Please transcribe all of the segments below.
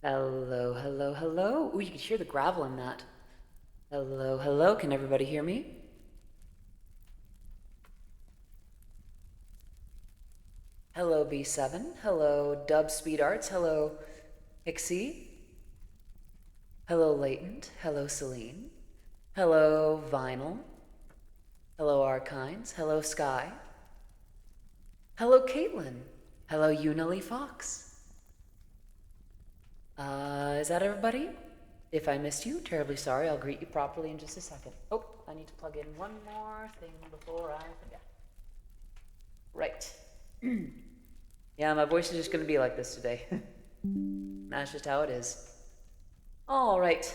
Hello, hello, hello. Ooh, you can hear the gravel in that. Hello, hello. Can everybody hear me? Hello, B7. Hello, Dub Speed Arts. Hello, Pixie. Hello, Latent. Hello, Celine. Hello, Vinyl. Hello, Arkines. Hello, Sky. Hello, Caitlin. Hello, Unilee Fox. Is that everybody? If I missed you, terribly sorry. I'll greet you properly in just a second. Oh, I need to plug in one more thing before I forget. Right. Yeah, my voice is just going to be like this today. That's just how it is. All right.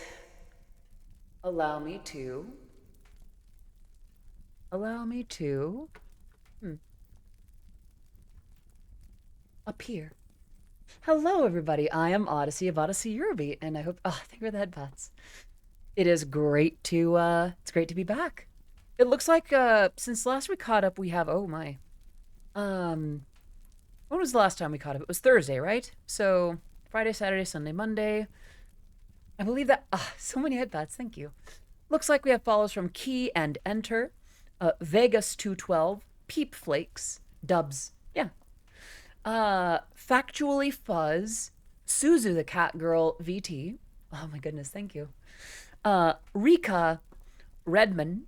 Allow me to. Appear. Hello, everybody. I am Odyssey of Odyssey Eurobeat, and I hope. Oh, thank you for the headphones. It is great to. It's great to be back. It looks like since last we caught up, we have. Oh my. Um, when was the last time we caught up? It was Thursday, right? So Friday, Saturday, Sunday, Monday. I believe that. Ah, so many headpads. Thank you. Looks like we have follows from Key and Enter, Vegas 212, Peep Flakes, Dubs. Yeah. Factually Fuzz, Suzu the Cat Girl VT. Oh my goodness, thank you. Rika Redman,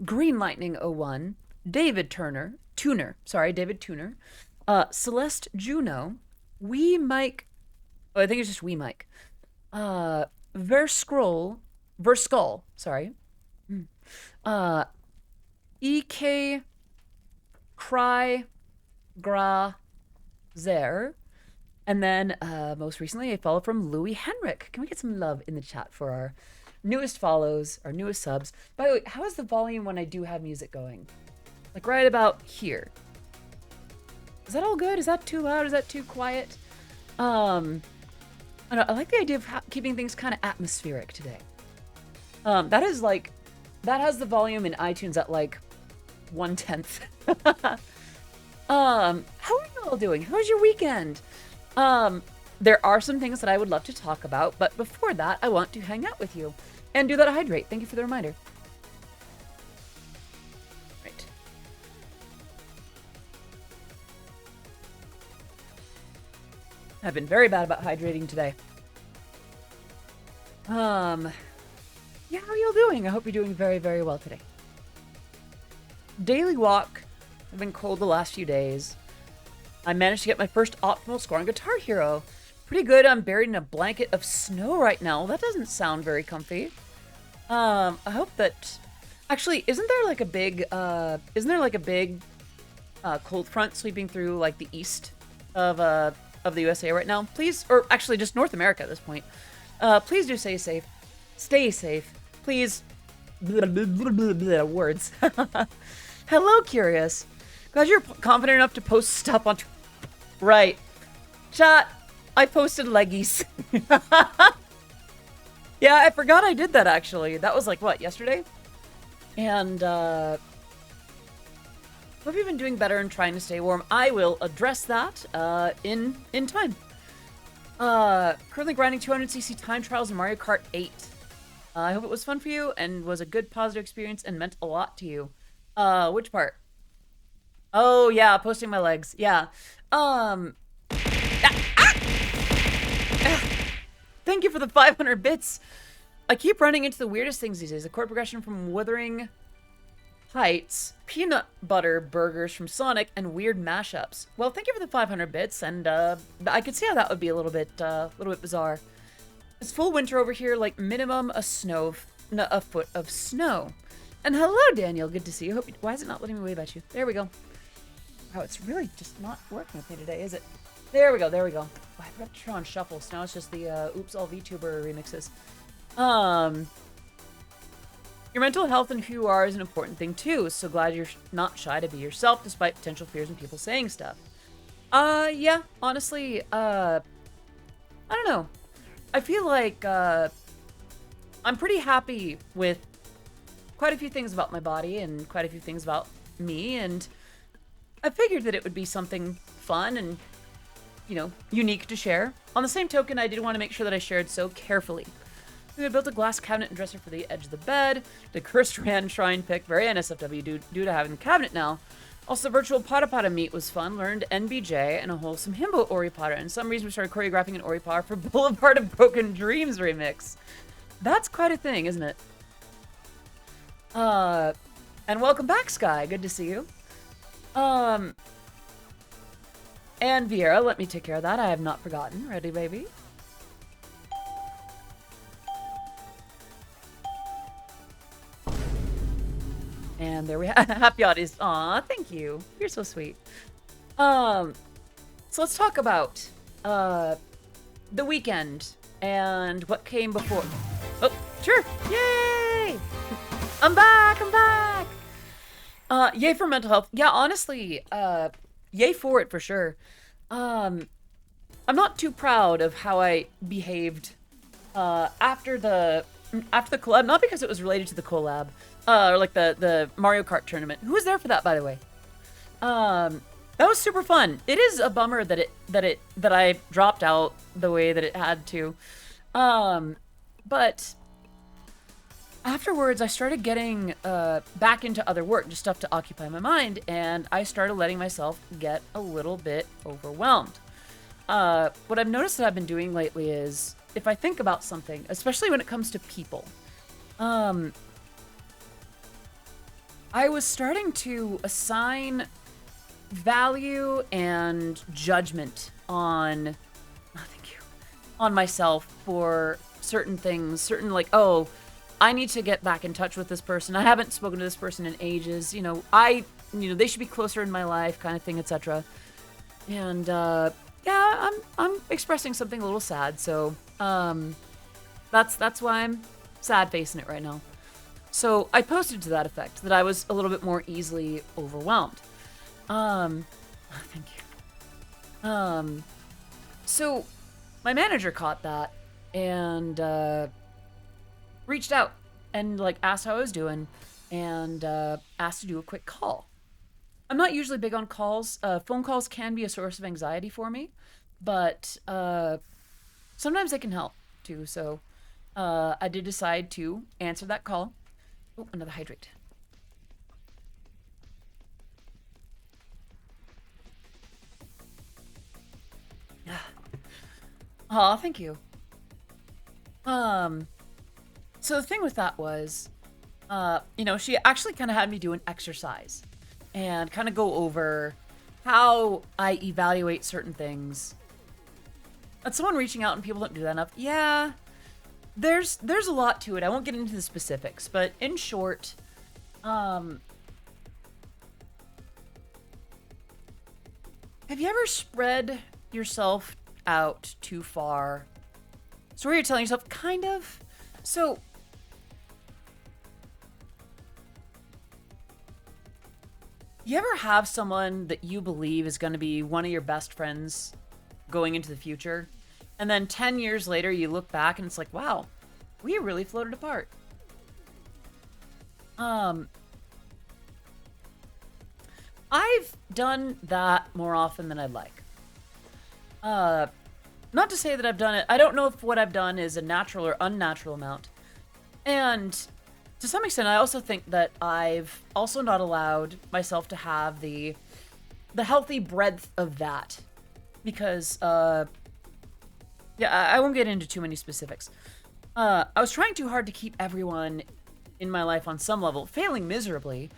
Green Lightning 01, David David Tuner, Celeste Juno, Wee Mike, oh, I think it's just Wee Mike, Verskull, sorry, EK Cry Gra Zer, and then most recently a follow from Louis Henrik. Can we get some love in the chat for our newest follows, our newest subs? By the way, how is the volume when I do have music going? Like right about here. Is that all good? Is that too loud? Is that too quiet? I don't know, I like the idea of keeping things kind of atmospheric today. That has the volume in iTunes at like 1/10. How are you all doing? How's your weekend? There are some things that I would love to talk about, but before that, I want to hang out with you and do that hydrate. Thank you for the reminder. Right. I've been very bad about hydrating today. Yeah, how are you all doing? I hope you're doing very, very well today. Daily walk. I've been cold the last few days. I managed to get my first optimal score on Guitar Hero. Pretty good. I'm buried in a blanket of snow right now. That doesn't sound very comfy. I hope that... Actually, isn't there like a big cold front sweeping through like the east of the USA right now? Please, or actually just North America at this point. Please do stay safe. Stay safe. Please. Words. Hello, Curious. Glad you're confident enough to post stuff on... Right. Chat, I posted leggies. Yeah, I forgot I did that, actually. That was like, what, yesterday? And, hope you've been doing better and trying to stay warm. I will address that, in time. Currently grinding 200cc time trials in Mario Kart 8. I hope it was fun for you and was a good positive experience and meant a lot to you. Which part? Oh, yeah, posting my legs. Yeah. Thank you for the 500 bits. I keep running into the weirdest things these days. The chord progression from Wuthering Heights, peanut butter burgers from Sonic, and weird mashups. Well, thank you for the 500 bits, and I could see how that would be a little bit bizarre. It's full winter over here, like minimum a foot of snow. And hello, Daniel. Good to see you. Why is it not letting me wave at you? There we go. Wow, it's really just not working with me today, is it? There we go. There we go. Oh, I forgot to turn on shuffle, so now it's just the Oops All VTuber remixes. Your mental health and who you are is an important thing too. So glad you're not shy to be yourself, despite potential fears and people saying stuff. Yeah. Honestly, I don't know. I feel like I'm pretty happy with quite a few things about my body and quite a few things about me, and I figured that it would be something fun and unique to share. On the same token, I did want to make sure that I shared so carefully. I built a glass cabinet and dresser for the edge of the bed. The cursed Rand shrine pick, very NSFW due to having the cabinet now. Also, virtual Pada Pada meet was fun. Learned NBJ and a wholesome himbo Oripata. And some reason we started choreographing an Oripata for Boulevard of Broken Dreams remix. That's quite a thing, isn't it? And welcome back, Sky. Good to see you. And Vieira, let me take care of that. I have not forgotten. Ready, baby? And there we have happy audience. Aw, thank you. You're so sweet. So let's talk about the weekend and what came before. Oh, sure. Yay! I'm back. I'm back. Yay for mental health. Yeah, honestly, yay for it for sure. I'm not too proud of how I behaved after the collab, not because it was related to the collab. Or like the Mario Kart tournament. Who was there for that, by the way? That was super fun. It is a bummer that I dropped out the way that it had to. But afterwards, I started getting back into other work, just stuff to occupy my mind, and I started letting myself get a little bit overwhelmed. What I've noticed that I've been doing lately is, if I think about something, especially when it comes to people, I was starting to assign value and judgment on, on myself for certain things, like, I need to get back in touch with this person. I haven't spoken to this person in ages. They should be closer in my life, kind of thing, etc. And yeah, I'm expressing something a little sad. So that's why I'm sad facing it right now. So I posted to that effect that I was a little bit more easily overwhelmed. Thank you. So my manager caught that and reached out and like asked how I was doing and asked to do a quick call. I'm not usually big on calls. Phone calls can be a source of anxiety for me, but sometimes they can help too. So I did decide to answer that call. Oh, another hydrate. Aw, thank you. So the thing with that was, she actually kind of had me do an exercise and kind of go over how I evaluate certain things. That's someone reaching out and people don't do that enough. Yeah. There's a lot to it. I won't get into the specifics, but in short, have you ever spread yourself out too far? So where you're telling yourself, kind of. So you ever have someone that you believe is going to be one of your best friends going into the future? And then 10 years later, you look back and it's like, wow, we really floated apart. I've done that more often than I'd like. Not to say that I've done it. I don't know if what I've done is a natural or unnatural amount. And to some extent, I also think that I've also not allowed myself to have the healthy breadth of that. Because, yeah, I won't get into too many specifics. I was trying too hard to keep everyone in my life on some level, failing miserably.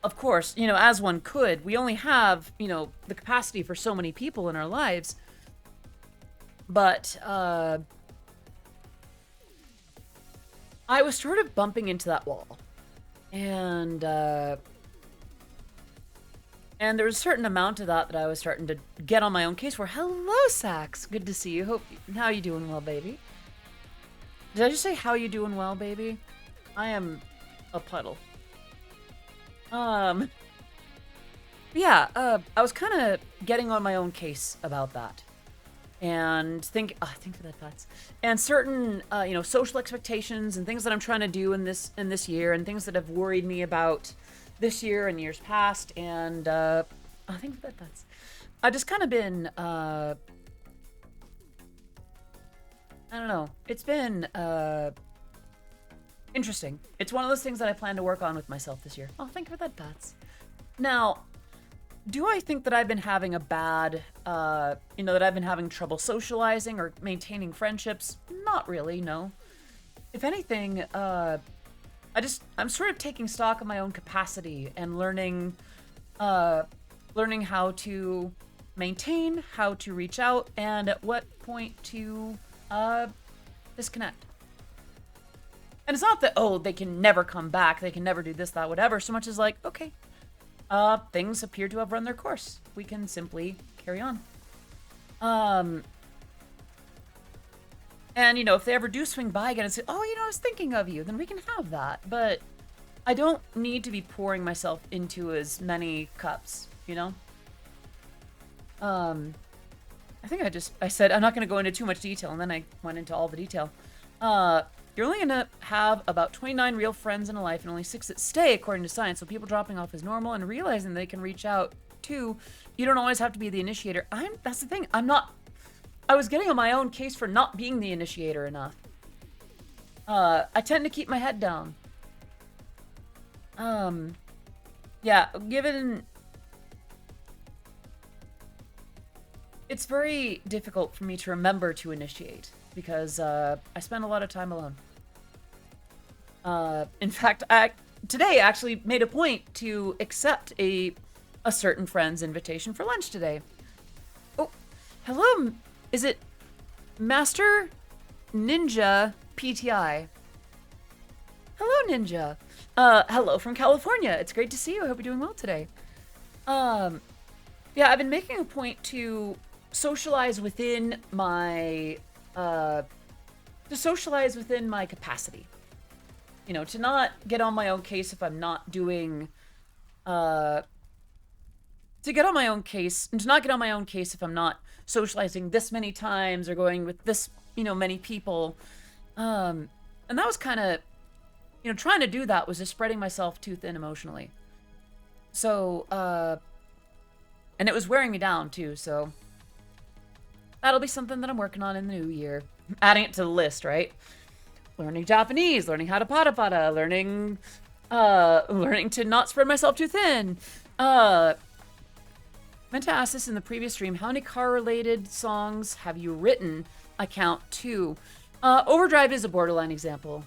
Of course, as one could. We only have, the capacity for so many people in our lives. But, I was sort of bumping into that wall. And there was a certain amount of that I was starting to get on my own case for. Hello, Sax. Good to see you. How you doing well, baby? Did I just say how you doing well, baby? I am a puddle. Yeah, I was kind of getting on my own case about that. And think of that thoughts. And certain, social expectations and things that I'm trying to do in this year and things that have worried me about this year and years past. And, think of that thoughts. I've just kind of been, I don't know. It's been, interesting. It's one of those things that I plan to work on with myself this year. Oh, thank you for that, Bats. Now, do I think that I've been having a bad, that I've been having trouble socializing or maintaining friendships? Not really, no. If anything, I'm sort of taking stock of my own capacity and learning how to maintain, how to reach out, and at what point to, disconnect. And it's not that, oh, they can never come back, they can never do this, that, whatever, so much as like, okay, things appear to have run their course. We can simply carry on. And, if they ever do swing by again and say, oh, I was thinking of you, then we can have that. But I don't need to be pouring myself into as many cups, I think I said I'm not going to go into too much detail, and then I went into all the detail. You're only going to have about 29 real friends in a life and only 6 that stay, according to science. So people dropping off is normal, and realizing they can reach out too. You don't always have to be the initiator. That's the thing. I was getting on my own case for not being the initiator enough. I tend to keep my head down. Yeah, it's very difficult for me to remember to initiate because I spend a lot of time alone. In fact, today I actually made a point to accept a certain friend's invitation for lunch today. Oh, hello. Is it Master Ninja PTI? Hello, Ninja. Hello from California. It's great to see you. I hope you're doing well today. Yeah, I've been making a point to socialize within my capacity. To not get on my own case if I'm not doing to get on my own case, and to not get on my own case if I'm not socializing this many times or going with this, many people. And that was kind of, trying to do that was just spreading myself too thin emotionally. So, and it was wearing me down too, so that'll be something that I'm working on in the new year. Adding it to the list, right? Learning Japanese, learning how to pata, learning to not spread myself too thin. Meant to ask this in the previous stream. How many car-related songs have you written? I count 2. Overdrive is a borderline example.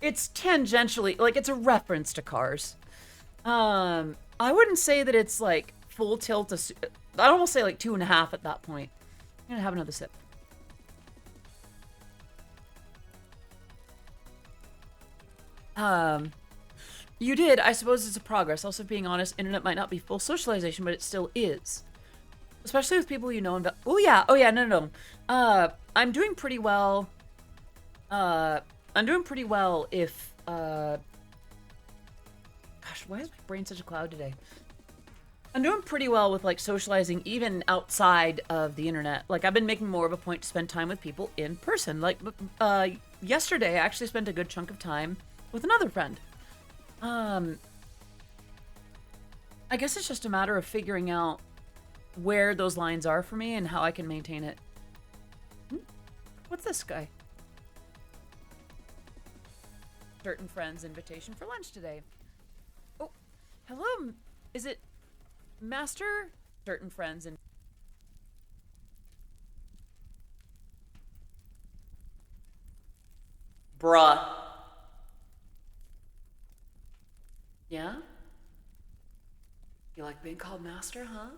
It's tangentially, it's a reference to cars. I wouldn't say that it's, full tilt. I'd almost say, 2.5 at that point. I'm gonna have another sip. You did. I suppose it's a progress. Also, being honest, internet might not be full socialization, but it still is. Especially with people you know and... Oh, yeah. No. I'm doing pretty well. I'm doing pretty well if... Gosh, why is my brain such a cloud today? I'm doing pretty well with, socializing even outside of the internet. I've been making more of a point to spend time with people in person. Yesterday, I actually spent a good chunk of time with another friend. I guess it's just a matter of figuring out where those lines are for me and how I can maintain it. What's this guy? Certain friend's invitation for lunch today. Oh, hello. Is it Master? Certain friends and bruh. Yeah? You like being called Master, huh?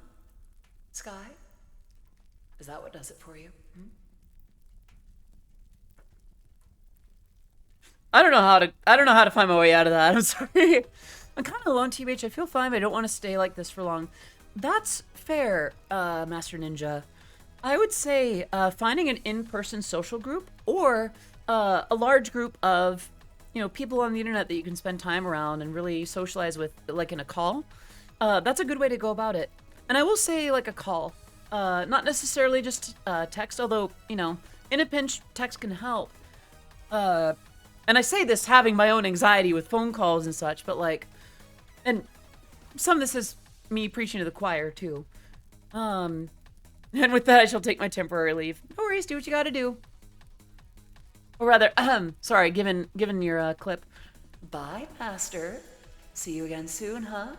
Sky? Is that what does it for you? I don't know how to find my way out of that. I'm sorry. I'm kind of alone, TBH. I feel fine, but I don't want to stay like this for long. That's fair, Master Ninja. I would say finding an in-person social group or a large group of, people on the internet that you can spend time around and really socialize with, in a call. That's a good way to go about it. And I will say, a call. Not necessarily just text, although, in a pinch, text can help. And I say this having my own anxiety with phone calls and such, but and some of this is me preaching to the choir too. And with that, I shall take my temporary leave. No worries, do what you gotta do. Or rather, sorry, given your clip. Bye, Pastor. See you again soon, huh?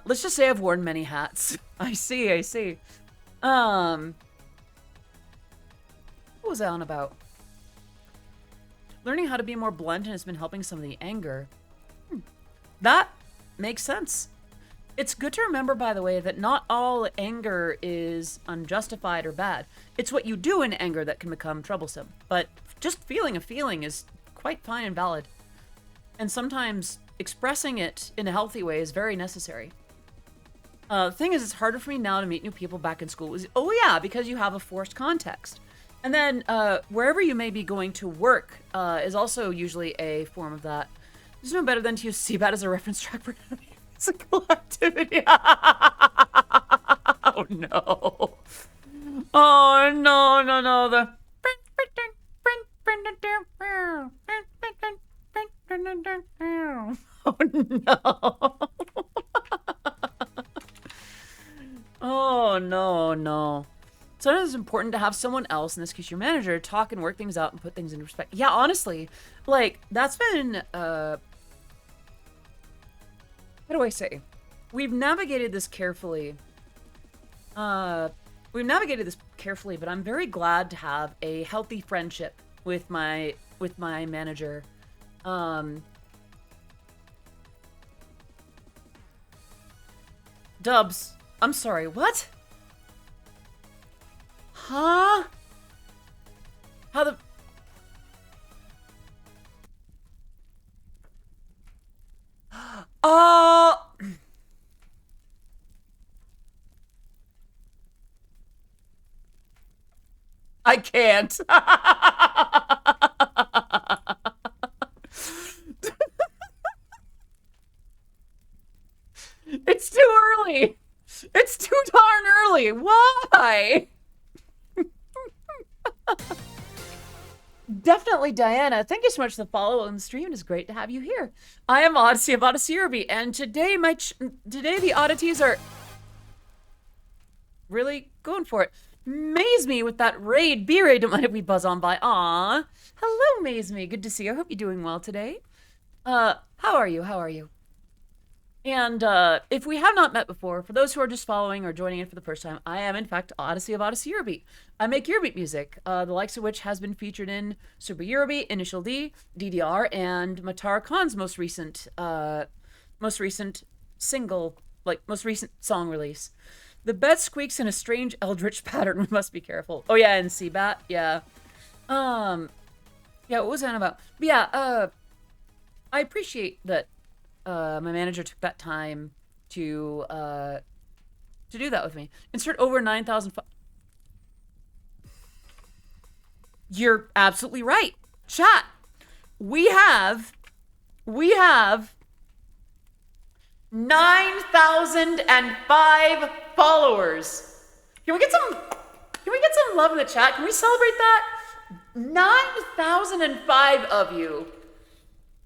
Let's just say I've worn many hats. I see. What was I on about? Learning how to be more blunt and has been helping some of the anger. That makes sense. It's good to remember, by the way, that not all anger is unjustified or bad. It's what you do in anger that can become troublesome. But just feeling a feeling is quite fine and valid. And sometimes expressing it in a healthy way is very necessary. The thing is, it's harder for me now to meet new people back in school. Oh yeah, because you have a forced context. And then wherever you may be going to work is also usually a form of that. There's no better than to use CBAT as a reference track for physical activity. Oh no. Oh no. Oh no. Oh no. Sometimes it's important to have someone else, in this case your manager, talk and work things out and put things into perspective. Yeah, honestly, like, that's been, how do I say? We've navigated this carefully. But I'm very glad to have a healthy friendship with my manager. Dubs, I'm sorry, what? Huh? How the... I can't. It's too early. It's too darn early. Why? Definitely, Diana. Thank you so much for the follow on the stream. It is great to have you here. I am Odyssey of Odyssey Eurobeat, and today the oddities are really going for it. Maze Me with that raid, B-raid. Don't mind if we buzz on by. Aw. Hello, Maze Me. Good to see you. I hope you're doing well today. How are you? And if we have not met before, for those who are just following or joining in for the first time, I am in fact Odyssey of Odyssey Eurobeat. I make Eurobeat music, the likes of which has been featured in Super Eurobeat, Initial D, DDR, and Matar Khan's most recent song release. The bed squeaks in a strange eldritch pattern. We must be careful. Oh yeah, and CBAT, yeah. Yeah, what was that about? But yeah, I appreciate that my manager took that time to do that with me. Insert over 9,000. You're absolutely right. Chat. We have 9,005 followers. Can we get some love in the chat? Can we celebrate that? 9,005 of you.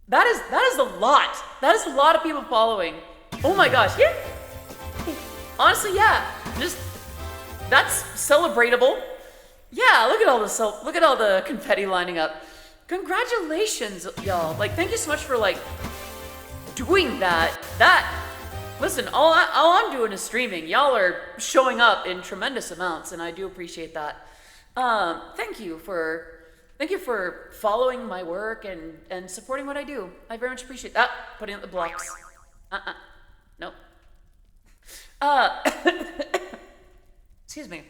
That is a lot. That is a lot of people following. Oh my gosh, yeah. Honestly, yeah. That's celebratable. Yeah, look at all the confetti lining up. Congratulations, y'all. Like, thank you so much for like doing that. Listen, all I'm doing is streaming. Y'all are showing up in tremendous amounts, and I do appreciate that. Thank you for following my work and supporting what I do. I very much appreciate that. Putting up the blocks. Nope. Excuse me.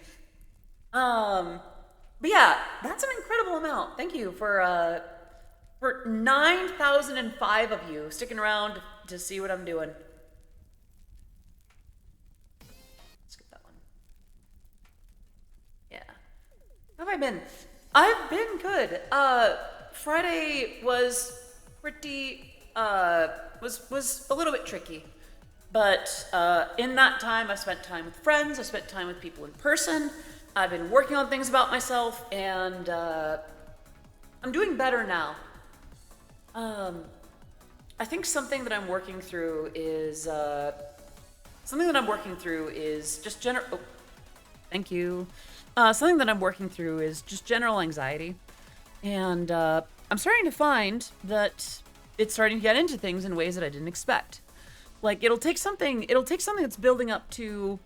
But yeah, that's an incredible amount. Thank you for 9,005 of you sticking around to see what I'm doing. Let's get that one. Yeah. How have I been? I've been good. Friday was pretty, was a little bit tricky. But in that time, I spent time with friends, I spent time with people in person, I've been working on things about myself, and I'm doing better now. I think something that I'm working through is something that I'm working through is just general. Oh, thank you. Something that I'm working through is just general anxiety, and I'm starting to find that it's starting to get into things in ways that I didn't expect. Like it'll take something that's building up to,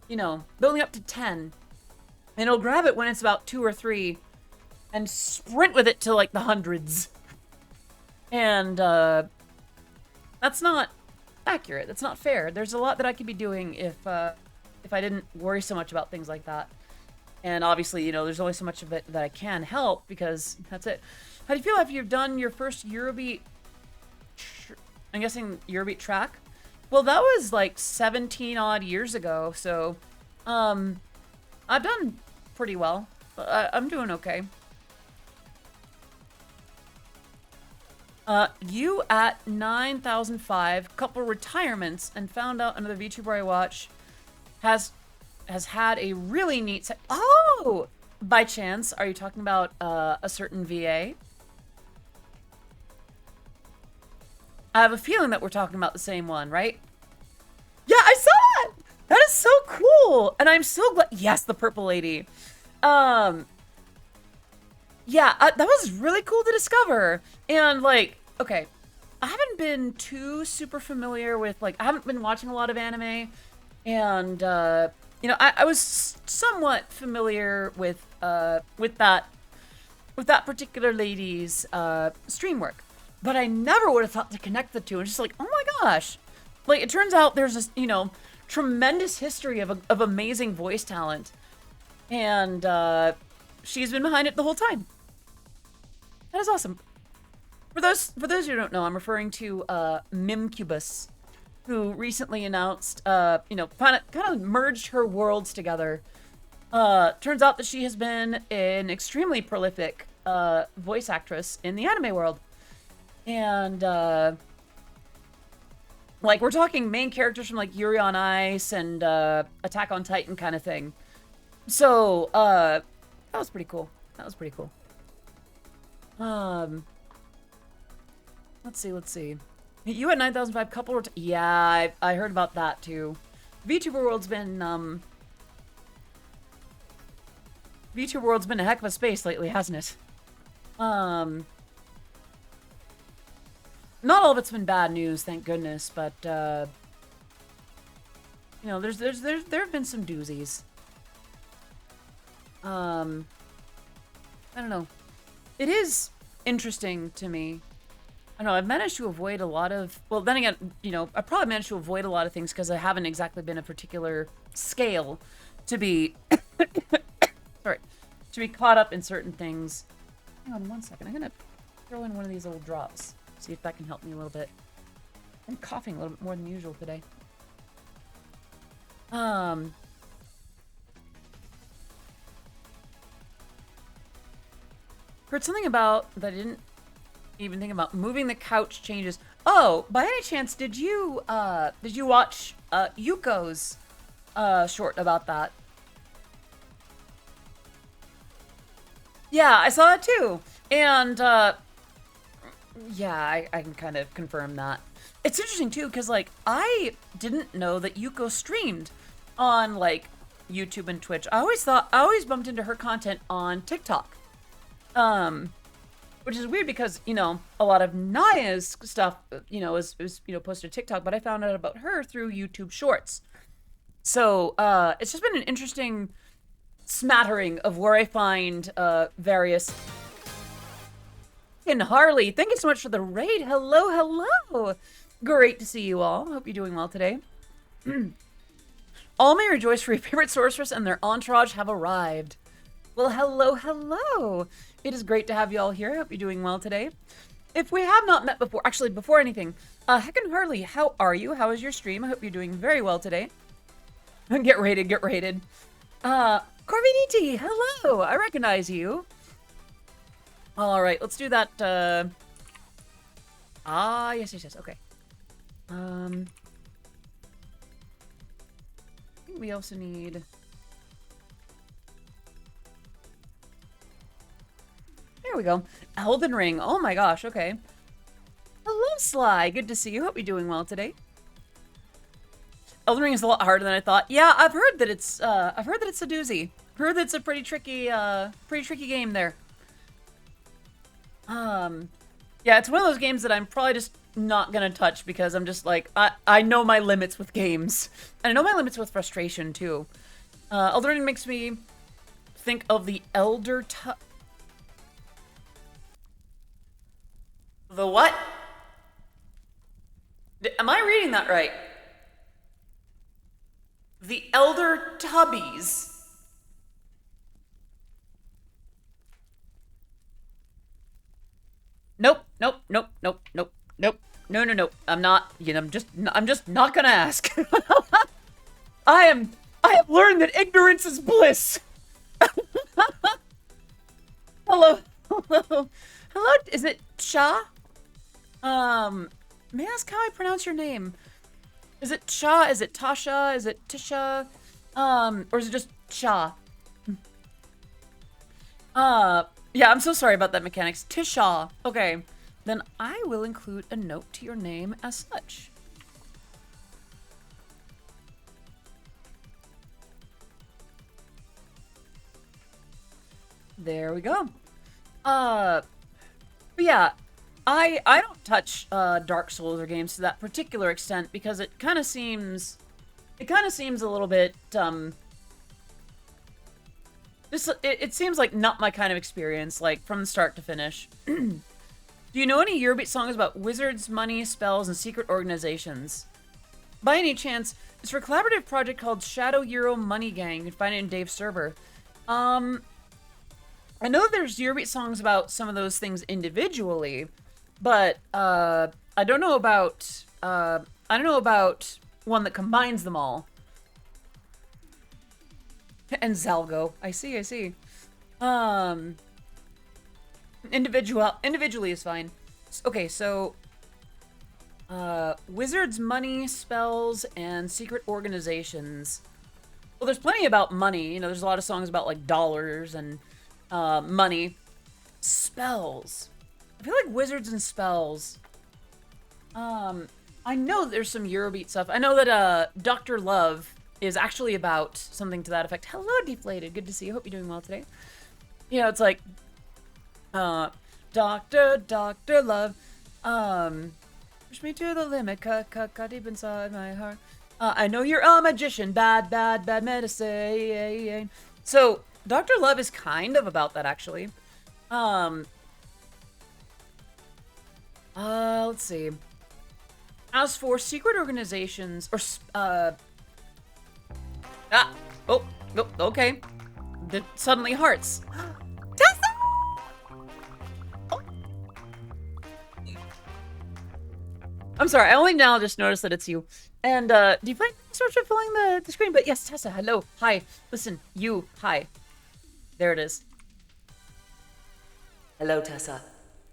building up to 10, and it'll grab it when it's about 2 or 3, and sprint with it to like the hundreds. And that's not accurate. That's not fair. There's a lot that I could be doing if I didn't worry so much about things like that. And obviously, there's only so much of it that I can help because that's it. How do you feel after you've done your first Eurobeat? I'm guessing Eurobeat track. Well, that was like 17 odd years ago, so I've done pretty well. I'm doing okay. You at 9,005, couple retirements, and found out another VTuber I watch has had a really neat set. Oh! By chance, are you talking about a certain VA? I have a feeling that we're talking about the same one, right? Yeah, I saw that! That is so cool! And I'm so glad. Yes, the purple lady. Yeah, that was really cool to discover. And, like, okay, I haven't been too super familiar with, like, I haven't been watching a lot of anime. And, I was somewhat familiar with that particular lady's stream work. But I never would have thought to connect the two. And just like, oh my gosh. Like, it turns out there's this, tremendous history of amazing voice talent. And she's been behind it the whole time. That is awesome. For those who don't know, I'm referring to Mimcubus, who recently announced, kind of merged her worlds together. Turns out that she has been an extremely prolific voice actress in the anime world. And, like, we're talking main characters from, like, Yuri on Ice and Attack on Titan kind of thing. So, that was pretty cool. Let's see. You at 9,005, couple yeah, I heard about that, too. VTuber World's been a heck of a space lately, hasn't it? Not all of it's been bad news, thank goodness, but, there have been some doozies. I don't know. It is interesting to me. I don't know, I've managed to avoid a lot of, well, then again, I probably managed to avoid a lot of things because I haven't exactly been a particular scale to be, sorry, to be caught up in certain things. Hang on one second, I'm gonna throw in one of these old drops. See if that can help me a little bit. I'm coughing a little bit more than usual today. Heard something about that I didn't even think about. Moving the couch changes. Oh, by any chance, did you watch Yuko's short about that? Yeah, I saw that too. And yeah, I can kind of confirm that. It's interesting too, because like I didn't know that Yuko streamed on like YouTube and Twitch. I always bumped into her content on TikTok. Which is weird because, a lot of Naya's stuff, is posted to TikTok, but I found out about her through YouTube Shorts. So, it's just been an interesting smattering of where I find, various... And Harley, thank you so much for the raid. Hello. Great to see you all. Hope you're doing well today. All may rejoice for your favorite sorceress and their entourage have arrived. Well, hello. It is great to have you all here. I hope you're doing well today. If we have not met before, actually, before anything, Heckin' Harley, how are you? How is your stream? I hope you're doing very well today. Get rated. Corviniti, hello. I recognize you. All right, let's do that. Yes. Okay. I think we also need... There we go. Elden Ring. Oh my gosh, okay. Hello, Sly. Good to see you. Hope you're doing well today. Elden Ring is a lot harder than I thought. Yeah, I've heard that it's a doozy. Heard that it's a pretty tricky game there. Yeah, it's one of those games that I'm probably just not gonna touch because I'm just like, I know my limits with games. And I know my limits with frustration, too. Elden Ring makes me think of the The what? Am I reading that right? The Elder Tubbies. Nope, nope, nope, nope, nope, nope. No. I'm not, I'm just not gonna ask. I have learned that ignorance is bliss. Hello. Hello, is it Cha? May I ask how I pronounce your name? Is it Cha? Is it Tasha? Is it Tisha? Or is it just Cha? Yeah, I'm so sorry about that mechanics. Tisha. Okay, then I will include a note to your name as such. There we go. But yeah, I don't touch Dark Souls or games to that particular extent because it kind of seems a little bit it seems like not my kind of experience, like from the start to finish. Do you know any Eurobeat songs about wizards, money, spells, and secret organizations? By any chance, it's for a collaborative project called Shadow Euro Money Gang. You can find it in Dave's server. I know there's Eurobeat songs about some of those things individually, but I don't know about one that combines them all. And Zalgo. I see. Individually is fine. Okay, so wizards, money, spells, and secret organizations. Well, there's plenty about money. You know, there's a lot of songs about like dollars and money. Spells. I feel like wizards and spells. I know there's some Eurobeat stuff. I know that Dr. Love is actually about something to that effect. Hello, Deflated. Good to see you. Hope you're doing well today. You know, it's like Dr. Love. Push me to the limit. Cut deep inside my heart. I know you're a magician. Bad medicine. So Dr. Love is kind of about that, actually. Let's see. As for secret organizations, or, okay. Suddenly hearts. Tessa! Oh. I'm sorry, I only now just noticed that it's you. And, do you find sort of filling the screen? But yes, Tessa, hello. Hi. Listen, you, hi. There it is. Hello, Tessa.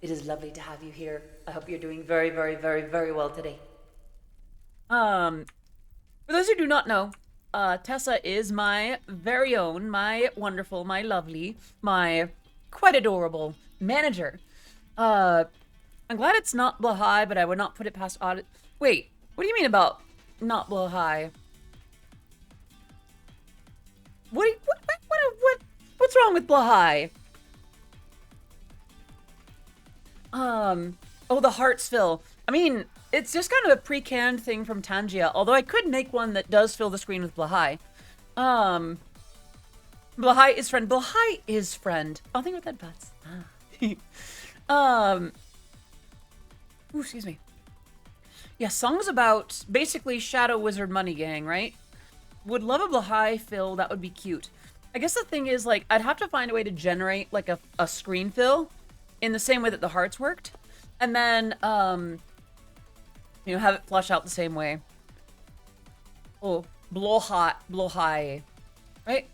It is lovely to have you here. I hope you're doing very, very, very, very well today. For those who do not know, Tessa is my very own, my wonderful, my lovely, my quite adorable manager. I'm glad it's not Blahai, but I would not put it past Odyssey. Wait, what do you mean about not Blahai? What's wrong with Blahai? Oh, the hearts fill. I mean, it's just kind of a pre-canned thing from Tangia, although I could make one that does fill the screen with Blahai. Blahai is friend. Blahai is friend. Oh, think about that, butts. Ooh, excuse me. Yeah, songs about basically Shadow Wizard Money Gang, right? Would love a Blahai fill. That would be cute. I guess the thing is, like, I'd have to find a way to generate, like, a screen fill in the same way that the hearts worked. And then, you know, have it flush out the same way. Oh, Blahai. Right?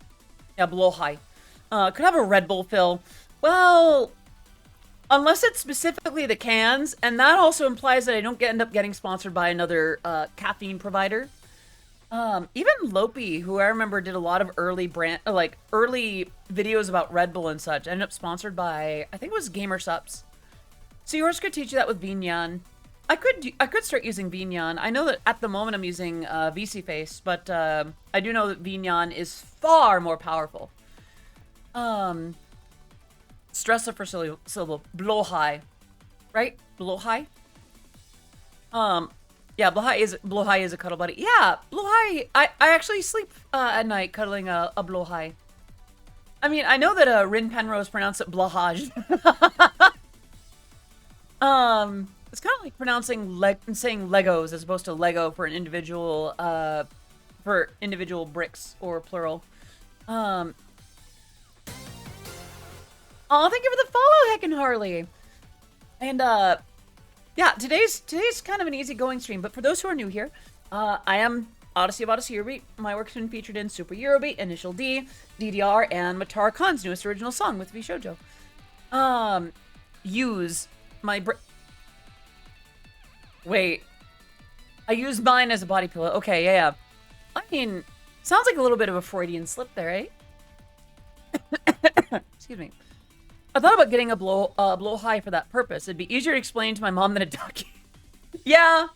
Yeah, Blahai. Could have a Red Bull fill. Well, unless it's specifically the cans, and that also implies that I don't end up getting sponsored by another caffeine provider. Even Lopi, who I remember did a lot of early early videos about Red Bull and such, ended up sponsored by, I think it was Gamer Sups. So yours could teach you that with Vinyan. I could start using Vignan. I know that at the moment I'm using VC Face, but I do know that Vignan is far more powerful. Stressa for syllable. Blowhigh. Right? Blowhigh? Yeah, Blowhigh is a cuddle buddy. Yeah, Blowhigh. I actually sleep at night cuddling a Blowhigh. I mean, I know that Rin Penrose pronounced it Blahaj. It's kind of like saying Legos as opposed to Lego for an individual bricks or plural. Oh, thank you for the follow, Heckin' Harley. And yeah, today's kind of an easygoing stream, but for those who are new here, I am Odyssey Eurobeat. My work's been featured in Super Eurobeat, Initial D, DDR, and Matar Khan's newest original song with VShojo. Use my Wait. I use mine as a body pillow. Okay, yeah. I mean, sounds like a little bit of a Freudian slip there, eh? Excuse me. I thought about getting a blow-high for that purpose. It'd be easier to explain to my mom than a ducky. Yeah.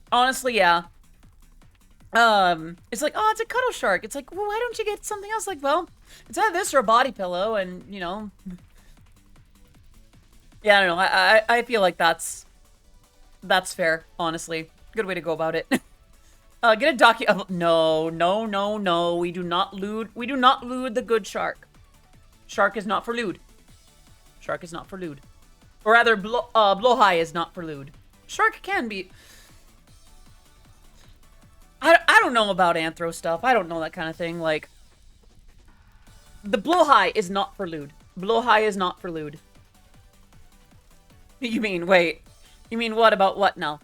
Honestly, yeah. It's like, oh, it's a cuddle shark. It's like, well, why don't you get something else? Like, well, it's either this or a body pillow, and, you know. Yeah, I don't know. I feel like that's fair, honestly. Good way to go about it. Get a docu- No. We do not lewd the good shark. Shark is not for lewd. Shark is not for lewd. Or rather, blowhigh is not for lewd. Shark can be. I don't know about anthro stuff. I don't know that kind of thing. Like, the blowhigh is not for lewd. Blowhigh is not for lewd. You mean, wait. You mean what about what now?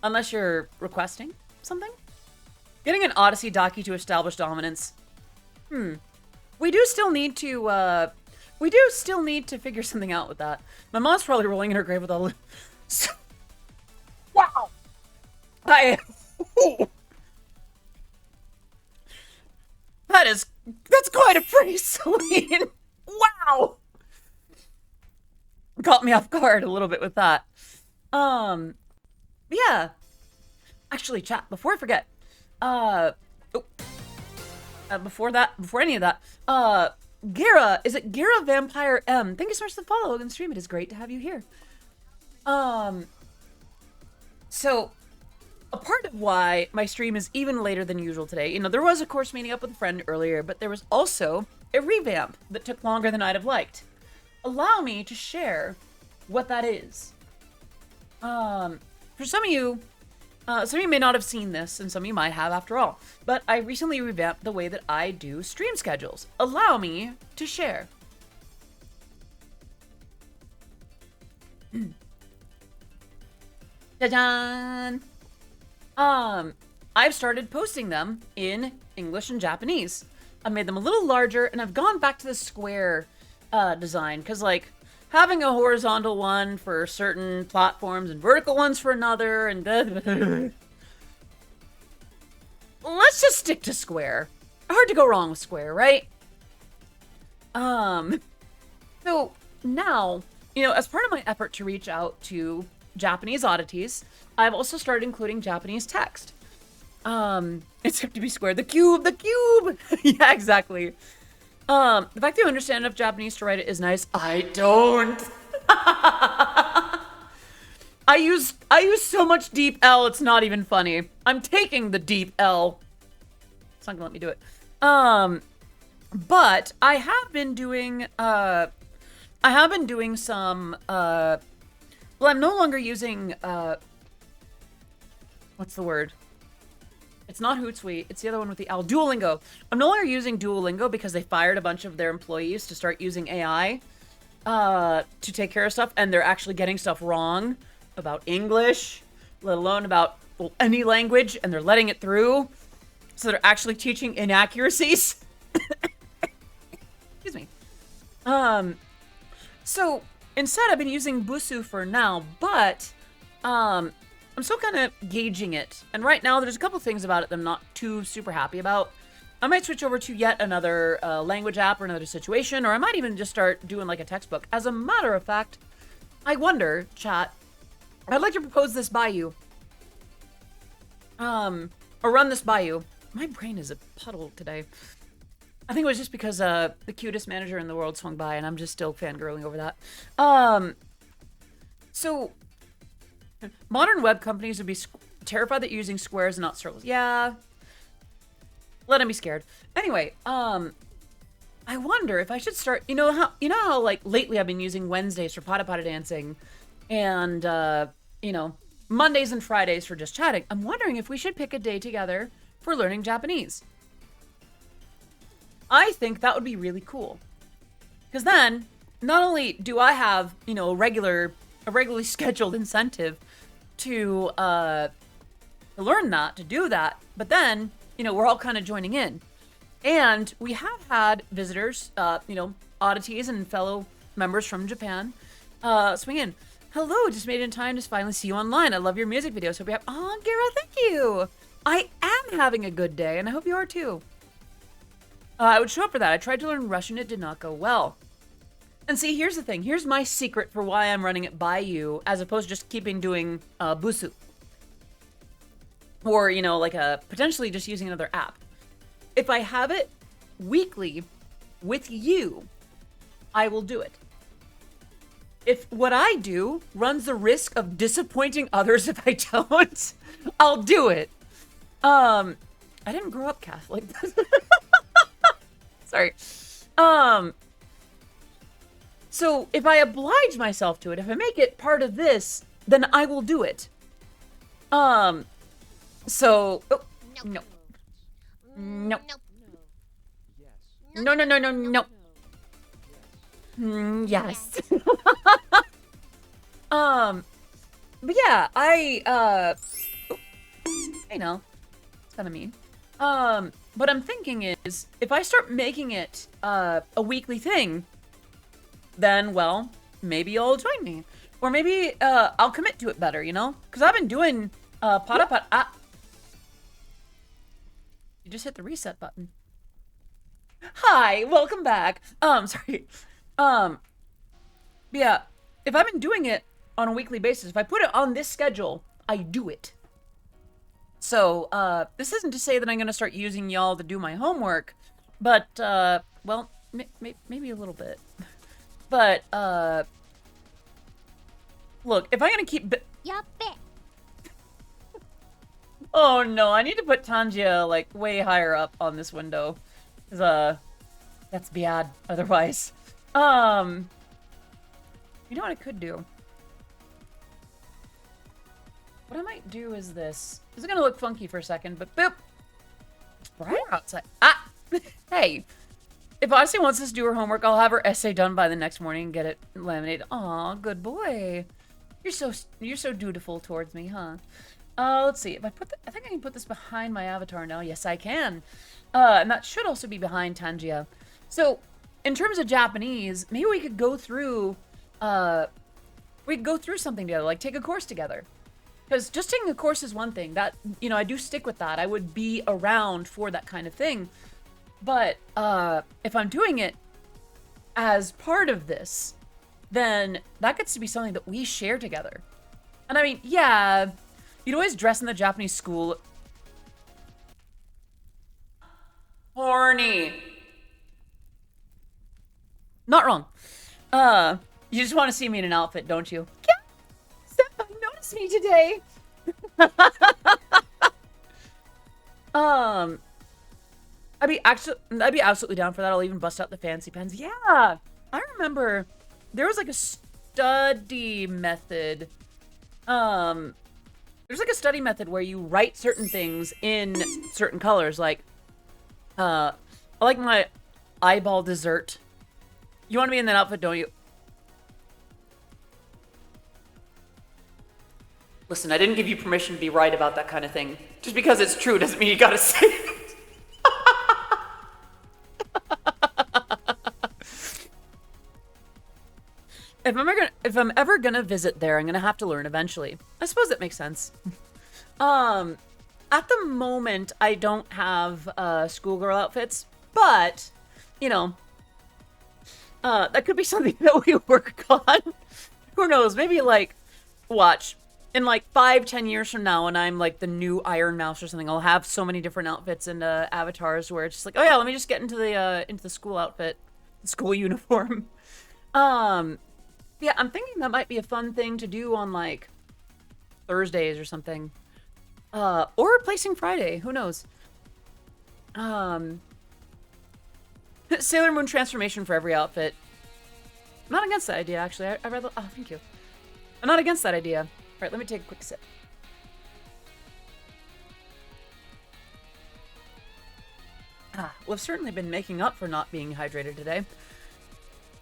Unless you're requesting something? Getting an Odyssey docu to establish dominance. We do still need to figure something out with that. My mom's probably rolling in her grave with all Wow! That's quite a phrase, Celine! Wow! Caught me off guard a little bit with that. Yeah. Actually, chat, before I forget, before any of that, Gara, is it Gara Vampire M? Thank you so much for the follow and stream. It is great to have you here. So, a part of why my stream is even later than usual today, you know, there was, of course, meeting up with a friend earlier, but there was also a revamp that took longer than I'd have liked. Allow me to share what that is. For some of you may not have seen this, and some of you might have after all, but I recently revamped the way that I do stream schedules. Allow me to share. Ta-da! I've started posting them in English and Japanese. I made them a little larger, and I've gone back to the square design, because, like, having a horizontal one for certain platforms and vertical ones for another, and let's just stick to square. Hard to go wrong with square, right? So now, you know, as part of my effort to reach out to Japanese oddities, I've also started including Japanese text. It's have to be square. The cube! Yeah, exactly. The fact that you understand enough Japanese to write it is nice. I don't. I use so much deep L, it's not even funny. I'm taking the deep L. It's not gonna let me do it. But I have been doing some, well, I'm no longer using, what's the word? It's not Hootsuite. It's the other one with the L. Duolingo. I'm no longer using Duolingo because they fired a bunch of their employees to start using AI to take care of stuff, and they're actually getting stuff wrong about English, let alone about, well, any language, and they're letting it through. So they're actually teaching inaccuracies. Excuse me. So instead I've been using Busu for now, but I'm still kind of gauging it. And right now there's a couple things about it that I'm not too super happy about. I might switch over to yet another language app or another situation, or I might even just start doing like a textbook. As a matter of fact, I wonder, chat, I'd like to propose this by you. Or run this by you. My brain is a puddle today. I think it was just because the cutest manager in the world swung by, and I'm just still fangirling over that. So, modern web companies would be terrified that you're using squares and not circles. Yeah. Let them be scared. Anyway, I wonder if I should start, you know how like lately I've been using Wednesdays for Pata Pata dancing and, you know, Mondays and Fridays for just chatting. I'm wondering if we should pick a day together for learning Japanese. I think that would be really cool. Because then, not only do I have, you know, a regularly scheduled incentive to learn that, to do that, but then, you know, we're all kind of joining in. And we have had visitors, you know, oddities and fellow members from Japan, swing in. Hello, just made it in time to finally see you online. I love your music videos. Hope you have... Oh, Gara, thank you. I am having a good day, and I hope you are too. I would show up for that. I tried to learn Russian. It did not go well. And see, here's the thing. Here's my secret for why I'm running it by you, as opposed to just keeping doing busu. Or, you know, like potentially just using another app. If I have it weekly with you, I will do it. If what I do runs the risk of disappointing others if I don't, I'll do it. I didn't grow up Catholic. Sorry. So if I oblige myself to it, if I make it part of this, then I will do it. So, oh, no. No. No, no, no, no, no. Yes. But yeah, I know, it's kind of mean. What I'm thinking is, if I start making it, a weekly thing, then, well, maybe you'll join me. Or maybe, I'll commit to it better, you know? Because I've been doing, Pata Pata. You just hit the reset button. Hi, welcome back. Sorry. Yeah, if I've been doing it on a weekly basis, if I put it on this schedule, I do it. So, this isn't to say that I'm going to start using y'all to do my homework, but, well, maybe a little bit. But, look, if I'm going to keep... Oh no, I need to put Tanjia, like, way higher up on this window. Because, that's bad, otherwise. You know what I could do? What I might do is this. This is gonna look funky for a second, but boop! Right outside. Ah! Hey! If Odyssey wants us to do her homework, I'll have her essay done by the next morning and get it laminated. Aw, good boy. You're so dutiful towards me, huh? Let's see. If I I think I can put this behind my avatar now. Yes, I can. And that should also be behind Tanjia. So, in terms of Japanese, maybe we could go through, something together, like take a course together. Because just taking a course is one thing. That, you know, I do stick with that. I would be around for that kind of thing. But, if I'm doing it as part of this, then that gets to be something that we share together. And I mean, yeah, you'd always dress in the Japanese school. Horny. Not wrong. You just want to see me in an outfit, don't you? Yeah. Senpai noticed me today. I'd be absolutely down for that. I'll even bust out the fancy pens. Yeah. I remember there was like a study method. There's like a study method where you write certain things in certain colors. Like, I like my eyeball dessert. You want to be in that outfit, don't you? Listen, I didn't give you permission to be right about that kind of thing. Just because it's true doesn't mean you gotta say it. If I'm ever gonna visit there, I'm gonna have to learn eventually. I suppose that makes sense. At the moment, I don't have schoolgirl outfits, but you know, that could be something that we work on. Who knows? Maybe like, watch. In like 5-10 years from now, when I'm like the new Iron Mouse or something, I'll have so many different outfits and avatars where it's just like, oh yeah, let me just get into the school outfit, the school uniform. Yeah, I'm thinking that might be a fun thing to do on like Thursdays or something, or replacing Friday. Who knows? Sailor Moon transformation for every outfit. I'm not against that idea, actually. I rather. Oh, thank you. I'm not against that idea. All right, let me take a quick sip. Well, I've certainly been making up for not being hydrated today.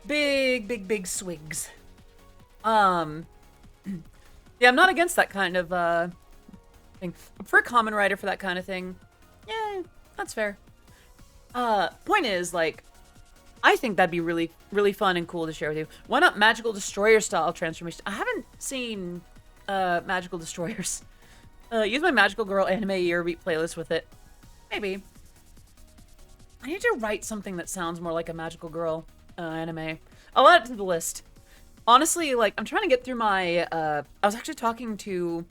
Big swigs. Yeah, I'm not against that kind of thing. For a common writer for that kind of thing, yeah, that's fair. Point is, like, I think that'd be really, really fun and cool to share with you. Why not Magical Destroyer style transformation? I haven't seen Magical Destroyers. Use my Magical Girl anime Eurobeat playlist with it. Maybe. I need to write something that sounds more like a Magical Girl anime. I'll add it to the list. Honestly, like, I'm trying to get through my, I was actually talking to,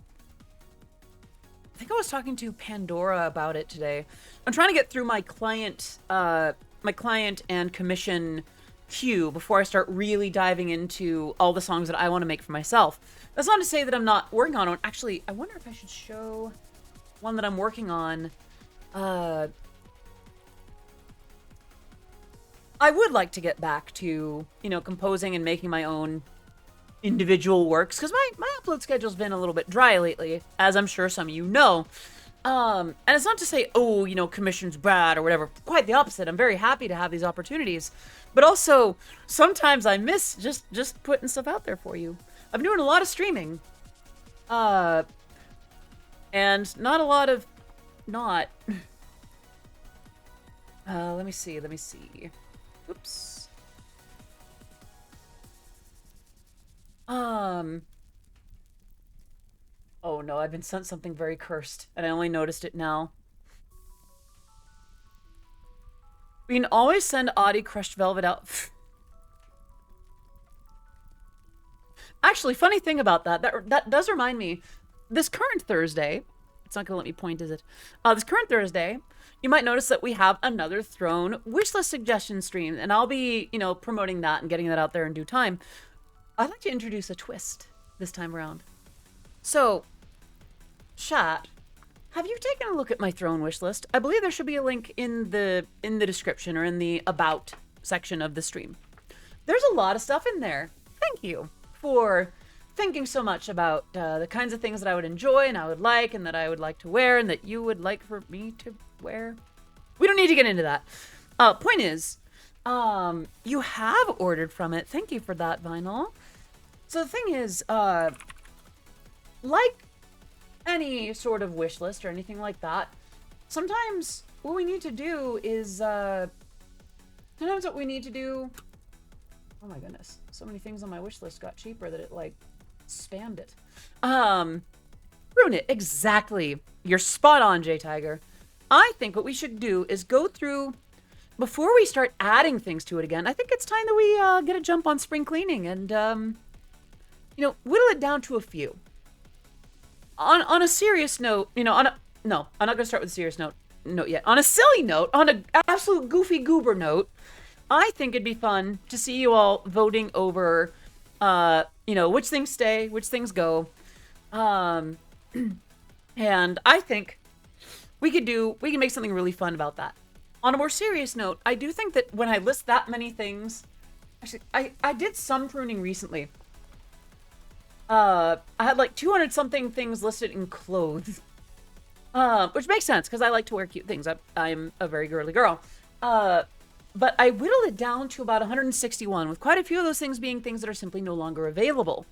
I think I was talking to Pandora about it today. I'm trying to get through my client and commission queue before I start really diving into all the songs that I want to make for myself. That's not to say that I'm not working on one. Actually, I wonder if I should show one that I'm working on. I would like to get back to, you know, composing and making my own individual works, because my upload schedule's been a little bit dry lately, as I'm sure some of you know. And it's not to say, oh, you know, commission's bad or whatever. Quite the opposite. I'm very happy to have these opportunities. But also, sometimes I miss just putting stuff out there for you. I'm doing a lot of streaming. And not a lot of not. Let me see. Oops. Oh no, I've been sent something very cursed, and I only noticed it now. We can always send Audie crushed velvet out. Actually, funny thing about that does remind me, this current Thursday, it's not gonna let me point, is it? This current Thursday, you might notice that we have another Throne wishlist suggestion stream, and I'll be, you know, promoting that and getting that out there in due time. I'd like to introduce a twist this time around. So, chat, have you taken a look at my Throne wish list? I believe there should be a link in the description or in the about section of the stream. There's a lot of stuff in there. Thank you for thinking so much about the kinds of things that I would enjoy and I would like and that I would like to wear and that you would like for me to wear. We don't need to get into that. Point is, you have ordered from it. Thank you for that, Vinyl. So the thing is, like any sort of wish list or anything like that, sometimes what we need to do is, oh my goodness, so many things on my wish list got cheaper that it, like, spammed it. Ruin it. Exactly. You're spot on, J-Tiger. I think what we should do is go through, before we start adding things to it again, I think it's time that we get a jump on spring cleaning and, you know, whittle it down to a few. On a serious note, you know, no, I'm not going to start with a serious note yet. On a silly note, on an absolute goofy goober note, I think it'd be fun to see you all voting over, you know, which things stay, which things go. And I think we can make something really fun about that. On a more serious note, I do think that when I list that many things, actually, I did some pruning recently. I had like 200 something things listed in clothes. Which makes sense, because I like to wear cute things. I'm a very girly girl. But I whittled it down to about 161, with quite a few of those things being things that are simply no longer available.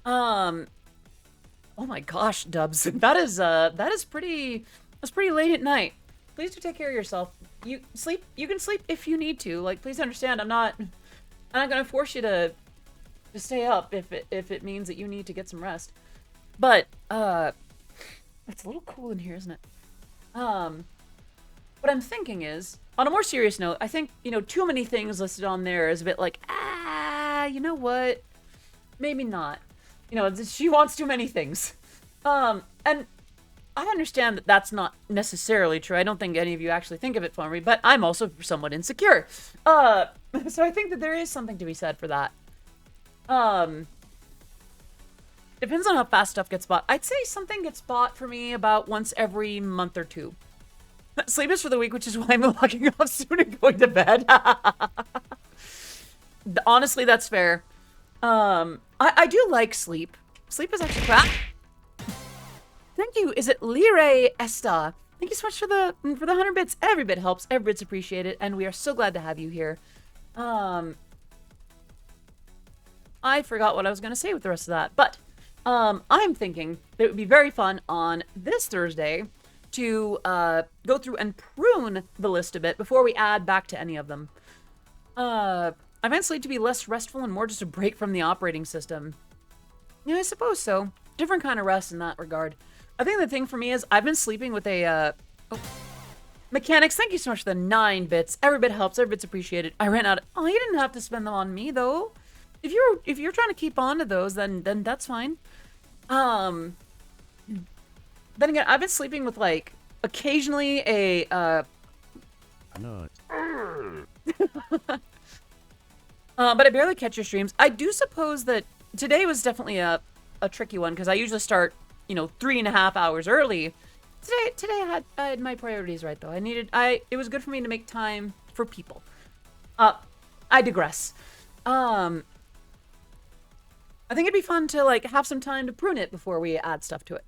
Oh my gosh, Dubs. That's pretty late at night. Please do take care of yourself. You can sleep if you need to. Like, please understand, I'm not gonna force you to stay up if it means that you need to get some rest. But it's a little cool in here, isn't it? What I'm thinking is, on a more serious note, I think, you know, too many things listed on there is a bit like, you know what? maybe not. You know, she wants too many things. And I understand that that's not necessarily true. I don't think any of you actually think of it for me, but I'm also somewhat insecure. So I think that there is something to be said for that. Depends on how fast stuff gets bought. I'd say something gets bought for me about once every month or two. Sleep is for the week, which is why I'm logging off soon and going to bed. Honestly, that's fair. I do like sleep. Sleep is actually crap. Thank you. Is it Lire Esta? Thank you so much for the 100 bits. Every bit helps. Every bit's appreciated, and we are so glad to have you here. I forgot what I was going to say with the rest of that, but I'm thinking that it would be very fun on this Thursday to go through and prune the list a bit before we add back to any of them. I find sleep to be less restful and more just a break from the operating system. Yeah, I suppose so. Different kind of rest in that regard. I think the thing for me is I've been sleeping with a... Mechanics, thank you so much for the 9 bits. Every bit helps. Every bit's appreciated. I ran out. Oh, you didn't have to spend them on me, though. If you're trying to keep on to those, then that's fine. Then again, I've been sleeping with, like, occasionally a, No. but I barely catch your streams. I do suppose that today was definitely a tricky one, because I usually start, you know, 3.5 hours early. Today I had my priorities right, though. It was good for me to make time for people. I digress. I think it'd be fun to, like, have some time to prune it before we add stuff to it.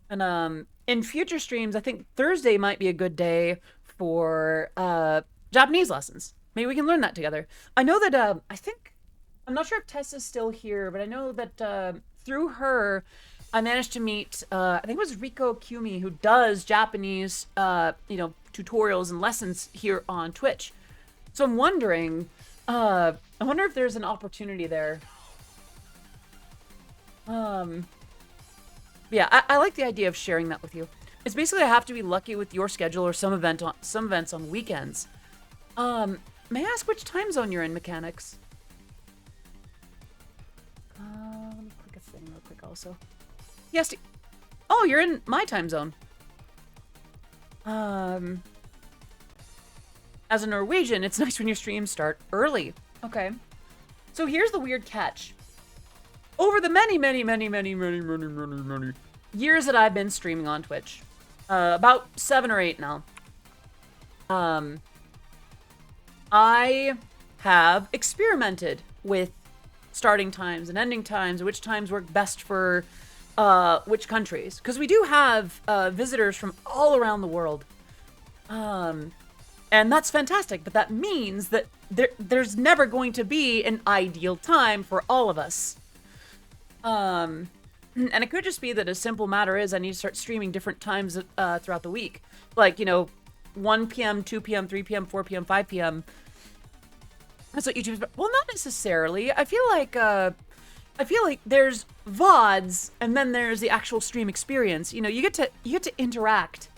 And, in future streams, I think Thursday might be a good day for, Japanese lessons. Maybe we can learn that together. I know that, I'm not sure if Tessa's still here, but I know that, through her, I managed to meet, I think it was Riko Kumi, who does Japanese, you know, tutorials and lessons here on Twitch. So I'm wondering, I wonder if there's an opportunity there. Yeah, I like the idea of sharing that with you. It's basically I have to be lucky with your schedule or some events on weekends. May I ask which time zone you're in, Mechanics? Let me click a thing real quick also. Yes, oh, you're in my time zone. As a Norwegian, it's nice when your streams start early. Okay. So here's the weird catch. Over the many years that I've been streaming on Twitch, about 7 or 8 now, I have experimented with starting times and ending times, which times work best for which countries. Because we do have visitors from all around the world. And that's fantastic, but that means that there's never going to be an ideal time for all of us. And it could just be that a simple matter is I need to start streaming different times throughout the week. Like, you know, 1 p.m., 2 p.m., 3 p.m., 4 p.m., 5 p.m. That's what YouTube's... Well, not necessarily. I feel like there's VODs and then there's the actual stream experience. You know, you get to interact.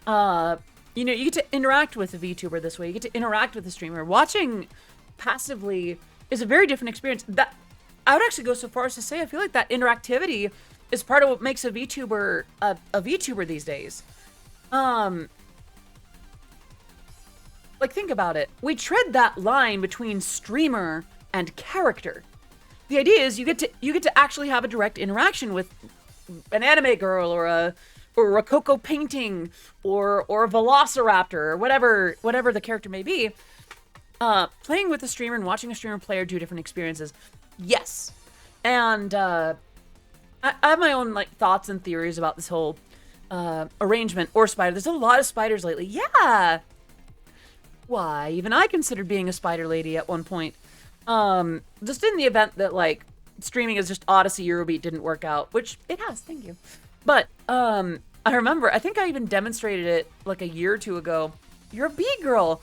You know, you get to interact with a VTuber this way. You get to interact with the streamer. Watching passively is a very different experience. That I would actually go so far as to say I feel like that interactivity is part of what makes a VTuber a VTuber these days. Like, think about it. We tread that line between streamer and character. The idea is you get to actually have a direct interaction with an anime girl or a Rococo painting or a velociraptor or whatever the character may be. Playing with a streamer and watching a streamer play are two different experiences. Yes. And I have my own, like, thoughts and theories about this whole arrangement or spider. There's a lot of spiders lately. Yeah. Why? Even I considered being a spider lady at one point. Just in the event that, like, streaming as just Odyssey Eurobeat didn't work out, which it has, thank you. But, I remember, I think I even demonstrated it, like, a year or two ago. You're a bee-girl.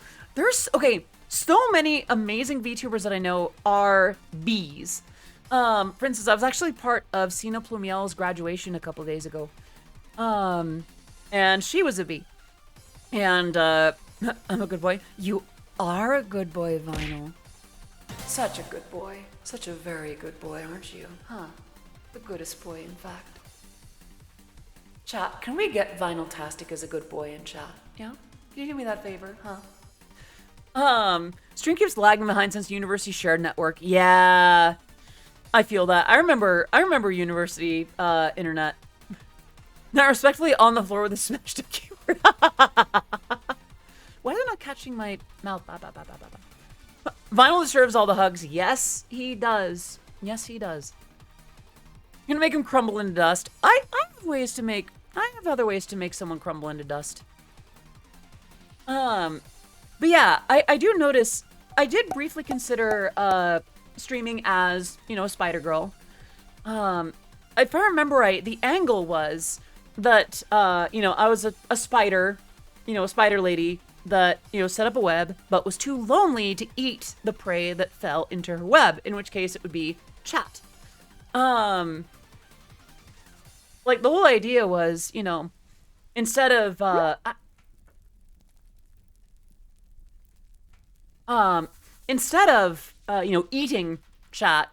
Okay, so many amazing VTubers that I know are bees. For instance, I was actually part of Sina Plumiel's graduation a couple days ago. And she was a bee. And, I'm a good boy. You are a good boy, Vinyl. Such a good boy. Such a very good boy, aren't you? Huh? The goodest boy, in fact. Chat, can we get Vinyltastic as a good boy in chat? Yeah? Can you do me that favor, huh? Stream keeps lagging behind since university shared network. Yeah. I feel that. I remember university internet. Not respectfully on the floor with a smashed up keyboard. Why is it not catching my mouth? Vinyl deserves all the hugs. Yes, he does. Yes, he does. You're gonna make him crumble into dust. I have other ways to make someone crumble into dust. But yeah, I do notice, I did briefly consider, streaming as, you know, a spider girl. If I remember right, the angle was that, you know, I was a spider, you know, a spider lady that, you know, set up a web, but was too lonely to eat the prey that fell into her web, in which case it would be chat. Like, the whole idea was, you know, instead of, you know, eating chat,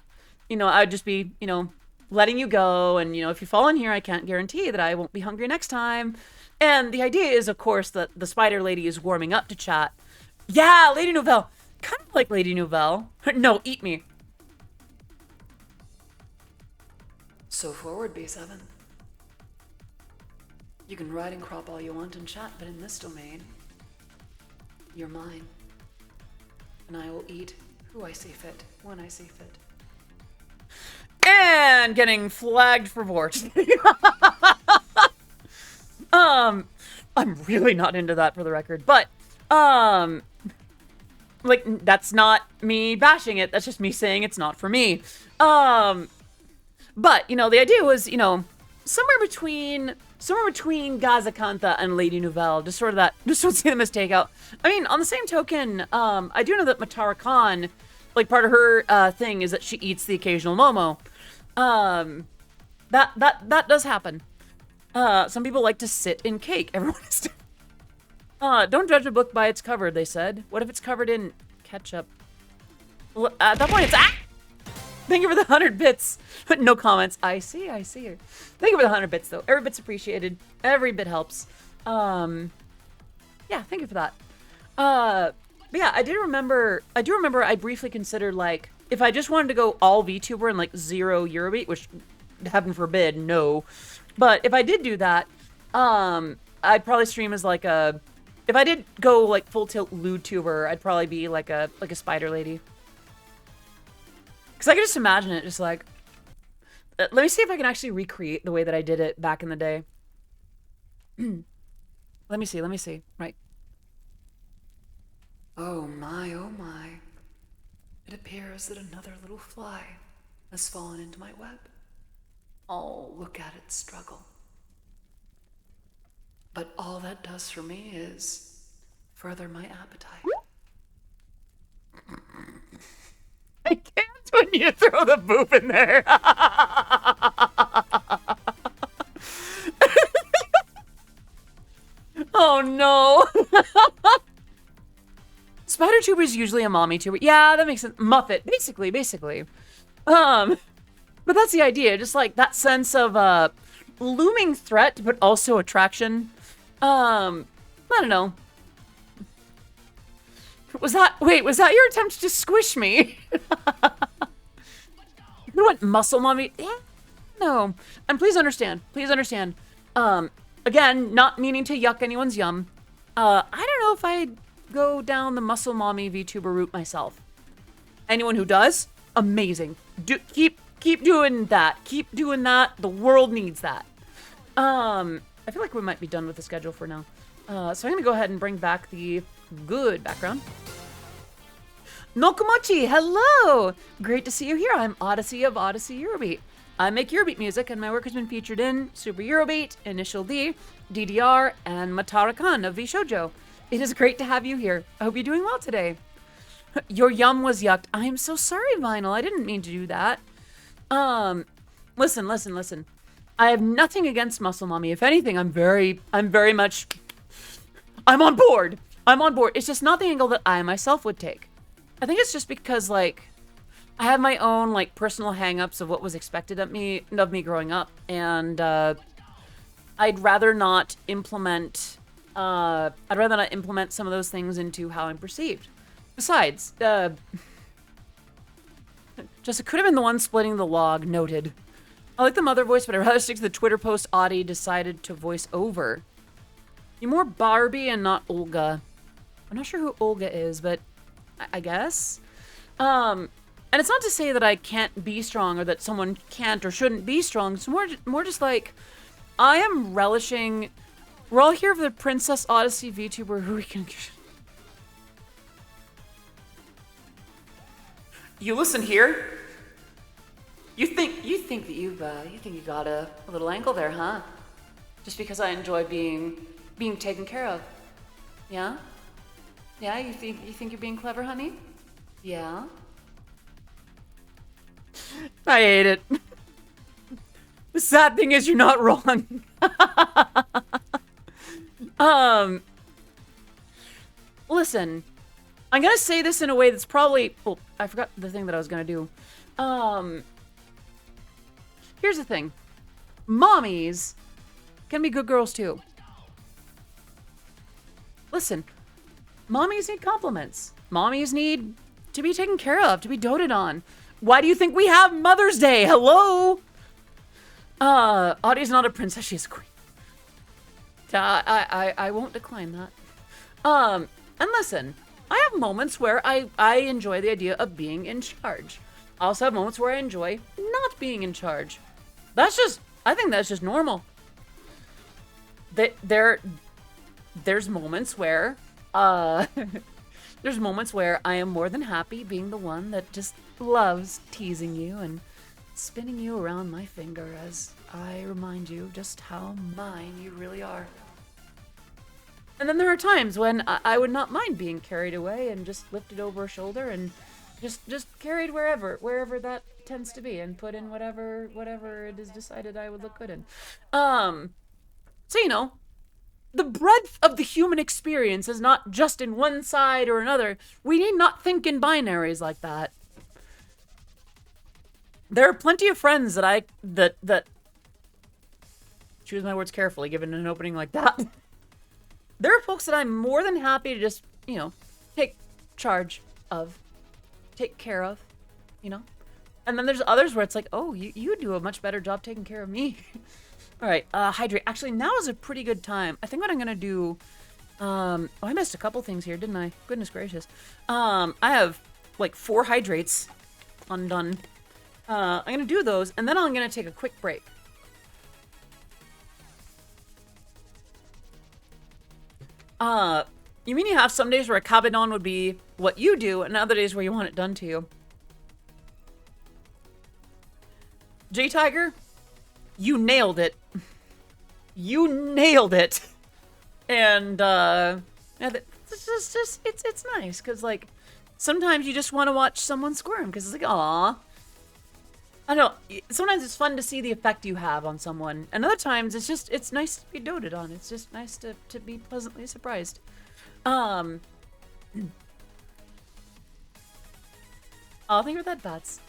you know, I'd just be, you know, letting you go. And, you know, if you fall in here, I can't guarantee that I won't be hungry next time. And the idea is, of course, that the spider lady is warming up to chat. Yeah, Lady Nouvelle. Kind of like Lady Nouvelle. No, eat me. So forward, B7. You can ride and crop all you want in chat, but in this domain, you're mine. And I will eat who I see fit, when I see fit. And getting flagged for Vort. I'm really not into that, for the record, but, like, that's not me bashing it, that's just me saying it's not for me. But, you know, the idea was, you know, somewhere between Gazakantha and Lady Nouvelle, just sort of that, just don't see them as takeout. I mean, on the same token, I do know that Matara Khan, like, part of her, thing is that she eats the occasional Momo. That does happen. Some people like to sit in cake. Everyone is don't judge a book by its cover, they said. What if it's covered in ketchup? Well, at that point, it's Thank you for the 100 bits. No comments. I see her. Thank you for the 100 bits, though. Every bit's appreciated. Every bit helps. Yeah, thank you for that. But yeah, I do remember I briefly considered, like, if I just wanted to go all VTuber and, like, 0 Eurobeat, which, heaven forbid, no. But if I did do that, I'd probably stream as, like, if I did go, like, full tilt LewTuber, I'd probably be, like a spider lady. Because I could just imagine it, just like... let me see if I can actually recreate the way that I did it back in the day. Let me see. Right. Oh my, oh my. It appears that another little fly has fallen into my web. Oh, look at it struggle. But all that does for me is further my appetite. I can't when you throw the boop in there. Oh no. Spider tuber is usually a mommy tuber. Yeah, that makes sense. Muffet, basically. But that's the idea. Just like that sense of looming threat, but also attraction. I don't know. Was that your attempt to squish me? You went muscle mommy? Yeah, no. And please understand. Again, not meaning to yuck anyone's yum. I don't know if I'd go down the muscle mommy VTuber route myself. Anyone who does, amazing. Keep doing that. Keep doing that. The world needs that. I feel like we might be done with the schedule for now. So I'm gonna go ahead and bring back the good background. Nokomochi, hello! Great to see you here. I'm Odyssey of Odyssey Eurobeat. I make Eurobeat music, and my work has been featured in Super Eurobeat, Initial D, DDR, and Matara-kan of VShojo. It is great to have you here. I hope you're doing well today. Your yum was yucked. I am so sorry, Vinyl. I didn't mean to do that. Listen. I have nothing against Muscle Mommy. If anything, I'm very much... I'm on board. It's just not the angle that I myself would take. I think it's just because, like, I have my own like personal hang-ups of what was expected of me growing up, and I'd rather not implement some of those things into how I'm perceived. Besides, Jessica could have been the one splitting the log. Noted. I like the mother voice, but I'd rather stick to the Twitter post Audie decided to voice over. You're more Barbie and not Olga. I'm not sure who Olga is, but I guess. And it's not to say that I can't be strong or that someone can't or shouldn't be strong. It's more just like, I am relishing. We're all here for the Princess Odyssey VTuber who we can. You listen here. You think that you got a little ankle there, huh? Just because I enjoy being taken care of. Yeah? Yeah, you think you're being clever, honey? Yeah. I hate it. The sad thing is you're not wrong. Listen, I'm gonna say this in a way that's probably, oh, I forgot the thing that I was gonna do. Here's the thing. Mommies can be good girls too. Listen, mommies need compliments. Mommies need to be taken care of, to be doted on. Why do you think we have Mother's Day? Hello? Audie's not a princess, she's a queen. I won't decline that. And listen, I have moments where I enjoy the idea of being in charge. I also have moments where I enjoy not being in charge. I think that's just normal. There's moments where, there's moments where I am more than happy being the one that just loves teasing you and spinning you around my finger as I remind you just how mine you really are. And then there are times when I would not mind being carried away and just lifted over a shoulder and just carried wherever that tends to be and put in whatever it is decided I would look good in. So you know, the breadth of the human experience is not just in one side or another. We need not think in binaries like that. There are plenty of friends that choose my words carefully given an opening like that. There are folks that I'm more than happy to just, you know, take charge of, take care of, you know? And then there's others where it's like, oh, you do a much better job taking care of me. All right, hydrate. Actually, now is a pretty good time. I think what I'm going to do, oh, I missed a couple things here, didn't I? Goodness gracious. I have like 4 hydrates undone. I'm going to do those, and then I'm going to take a quick break. You mean you have some days where a cabidon would be what you do, and other days where you want it done to you? J-Tiger, you nailed it. You nailed it. And, yeah, it's nice, because, like, sometimes you just want to watch someone squirm, because it's like, aw. I don't know, sometimes it's fun to see the effect you have on someone, and other times it's nice to be doted on. It's just nice to be pleasantly surprised. Oh, think about that, bats.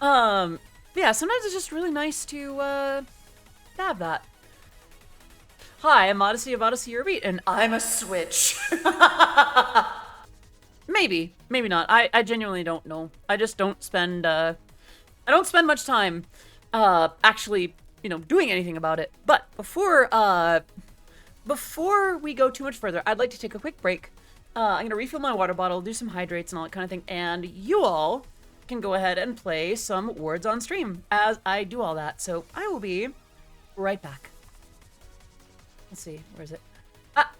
Yeah, sometimes it's just really nice to have that. Hi, I'm Odyssey of Odyssey Eurobeat, and I'm a Switch. Maybe not. I genuinely don't know. I just don't spend, I don't spend much time, actually, you know, doing anything about it. But before we go too much further, I'd like to take a quick break. I'm gonna refill my water bottle, do some hydrates and all that kind of thing, and you all can go ahead and play some words on stream as I do all that. So I will be right back. Let's see, where is it? Ah!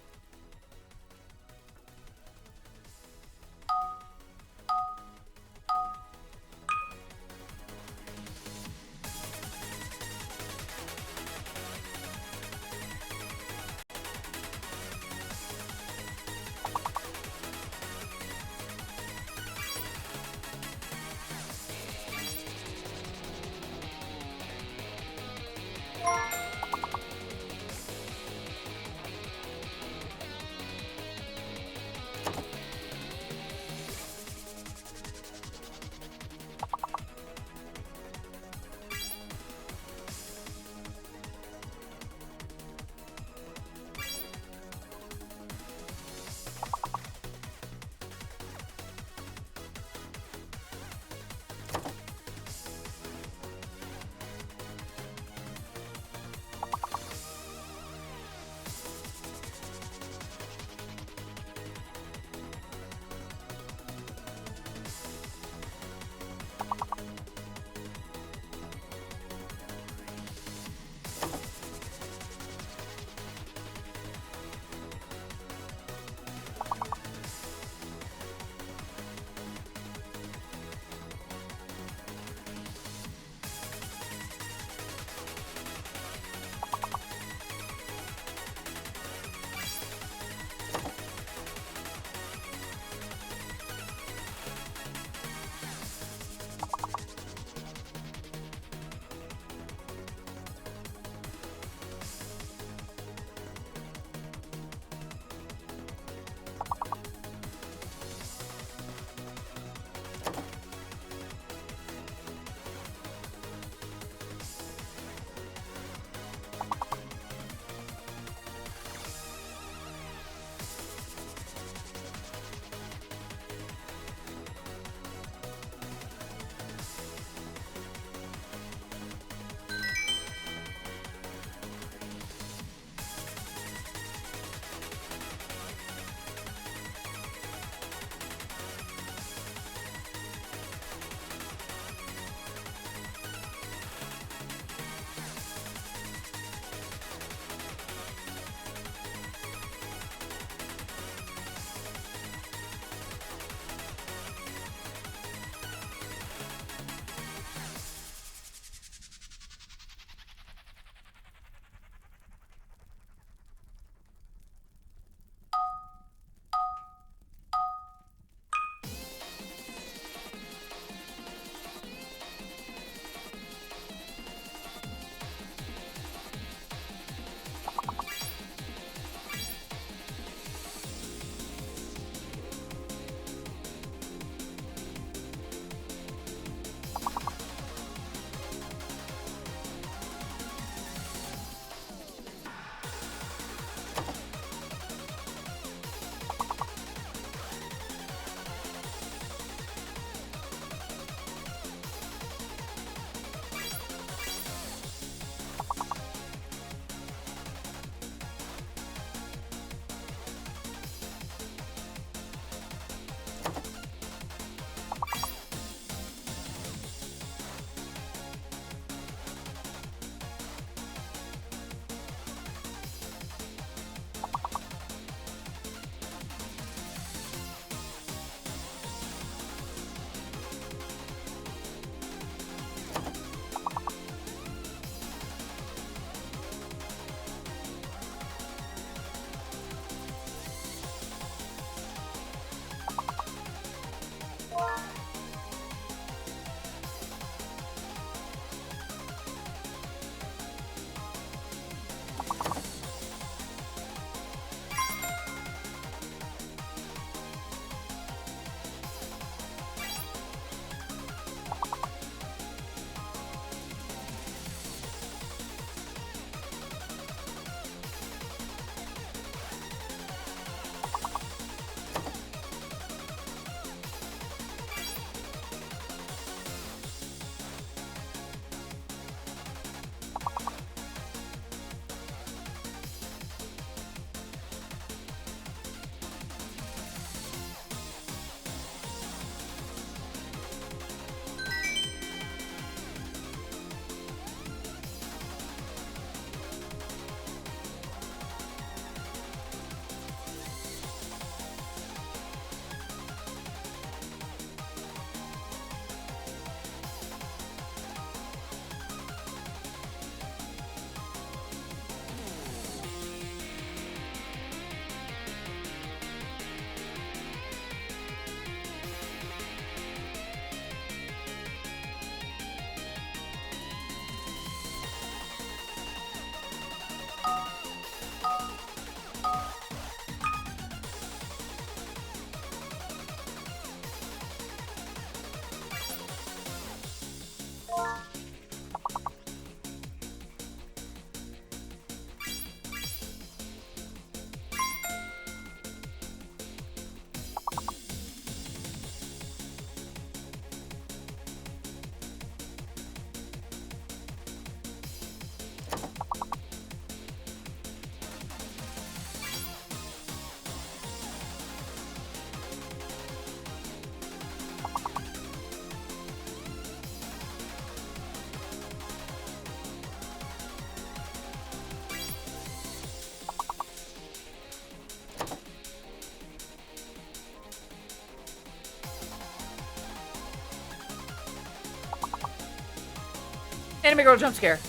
Anime girl jump scare.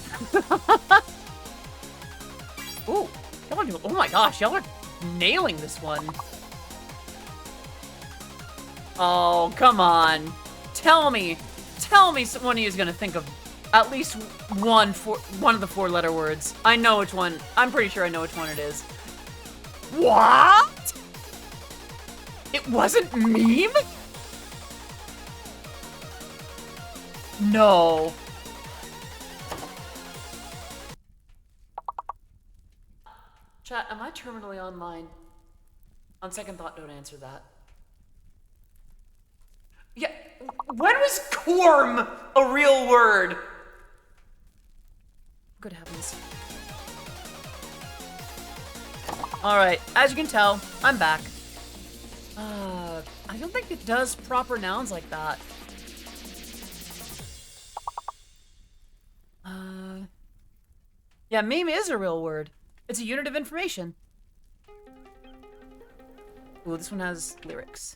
Ooh, oh my gosh, y'all are nailing this one. Oh, come on. Tell me one of you is gonna think of at least one of the 4-letter words. I know which one. I'm pretty sure I know which one it is. What? It wasn't meme? No. Chat, am I terminally online? On second thought, don't answer that. Yeah, when was corm a real word? Good heavens. Alright, as you can tell, I'm back. I don't think it does proper nouns like that. Yeah, meme is a real word. It's a unit of information. Ooh, this one has lyrics.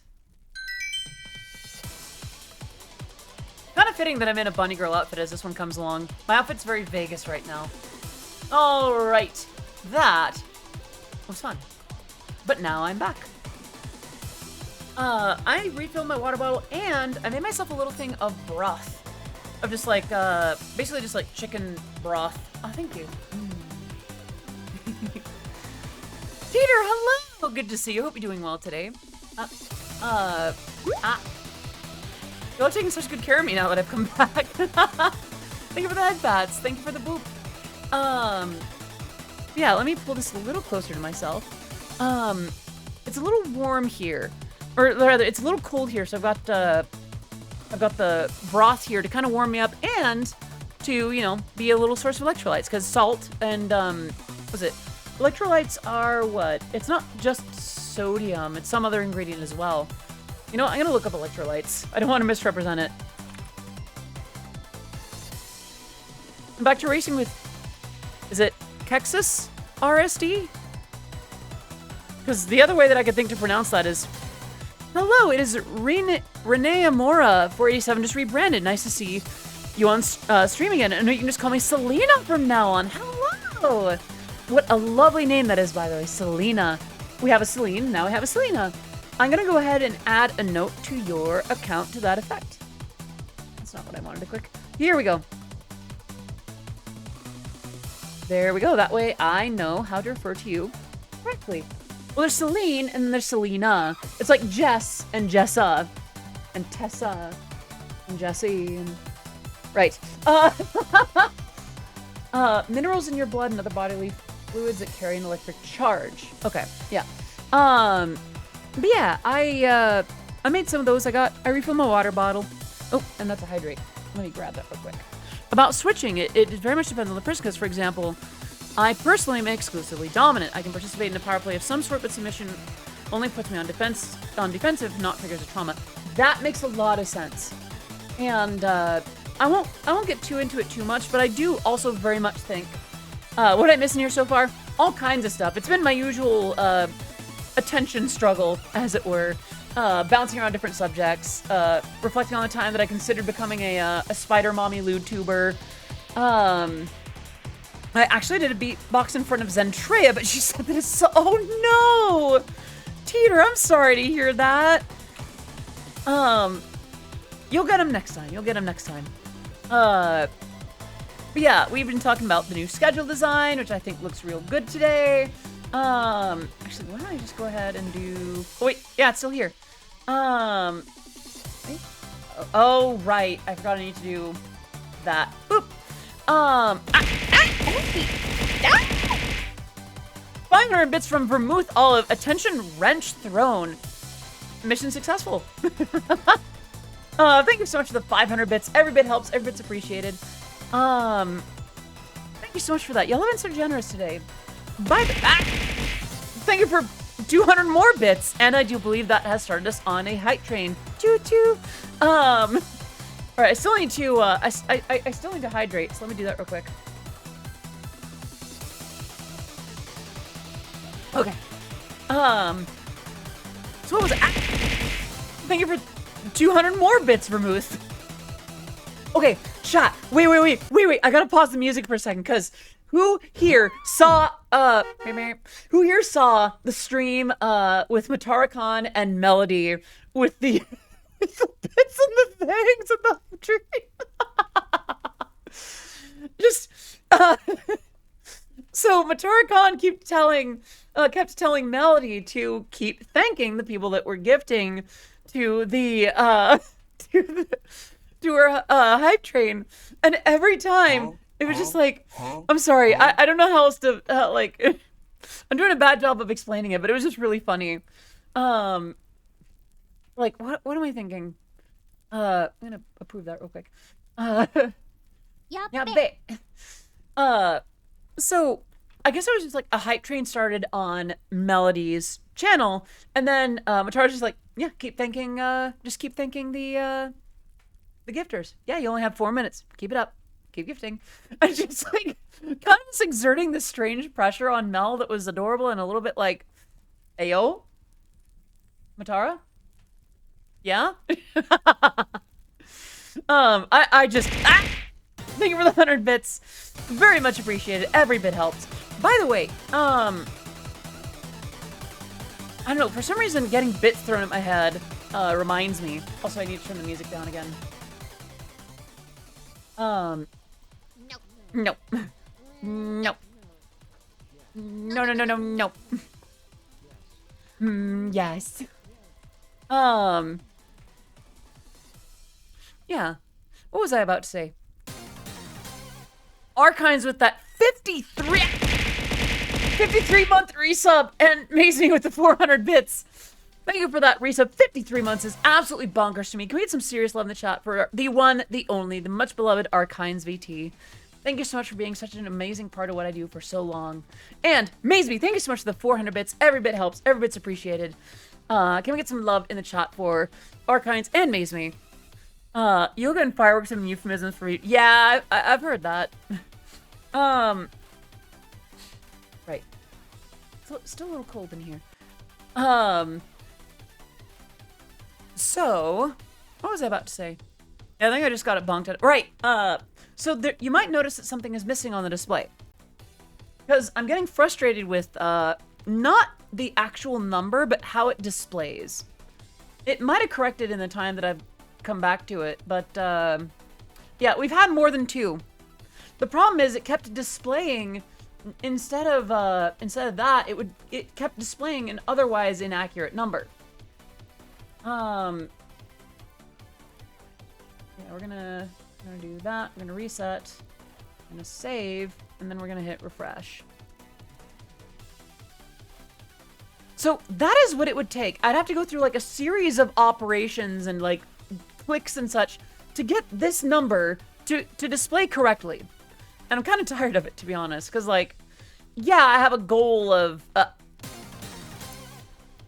Kind of fitting that I'm in a Bunnygirl outfit as this one comes along. My outfit's very Vegas right now. Alright. That was fun. But now I'm back. I refilled my water bottle and I made myself a little thing of broth. Of just like, basically just like chicken broth. Oh, thank you. Peter, hello! Good to see you. Hope you're doing well today. Y'all are taking such good care of me now that I've come back. Thank you for the headbats. Thank you for the boop. Yeah, let me pull this a little closer to myself. It's a little warm here. Or rather, it's a little cold here, so I've got the broth here to kind of warm me up and to, you know, be a little source of electrolytes, because salt and, what's it? Electrolytes are what? It's not just sodium, it's some other ingredient as well. You know, I'm gonna look up electrolytes. I don't want to misrepresent it. I'm back to racing with, is it Kexus RSD? Because the other way that I could think to pronounce that is, hello, it is Renee Amora 487, just rebranded. Nice to see you on stream again. And you can just call me Selena from now on. Hello! What a lovely name that is, by the way, Selena. We have a Celine, now we have a Selena. I'm gonna go ahead and add a note to your account to that effect. That's not what I wanted to click. Here we go. There we go. That way I know how to refer to you correctly. Well, there's Celine and then there's Selena. It's like Jess and Jessa and Tessa and Jessie and... Right. Minerals in your blood and other bodily fluids that carry an electric charge. Okay, yeah. But yeah, I made some of those. I refilled my water bottle. Oh, and that's a hydrate. Let me grab that real quick. About switching, it very much depends on the person, because, for example, I personally am exclusively dominant. I can participate in a power play of some sort, but submission only puts me on defensive, not triggers a trauma. That makes a lot of sense. And I won't get too into it too much, but I do also very much think what I'm missing here so far, all kinds of stuff. It's been my usual attention struggle, as it were, bouncing around different subjects, reflecting on the time that I considered becoming a spider mommy lewd tuber. I actually did a beatbox in front of Zentrea, but she said that it's so... Oh no! Teeter, I'm sorry to hear that. You'll get him next time. You'll get him next time. But yeah, we've been talking about the new schedule design, which I think looks real good today. Actually, why don't I just go ahead and do... Oh, wait. Yeah, it's still here. Wait. Oh, right. I forgot I need to do that. Boop. 500 bits from Vermouth Olive. Attention, wrench thrown. Mission successful. Thank you so much for the 500 bits. Every bit helps. Every bit's appreciated. Thank you so much for that. Y'all have been so generous today. Bye. Thank you for 200 more bits. And I do believe that has started us on a hype train. Choo-choo. All right, I still need to, I still need to hydrate, so let me do that real quick. Okay. So what was it? Thank you for 200 more bits, Vermouth. Okay, Chat. Wait. I gotta pause the music for a second, because who here saw the stream with Matara-Khan and Melody with the with the bits and the things and the tree? Just so Matara-Khan kept telling Melody to keep thanking the people that were gifting to the to her hype train, and every time it was just like, I'm sorry, I don't know how else to like I'm doing a bad job of explaining it, but it was just really funny. Like what am I thinking? I'm gonna approve that real quick. So I guess it was just like a hype train started on Melody's channel, and then Matara's just like, yeah, keep thanking the gifters. Yeah, you only have 4 minutes. Keep it up. Keep gifting. And just like kind of just exerting this strange pressure on Mel that was adorable and a little bit like, ayo, Matara? Yeah? I just thank you for the 100 bits. Very much appreciated. Every bit helps. By the way, I don't know, for some reason getting bits thrown at my head reminds me. Also, I need to turn the music down again. No. No. No. No. Yes. Yeah. What was I about to say? Archives with that 53-month resub, and amazing with the 400 bits. Thank you for that resub. 53 months is absolutely bonkers to me. Can we get some serious love in the chat for the one, the only, the much beloved Archives VT? Thank you so much for being such an amazing part of what I do for so long. And Maisby, thank you so much for the 400 bits. Every bit helps. Every bit's appreciated. Can we get some love in the chat for Archives and Maisby? Yoga and fireworks and euphemisms for you. Yeah, I've heard that. Right. Still a little cold in here. So, what was I about to say? I think I just got it bonked out. Right. So there, you might notice that something is missing on the display. Because I'm getting frustrated with, not the actual number, but how it displays. It might have corrected in the time that I've come back to it, but, yeah, we've had more than 2. The problem is it kept displaying, instead of that, it kept displaying an otherwise inaccurate number. Yeah, we're gonna do that. We're gonna reset. I'm gonna save, and then we're gonna hit refresh. So that is what it would take. I'd have to go through like a series of operations and like clicks and such to get this number to display correctly. And I'm kind of tired of it, to be honest, because like, yeah, I have a goal of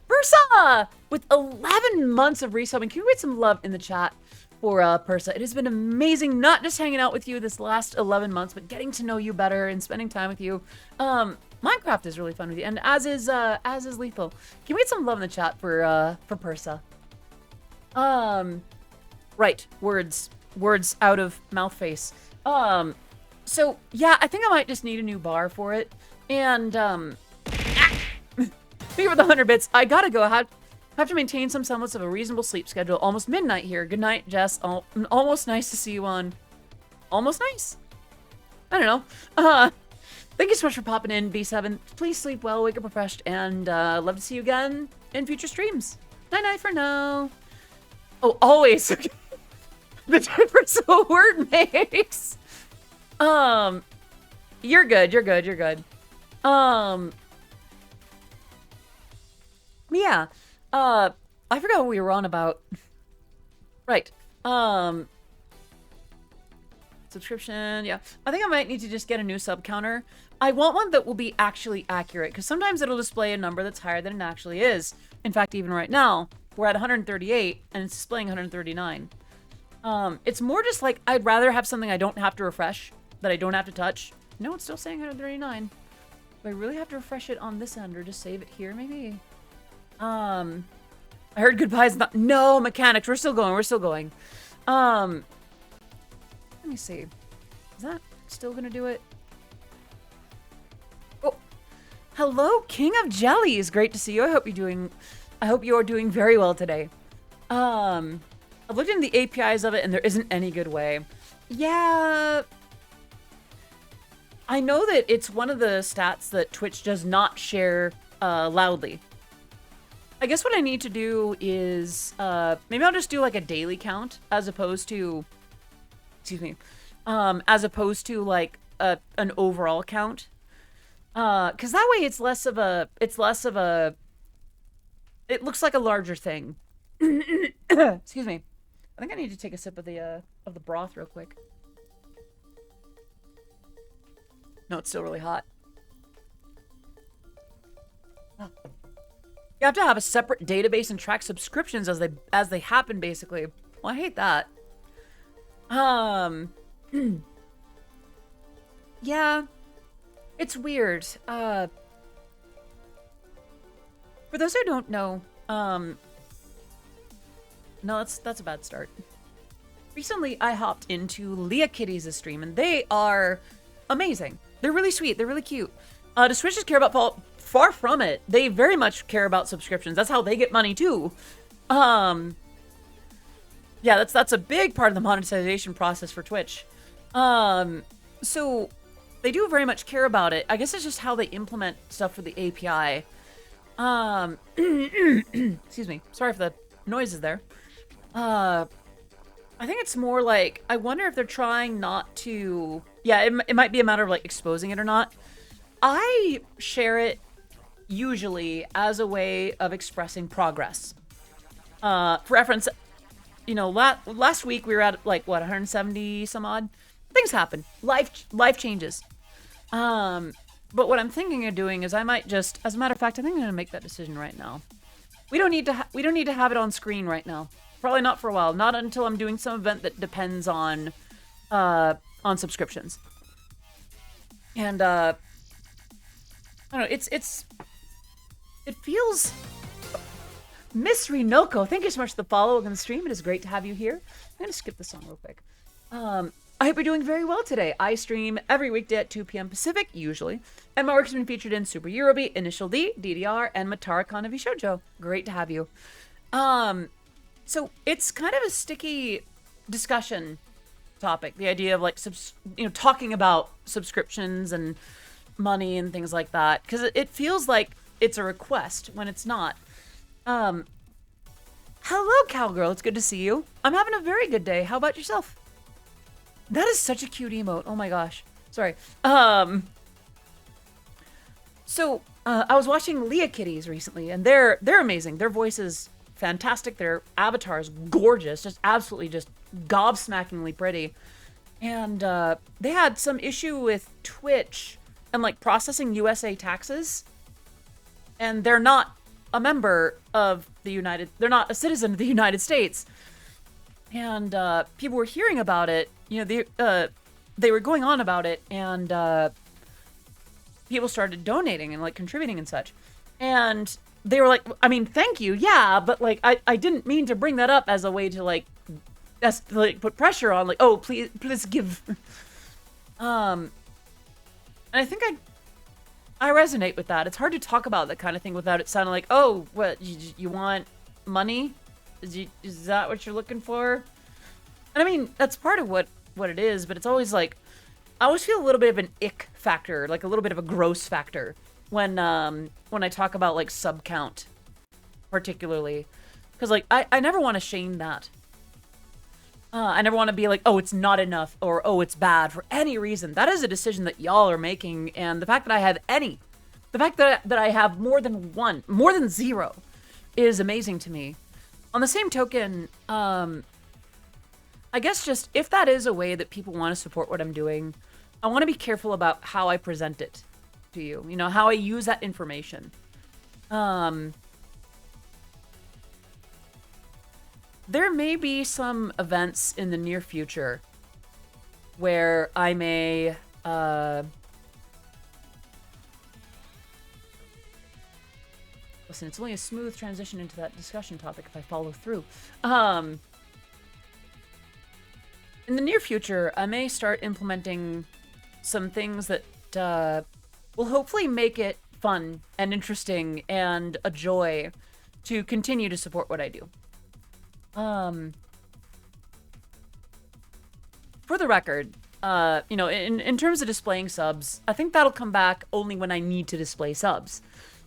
Persa with 11 months of resubbing. Can you get some love in the chat for Persa? It has been amazing, not just hanging out with you this last 11 months, but getting to know you better and spending time with you. Minecraft is really fun with you, and as is Lethal. Can we get some love in the chat for Persa? Right, words out of mouth face. So yeah, I think I might just need a new bar for it. And thank you for the 100 bits. I gotta go. I have to maintain some semblance of a reasonable sleep schedule. Almost midnight here. Good night, Jess. Almost nice to see you on. Almost nice. I don't know. Thank you so much for popping in, B7. Please sleep well, wake up refreshed, and love to see you again in future streams. Night night for now. Oh, always. The difference a word makes. You're good. Yeah. I forgot what we were on about. Right. Subscription, yeah. I think I might need to just get a new sub counter. I want one that will be actually accurate, because sometimes it'll display a number that's higher than it actually is. In fact, even right now, we're at 138, and it's displaying 139. It's more just like, I'd rather have something I don't have to refresh, that I don't have to touch. No, it's still saying 139. Do I really have to refresh it on this end, or just save it here, maybe? I heard goodbye's not- No, mechanics, we're still going. Let me see. Is that still gonna do it? Oh, hello, King of Jellies. Great to see you. I hope you are doing very well today. I've looked into the APIs of it, and there isn't any good way. Yeah, I know that it's one of the stats that Twitch does not share loudly. I guess what I need to do is maybe I'll just do like a daily count as opposed to, excuse me, as opposed to like an overall count. Because that way it looks like a larger thing. Excuse me. I think I need to take a sip of the broth real quick. No, it's still really hot. Oh. You have to have a separate database and track subscriptions as they happen, basically. Well, I hate that. Yeah, it's weird. For those who don't know, no, that's a bad start. Recently, I hopped into Leah Kitties' stream, and they are amazing. They're really sweet. They're really cute. Does Twitch just care about far from it? They very much care about subscriptions. That's how they get money too. Yeah, that's a big part of the monetization process for Twitch. So they do very much care about it. I guess it's just how they implement stuff for the API. Excuse me. Sorry for the noises there. I think it's more like, I wonder if they're trying not to... Yeah, it might be a matter of like exposing it or not. I share it usually as a way of expressing progress. For reference, you know, last week we were at like, what, 170 some odd? Things happen. Life changes. But what I'm thinking of doing is I might just, as a matter of fact, I think I'm going to make that decision right now. We don't need to have it on screen right now. Probably not for a while. Not until I'm doing some event that depends on subscriptions. And I don't know. It feels. Miss Rinoko, thank you so much for the follow on the stream. It is great to have you here. I'm gonna skip the song real quick. I hope you're doing very well today. I stream every weekday at 2 p.m. Pacific, usually. And my work has been featured in Super Eurobeat, Initial D, DDR, and Matara Kanavi Shoujo. Great to have you. So it's kind of a sticky discussion topic. The idea of like, talking about subscriptions and money and things like that. Because it feels like it's a request when it's not. Hello, Cowgirl. It's good to see you. I'm having a very good day. How about yourself? That is such a cute emote. Oh my gosh. Sorry. So I was watching Leah Kitties recently, and they're amazing. Their voice is fantastic. Their avatar is gorgeous. Just absolutely just gobsmackingly pretty. And they had some issue with Twitch and like processing USA taxes. And they're not a member of they're not a citizen of the United States. And people were hearing about it. You know, they were going on about it, and people started donating and like contributing and such. And they were like, I mean, thank you, yeah, but like I didn't mean to bring that up as a way to like put pressure on, like, oh, please give. And I think I resonate with that. It's hard to talk about that kind of thing without it sounding like, oh, what, you want money? Is that what you're looking for? And I mean, that's part of what it is, but it's always like, I always feel a little bit of an ick factor, like a little bit of a gross factor when I talk about like sub count, particularly. Because like, I never want to shame that. I never want to be like, oh, it's not enough, or oh, it's bad for any reason. That is a decision that y'all are making, and the fact that I have the fact that I have more than zero, is amazing to me. On the same token, I guess just if that is a way that people want to support what I'm doing, I want to be careful about how I present it to you. You know, how I use that information. There may be some events in the near future where I may, listen, it's only a smooth transition into that discussion topic if I follow through. in the near future, I may start implementing some things that will hopefully make it fun and interesting and a joy to continue to support what I do. For the record, you know, in terms of displaying subs, I think that'll come back only when I need to display subs.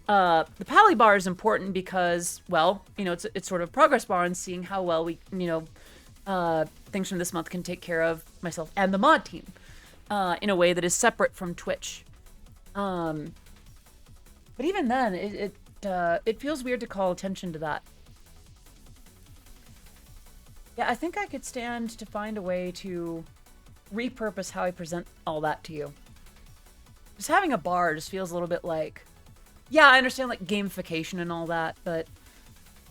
The Pally bar is important because, well, you know, it's sort of a progress bar on seeing how well we, you know, things from this month can take care of myself and the mod team in a way that is separate from Twitch. But even then, it feels weird to call attention to that. Yeah, I think I could stand to find a way to repurpose how I present all that to you. Just having a bar just feels a little bit like, yeah, I understand like gamification and all that, but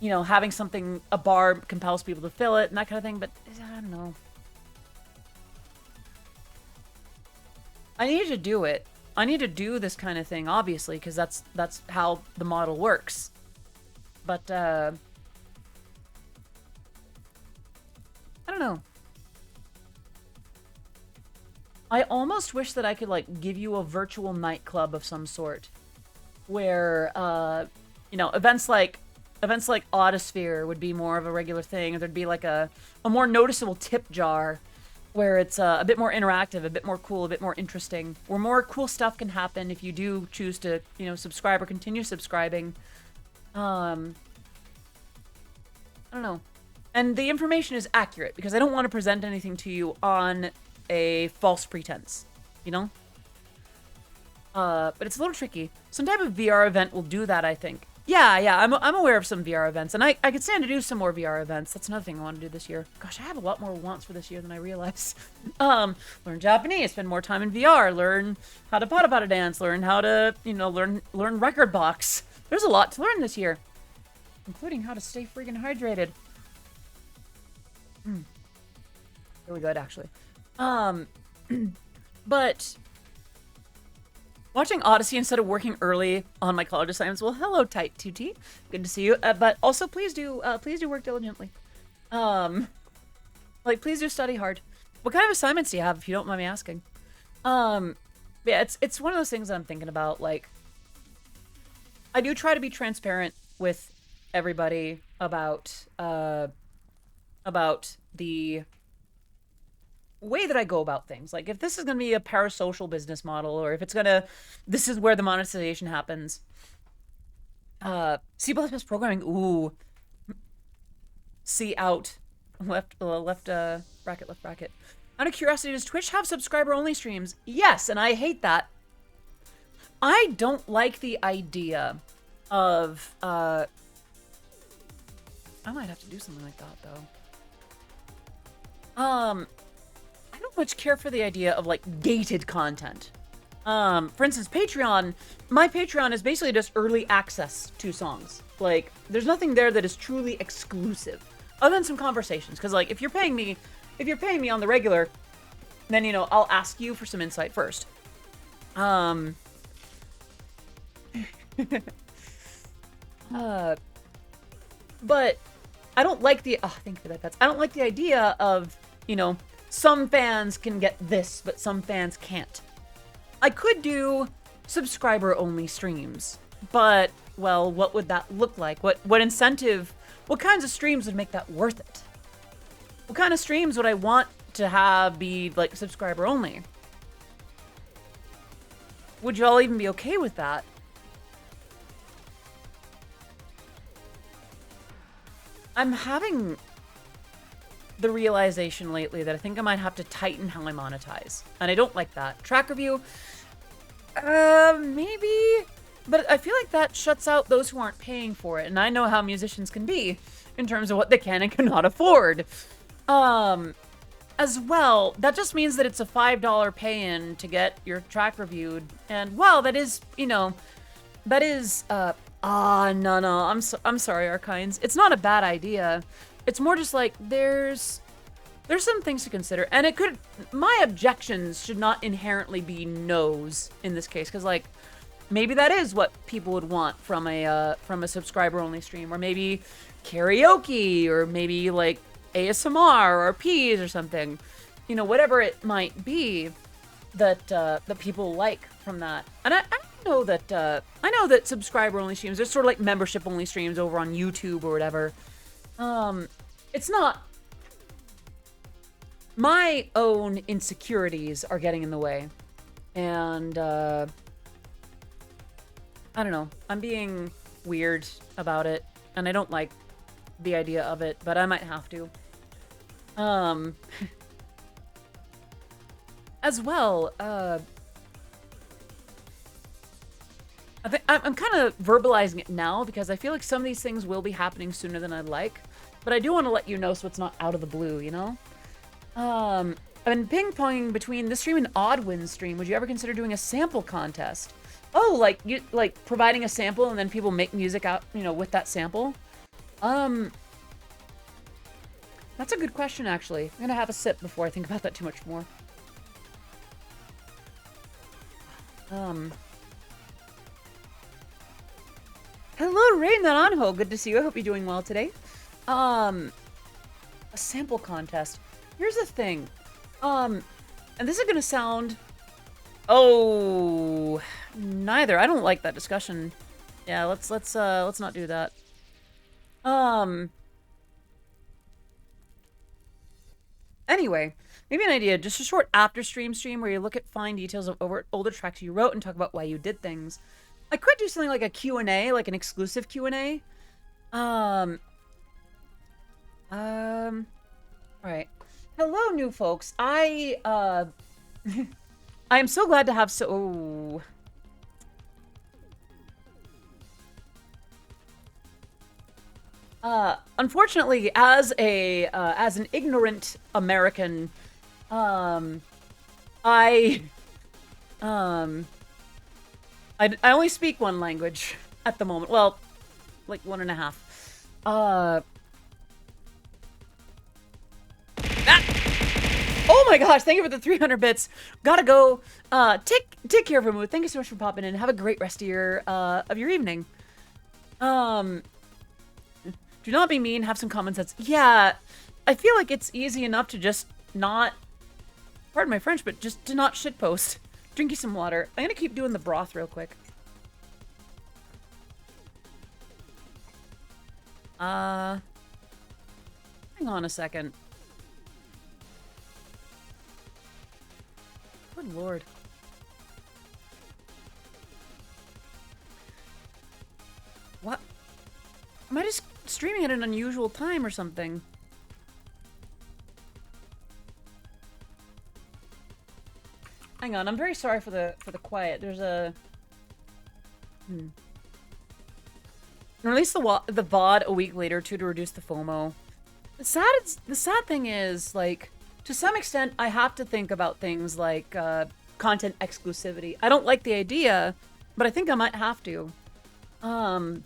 you know, having something, a bar compels people to fill it and that kind of thing, but I don't know. I need to do it. I need to do this kind of thing, obviously, because that's how the model works. But, I don't know. I almost wish that I could, like, give you a virtual nightclub of some sort. Where, you know, events like Odyssey would be more of a regular thing. Or there'd be, like, a more noticeable tip jar where it's a bit more interactive, a bit more cool, a bit more interesting, where more cool stuff can happen if you do choose to, you know, subscribe or continue subscribing. I don't know. And the information is accurate, because I don't want to present anything to you on a false pretense, you know? But it's a little tricky. Some type of VR event will do that, I think. Yeah, I'm aware of some VR events, and I could stand to do some more VR events. That's another thing I want to do this year. Gosh, I have a lot more wants for this year than I realize. Learn Japanese, spend more time in VR, learn how to pada dance, learn how to, you know, learn record box. There's a lot to learn this year, including how to stay freaking hydrated. Really good, actually. But watching Odyssey instead of working early on my college assignments. Well, hello, Type 2T. Good to see you. But also, please do work diligently. Like, please do study hard. What kind of assignments do you have, if you don't mind me asking? Yeah, it's one of those things that I'm thinking about. Like, I do try to be transparent with everybody about the way that I go about things. Like, if this is going to be a parasocial business model, or if it's going to, this is where the monetization happens. C++ programming, ooh. C out. Left bracket. Out of curiosity, does Twitch have subscriber-only streams? Yes, and I hate that. I don't like the idea of, I might have to do something like that, though. I don't much care for the idea of, like, gated content. For instance, Patreon, my Patreon is basically just early access to songs. Like, there's nothing there that is truly exclusive, other than some conversations. Because, like, if you're paying me on the regular, then, you know, I'll ask you for some insight first. But I don't like the, thank you for that, Pets. I don't like the idea of, you know, some fans can get this, but some fans can't. I could do subscriber-only streams, but, well, what would that look like? What incentive, what kinds of streams would make that worth it? What kind of streams would I want to have be, like, subscriber-only? Would you all even be okay with that? I'm having the realization lately that I think I might have to tighten how I monetize. And I don't like that. Track review? Maybe. But I feel like that shuts out those who aren't paying for it. And I know how musicians can be in terms of what they can and cannot afford. As well, that just means that it's a $5 pay-in to get your track reviewed. And, well, that is, you know, that is, no, I'm sorry, Archines. It's not a bad idea. It's more just like, there's some things to consider. And it could, my objections should not inherently be no's in this case. Because, like, maybe that is what people would want from a subscriber-only stream. Or maybe karaoke, or maybe, like, ASMR or P's or something. you know, whatever it might be that that people like from that. And I know that subscriber only streams, there's sort of like membership only streams over on YouTube or whatever. It's not, my own insecurities are getting in the way. And I don't know, I'm being weird about it, and I don't like the idea of it, but I might have to. As well, I think I'm kind of verbalizing it now because I feel like some of these things will be happening sooner than I'd like, but I do want to let you know so it's not out of the blue, you know? I've been ping-ponging between this stream and Oddwin's stream. Would you ever consider doing a sample contest? Oh, like you providing a sample and then people make music out, you know, with that sample? That's a good question, actually. I'm gonna have a sip before I think about that too much more. Hello, Rain Naranjo. Good to see you. I hope you're doing well today. A sample contest. Here's the thing. And this is gonna sound... Oh, neither. I don't like that discussion. Yeah, let's not do that. Anyway, maybe an idea, just a short after stream where you look at fine details of older tracks you wrote and talk about why you did things. I could do something like a Q&A, like an exclusive Q&A. All right. Hello, new folks. I am so glad to have unfortunately, as an ignorant American, I only speak one language at the moment. Well, like 1.5. Oh my gosh, thank you for the 300 bits. Gotta go. Take care, Vermouth. Thank you so much for popping in. Have a great rest of your evening. Do not be mean. Have some common sense. Yeah, I feel like it's easy enough to just not, pardon my French, but just to not shitpost. Drink you some water. I'm gonna keep doing the broth real quick. Hang on a second. Good lord. What? Am I just streaming at an unusual time or something? Hang on, I'm very sorry for the quiet. There's a release the VOD a week later too to reduce the FOMO. The sad thing is, like, to some extent, I have to think about things like content exclusivity. I don't like the idea, but I think I might have to. I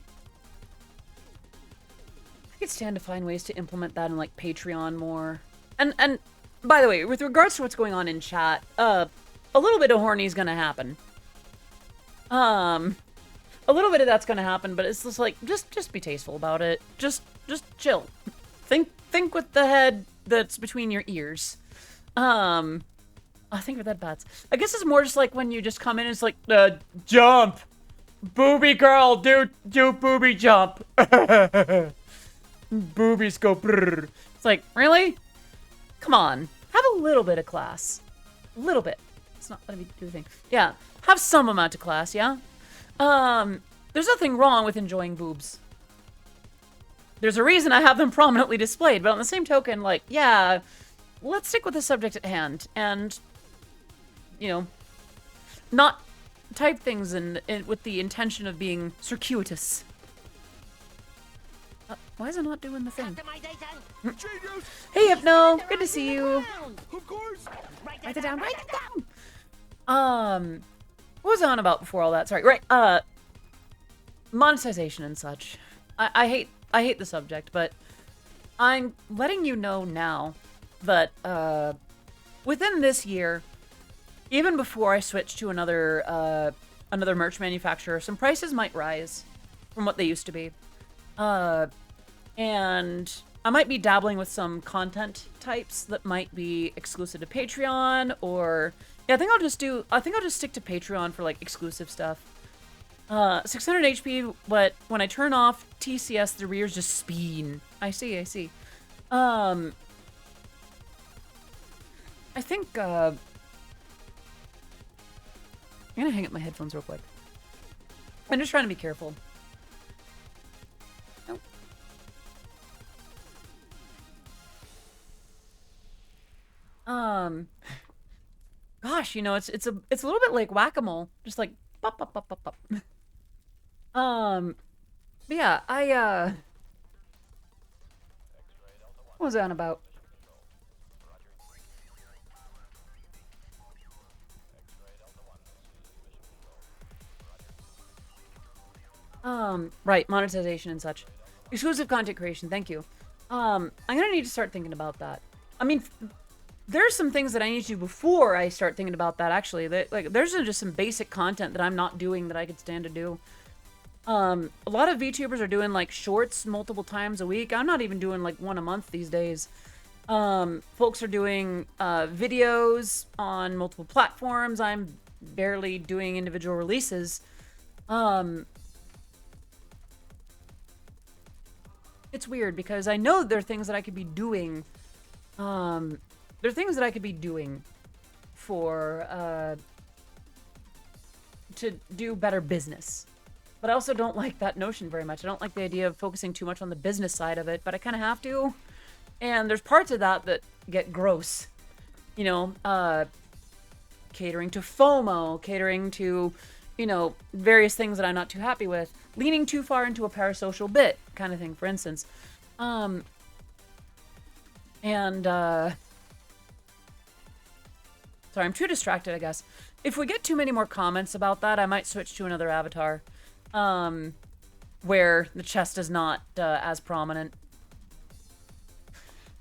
could stand to find ways to implement that in like Patreon more. And by the way, with regards to what's going on in chat, a little bit of horny is gonna happen. A little bit of that's gonna happen, but it's just like just be tasteful about it. Just chill. Think with the head that's between your ears. I think with that bats. I guess it's more just like when you just come in and it's like jump. Booby girl, do booby jump. Boobies go brrr. It's like, really? Come on. Have a little bit of class. A little bit. It's not letting me do the thing. Yeah. Have some amount of class, yeah? There's nothing wrong with enjoying boobs. There's a reason I have them prominently displayed, but on the same token, like, yeah, let's stick with the subject at hand and, you know, not type things in with the intention of being circuitous. Why is it not doing the thing? Hey, Hypno! Good to see you. Of course. Write it down. Write it down. What was I on about before all that? Sorry. Right. Monetization and such. I hate the subject, but I'm letting you know now that within this year, even before I switch to another merch manufacturer, some prices might rise from what they used to be. And I might be dabbling with some content types that might be exclusive to Patreon, or yeah, I think I'll just stick to Patreon for like exclusive stuff. 600 HP, but when I turn off TCS, the rears just spin. I see. I think, I'm gonna hang up my headphones real quick. I'm just trying to be careful. Nope. Gosh, you know, it's a little bit like whack-a-mole, just like pop, pop, pop, pop, pop. But yeah, what was I on about? Right, monetization and such. Exclusive content creation, thank you. I'm gonna need to start thinking about that. I mean, there's some things that I need to do before I start thinking about that, actually. Like, there's just some basic content that I'm not doing that I could stand to do. A lot of VTubers are doing, like, shorts multiple times a week. I'm not even doing, like, one a month these days. Folks are doing, videos on multiple platforms. I'm barely doing individual releases. It's weird because I know there are things that I could be doing. There are things that I could be doing for, to do better business. But I also don't like that notion very much. I don't like the idea of focusing too much on the business side of it, but I kind of have to. And there's parts of that that get gross. You know, catering to FOMO, catering to, you know, various things that I'm not too happy with. Leaning too far into a parasocial bit kind of thing, for instance. Sorry, I'm too distracted, I guess. If we get too many more comments about that, I might switch to another avatar. Where the chest is not, as prominent.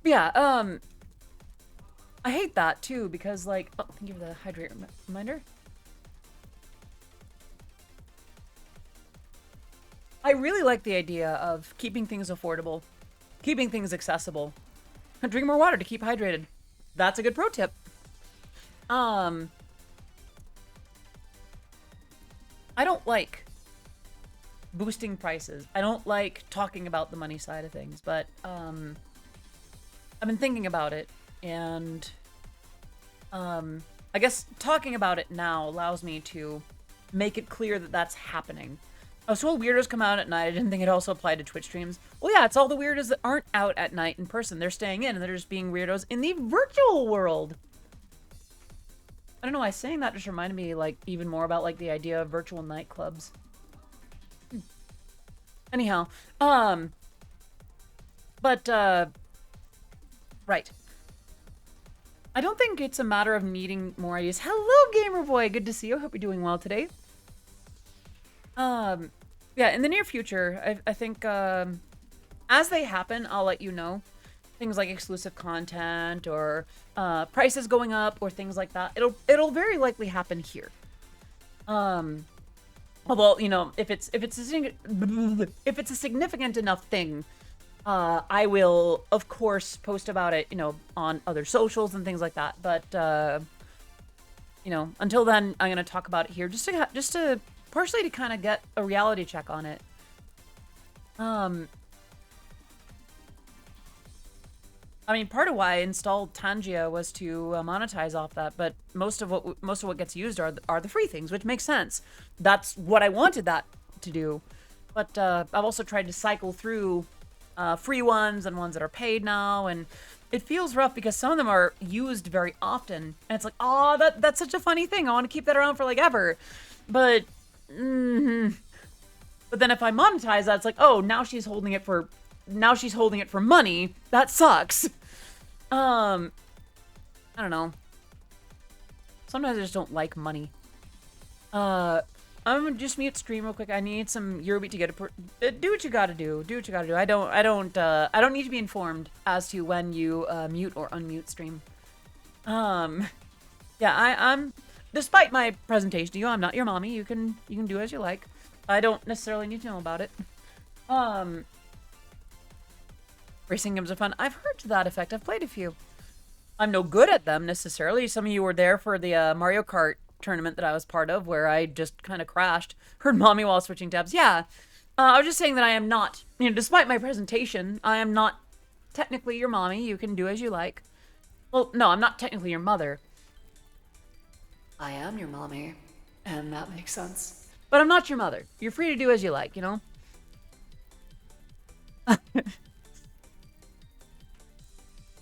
But yeah, I hate that, too, because, like... Oh, thank you for the hydrate reminder. I really like the idea of keeping things affordable, keeping things accessible, and drink more water to keep hydrated. That's a good pro tip. I don't like boosting prices. I don't like talking about the money side of things, but I've been thinking about it, and I guess talking about it now allows me to make it clear that that's happening. I was told weirdos come out at night. I didn't think it also applied to Twitch streams. Well, yeah, it's all the weirdos that aren't out at night in person. They're staying in, and they're just being weirdos in the virtual world. I don't know why saying that just reminded me, like, even more about, like, the idea of virtual nightclubs. Anyhow, right. I don't think it's a matter of needing more ideas. Hello, Gamer Boy! Good to see you. Hope you're doing well today. Yeah, in the near future, I think, as they happen, I'll let you know. Things like exclusive content or prices going up or things like that. It'll very likely happen here. Well, you know, if it's a significant enough thing, I will of course post about it, you know, on other socials and things like that. But you know, until then, I'm gonna talk about it here just to partially to kind of get a reality check on it. I mean, part of why I installed Tangia was to monetize off that, but most of what gets used are the free things, which makes sense. That's what I wanted that to do. But I've also tried to cycle through free ones and ones that are paid now, and it feels rough because some of them are used very often, and it's like, oh, that's such a funny thing. I want to keep that around for like ever, but but then if I monetize that, it's like, oh, now she's holding it for money. That sucks. I don't know. Sometimes I just don't like money. I'm gonna just mute stream real quick. I need some Eurobeat to get do what you gotta do. Do what you gotta do. I don't need to be informed as to when you mute or unmute stream. Yeah, I'm despite my presentation to you, I'm not your mommy. You can do as you like. I don't necessarily need to know about it. For Racing games are fun. I've heard to that effect. I've played a few. I'm no good at them necessarily. Some of you were there for the Mario Kart tournament that I was part of, where I just kind of crashed. Heard mommy while switching tabs. Yeah. I was just saying that I am not, despite my presentation, I am not technically your mommy. You can do as you like. Well, no, I'm not technically your mother. I am your mommy, and that makes sense. But I'm not your mother. You're free to do as you like,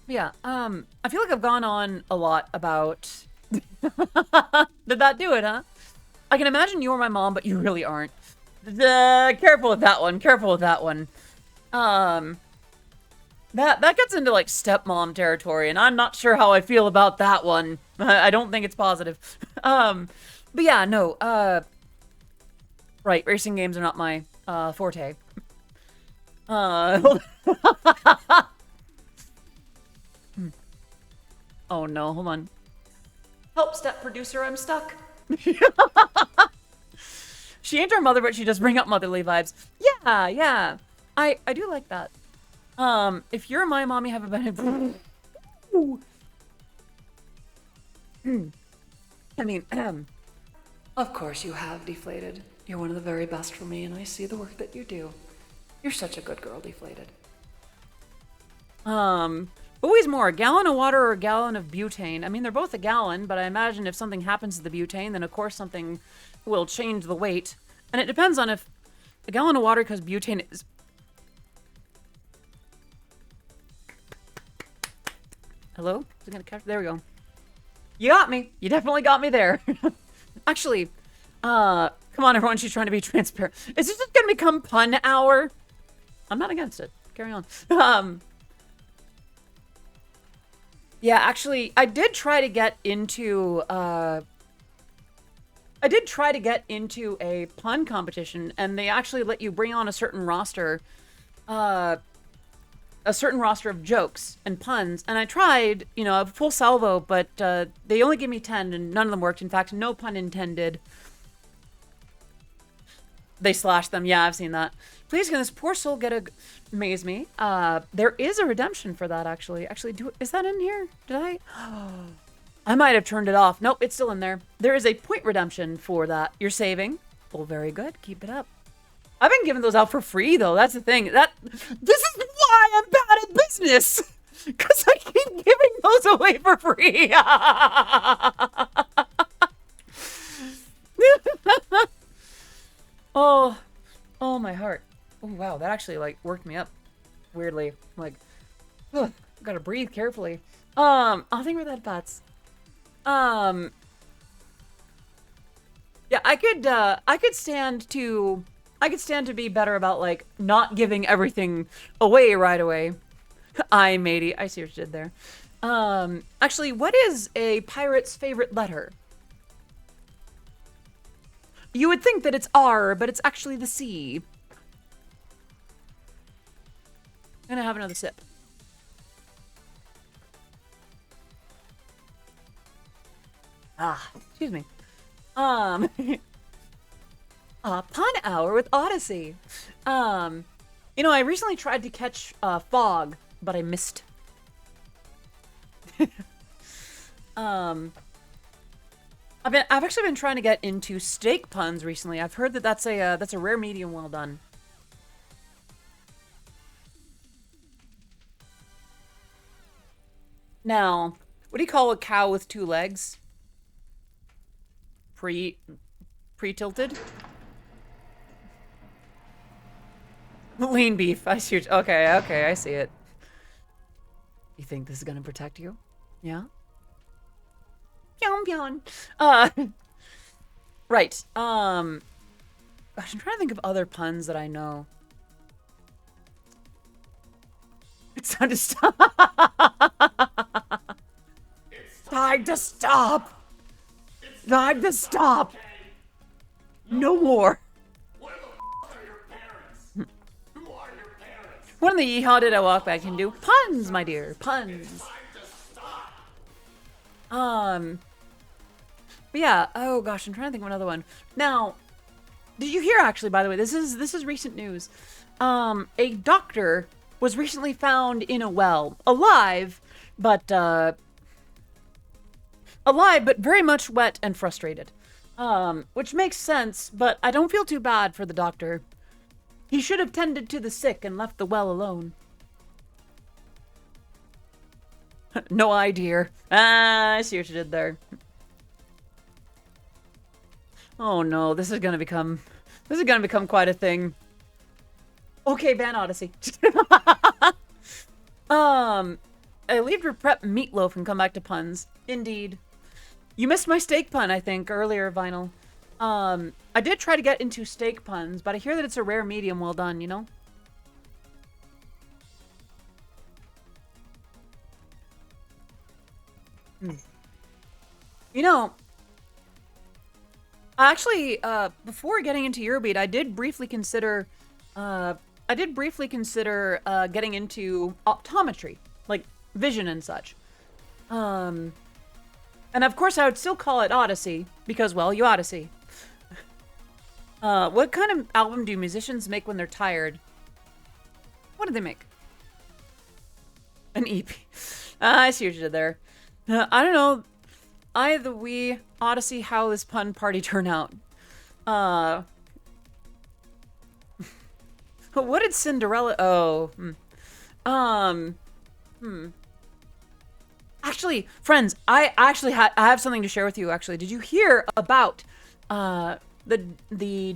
Yeah, I feel like I've gone on a lot about... Did that do it, huh? I can imagine you were my mom, but you really aren't. Careful with that one. Careful with that one. That gets into, like, stepmom territory, and I'm not sure how I feel about that one. I don't think it's positive. But yeah, no, right, racing games are not my, forte. Oh no, hold on. Help, step producer, I'm stuck. She ain't our mother, but she does bring up motherly vibes. Yeah, yeah. I do like that. If you're my mommy, have a been. I mean, of course you have, Deflated. You're one of the very best for me, and I see the work that you do. You're such a good girl, Deflated. What weighs more, a gallon of water or a gallon of butane? I mean, they're both a gallon, but I imagine if something happens to the butane, then of course something will change the weight. And it depends on if a gallon of water, because butane is... Hello? Is it gonna catch? There we go. You got me. You definitely got me there. Actually, come on everyone, she's trying to be transparent. Is this just gonna become pun hour? I'm not against it. Carry on. Yeah, actually, I did try to get into a pun competition, and they actually let you bring on a certain roster of jokes and puns, and I tried, a full salvo, but they only gave me 10, and none of them worked. In fact, no pun intended. They slashed them. Yeah, I've seen that. Please, can this poor soul get a... Amaze me. There is a redemption for that, actually. Actually, is that in here? Did I? I might have turned it off. Nope, it's still in there. There is a point redemption for that. You're saving. Well, very good. Keep it up. I've been giving those out for free, though. That's the thing. This is why I'm bad at business. Because I keep giving those away for free. Oh, my heart. Oh, wow, that actually, like, worked me up weirdly. I'm like, ugh, gotta breathe carefully. I'll think about that, Bats. Yeah, I could stand to be better about, like, not giving everything away right away. matey. I see what you did there. Actually, what is a pirate's favorite letter? You would think that it's R, but it's actually the C. I'm gonna have another sip. Excuse me. Pun hour with Odyssey. I recently tried to catch fog, but I missed. I've actually been trying to get into steak puns recently. I've heard that that's a rare medium well done. Now, what do you call a cow with two legs? Pre-tilted? Lean beef. I see. Okay, I see it. You think this is gonna protect you? Yeah? Pyon pyon. Right. Gosh, I'm trying to think of other puns that I know. It's time to stop. Time to stop. Time to stop. No more. Where the f are your parents? Who are your parents? What in the yeehaw did I walk back and do? Puns, my dear. Puns. But yeah, oh gosh, I'm trying to think of another one. Now, did you hear actually, by the way, this is recent news. A doctor was recently found in a well, alive, but very much wet and frustrated. Which makes sense, but I don't feel too bad for the doctor. He should have tended to the sick and left the well alone. No idea. Ah, I see what you did there. Oh no, this is gonna become quite a thing. Okay, ban Odyssey. I leave to prep meatloaf and come back to puns. Indeed. You missed my steak pun, I think, earlier, Vinyl. I did try to get into steak puns, but I hear that it's a rare medium well done, you know? You know, actually, before getting into Eurobeat, I did briefly consider getting into optometry, like vision and such. And of course I would still call it Odyssey, because, well, you Odyssey. What kind of album do musicians make when they're tired? What do they make? An EP. I see what you did there. I don't know. The we Odyssey, how this pun party turn out? What did Cinderella? Oh, Actually, friends, I have something to share with you. Actually, did you hear about the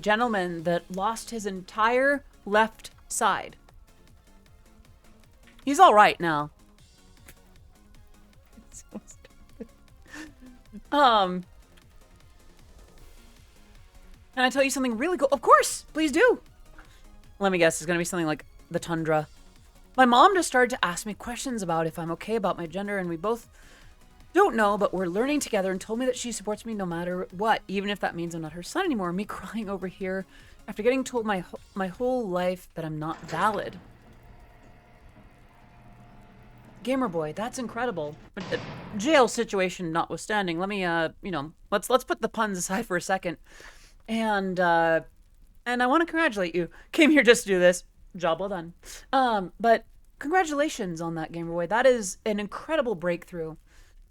gentleman that lost his entire left side? He's all right now. Can I tell you something really cool? Of course, please do. Let me guess, it's gonna be something like the tundra. My mom just started to ask me questions about if I'm okay about my gender, and we both don't know, but we're learning together, and told me that she supports me no matter what, even if that means I'm not her son anymore. Me crying over here after getting told my whole life that I'm not valid. Gamer boy, that's incredible. But the jail situation notwithstanding, let me you know, let's put the puns aside for a second. And I want to congratulate you. Came here just to do this. Job well done. But congratulations on that, Gamer boy. That is an incredible breakthrough.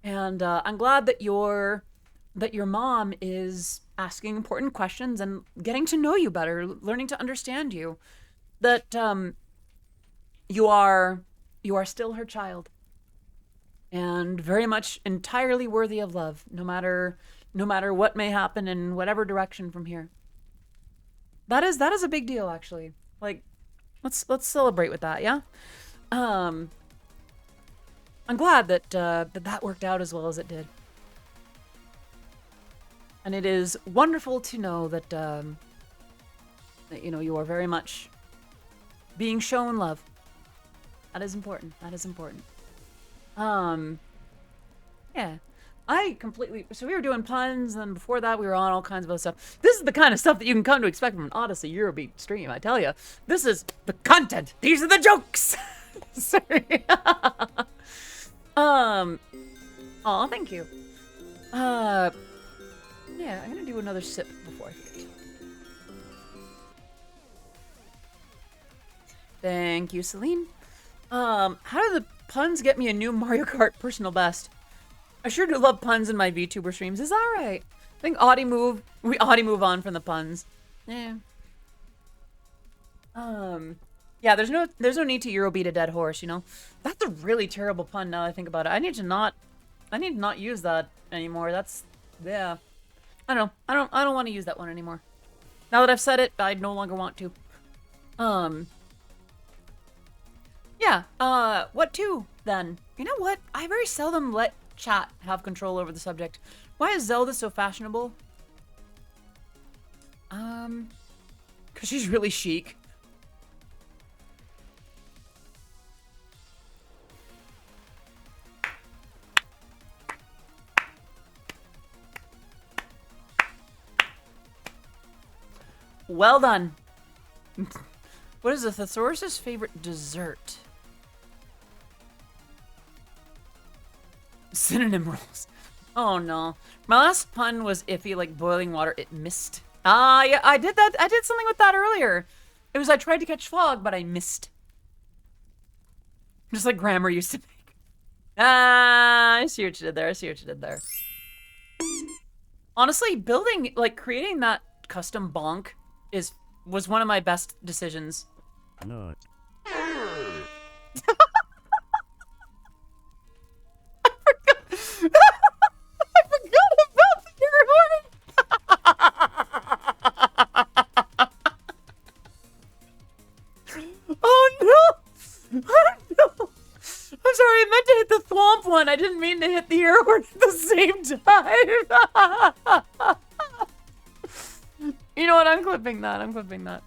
And I'm glad that your mom is asking important questions and getting to know you better, learning to understand you. That you are still her child, and very much entirely worthy of love, no matter what may happen in whatever direction from here. That is a big deal, actually. Like, let's celebrate with that, yeah. I'm glad that that worked out as well as it did, and it is wonderful to know that that you know, you are very much being shown love. That is important. That is important. Yeah. So we were doing puns, and then before that we were on all kinds of other stuff. This is the kind of stuff that you can come to expect from an Odyssey Eurobeat stream, I tell you. This is the content. These are the jokes. Sorry. Aw, thank you. Yeah, I'm gonna do another sip before I forget. Thank you, Celine. How do the puns get me a new Mario Kart personal best? I sure do love puns in my VTuber streams. Is that right? I think we move on from the puns. Yeah. Yeah, there's no need to Eurobeat a dead horse, you know? That's a really terrible pun now that I think about it. I need to not use that anymore. That's, yeah. I don't know. I don't want to use that one anymore. Now that I've said it, I no longer want to. Yeah, what to, then? You know what? I very seldom let chat have control over the subject. Why is Zelda so fashionable? Because she's really chic. Well done. What is a thesaurus's favorite dessert? Synonym rules. Oh no. My last pun was iffy, like boiling water. It missed. Yeah, I did that. I did something with that earlier. It was I tried to catch fog, but I missed. Just like Grammar used to make. Ah, I see what you did there. I see what you did there. Honestly, creating that custom bonk was one of my best decisions. I know it. I forgot about the air horn. Oh no! Oh no! I'm sorry, I meant to hit the thwomp one. I didn't mean to hit the air horn at the same time. You know what? I'm clipping that. I'm clipping that.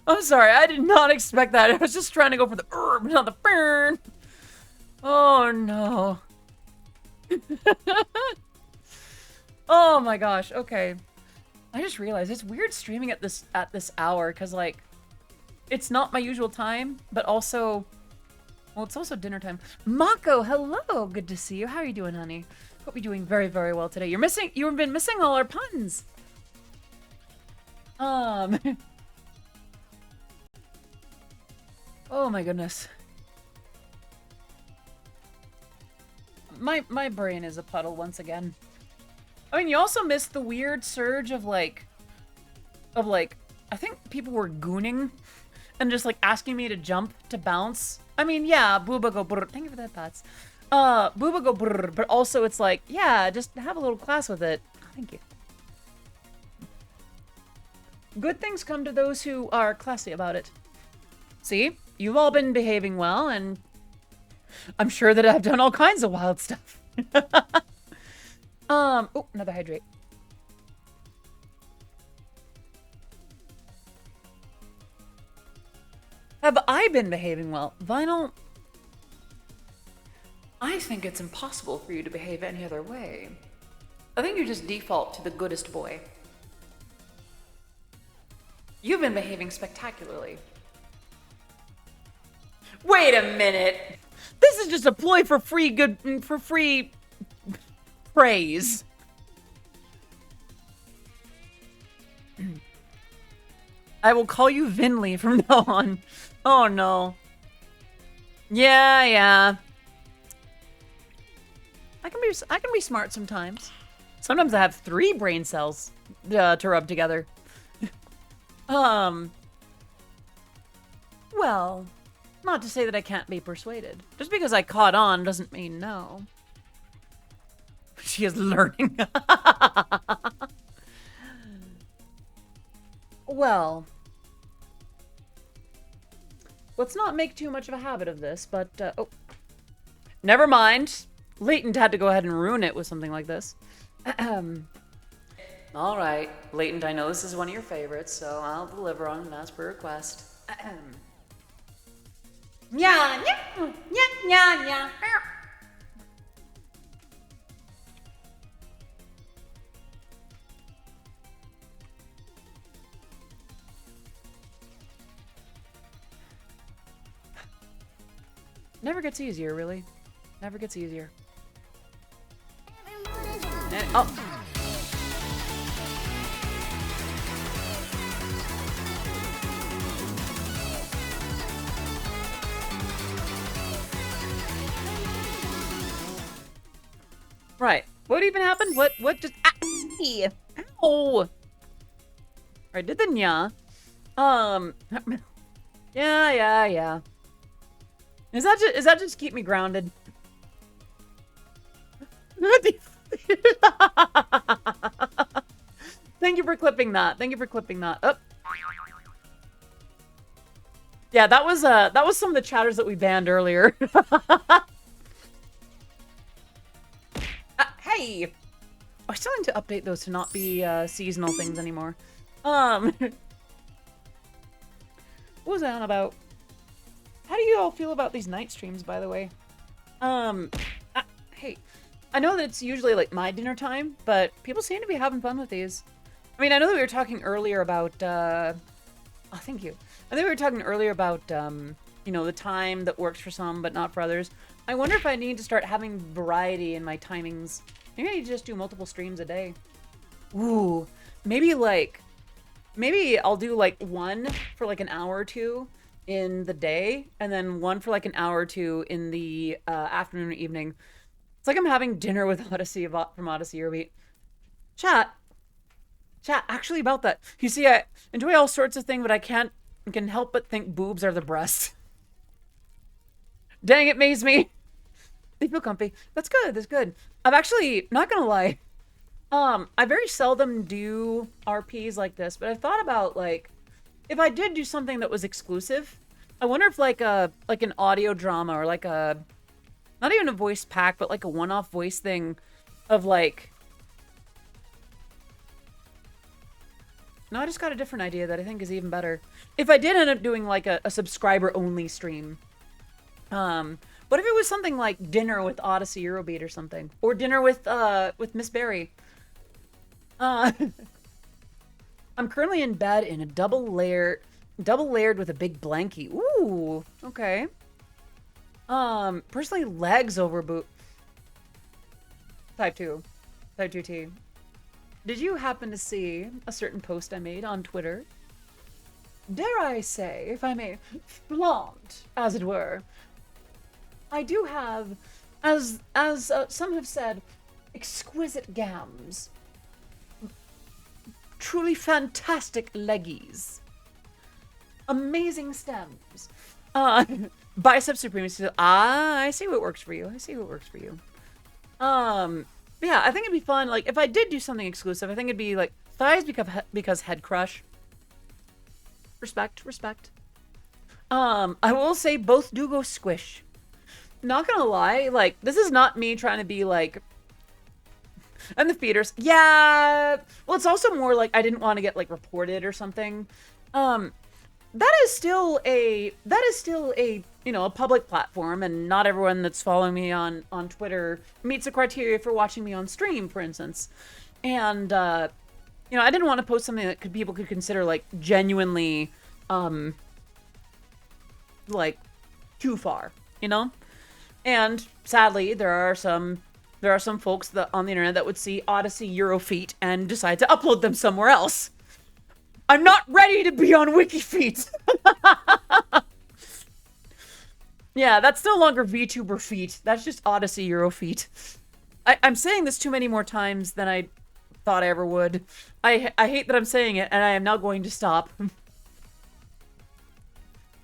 I'm sorry. I did not expect that. I was just trying to go for the herb, not the burn. Oh no. Oh my gosh. Okay. I just realized it's weird streaming at this hour because like it's not my usual time, but also well, it's also dinner time. Mako, hello. Good to see you. How are you doing, honey? Hope you're doing very, very well today. You've been missing all our puns. Oh my goodness. My brain is a puddle once again. I mean, you also missed the weird surge of like I think people were gooning and just like asking me to jump to bounce. I mean, yeah, booba go brr. Thank you for that, Pats. Booba go brr, but also it's like, yeah, just have a little class with it. Thank you. Good things come to those who are classy about it. See? You've all been behaving well, and I'm sure that I've done all kinds of wild stuff. Oh, another hydrate. Have I been behaving well? Vinyl, I think it's impossible for you to behave any other way. I think you just default to the goodest boy. You've been behaving spectacularly. Wait a minute. This is just a ploy for free praise. I will call you Vinley from now on. Oh no. Yeah. I can be smart sometimes. Sometimes I have 3 brain cells to rub together. Well, not to say that I can't be persuaded. Just because I caught on doesn't mean no. She is learning. Well, let's not make too much of a habit of this, but, oh. Never mind. Latent had to go ahead and ruin it with something like this. All right, Latent, I know this is one of your favorites, so I'll deliver on it as per request. Yeah. Never gets easier, really. Never gets easier. Oh. Right. What even happened? What just... Ah! Ow! Right, did the nya. Yeah. Is that just keep me grounded? Thank you for clipping that. Oh. Yeah, that was some of the chatters that we banned earlier. Hey! I still need to update those to not be seasonal things anymore. What was I on about? How do you all feel about these night streams, by the way? Hey, I know that it's usually like my dinner time, but people seem to be having fun with these. I mean, I know that we were talking earlier about, oh, thank you. I think we were talking earlier about, you know, the time that works for some, but not for others. I wonder if I need to start having variety in my timings. Maybe I need to just do multiple streams a day. Ooh, maybe maybe I'll do like one for like an hour or two in the day, and then one for like an hour or two in the afternoon or evening. It's like I'm having dinner with Odyssey from Odyssey Eurobeat. Chat, actually about that. You see, I enjoy all sorts of things, but I can help but think boobs are the breast. Dang it, maze me. They feel comfy. That's good. That's good. I'm actually not gonna lie. I very seldom do RPs like this, but I thought about like if I did do something that was exclusive. I wonder if like an audio drama or like a not even a voice pack, but like a one-off voice thing of like. No, I just got a different idea that I think is even better. If I did end up doing like a subscriber-only stream. But if it was something like dinner with Odyssey Eurobeat or something, or dinner with Miss Berry. I'm currently in bed in a double layered with a big blankie. Ooh, okay. Personally, legs over boot. Type 2T. Did you happen to see a certain post I made on Twitter? Dare I say, if I may flaunt, as it were, I do have, as some have said, exquisite gams. Truly fantastic leggies. Amazing stems. Bicep supremacy. I see what works for you. Yeah, I think it'd be fun. Like, if I did do something exclusive, I think it'd be like thighs because head crush. Respect. I will say both do go squish. Not gonna lie, like, this is not me trying to be like. And the feeders, yeah. Well, it's also more like I didn't want to get like reported or something. That is still a a public platform, and not everyone that's following me on Twitter meets the criteria for watching me on stream, for instance. And I didn't want to post something that people could consider like genuinely like too far, And sadly, there are some folks on the internet that would see Odyssey Eurobeat and decide to upload them somewhere else. I'm not ready to be on WikiFeet. Yeah, that's no longer VTuber feet. That's just Odyssey Eurobeat. I'm saying this too many more times than I thought I ever would. I hate that I'm saying it, and I am now going to stop.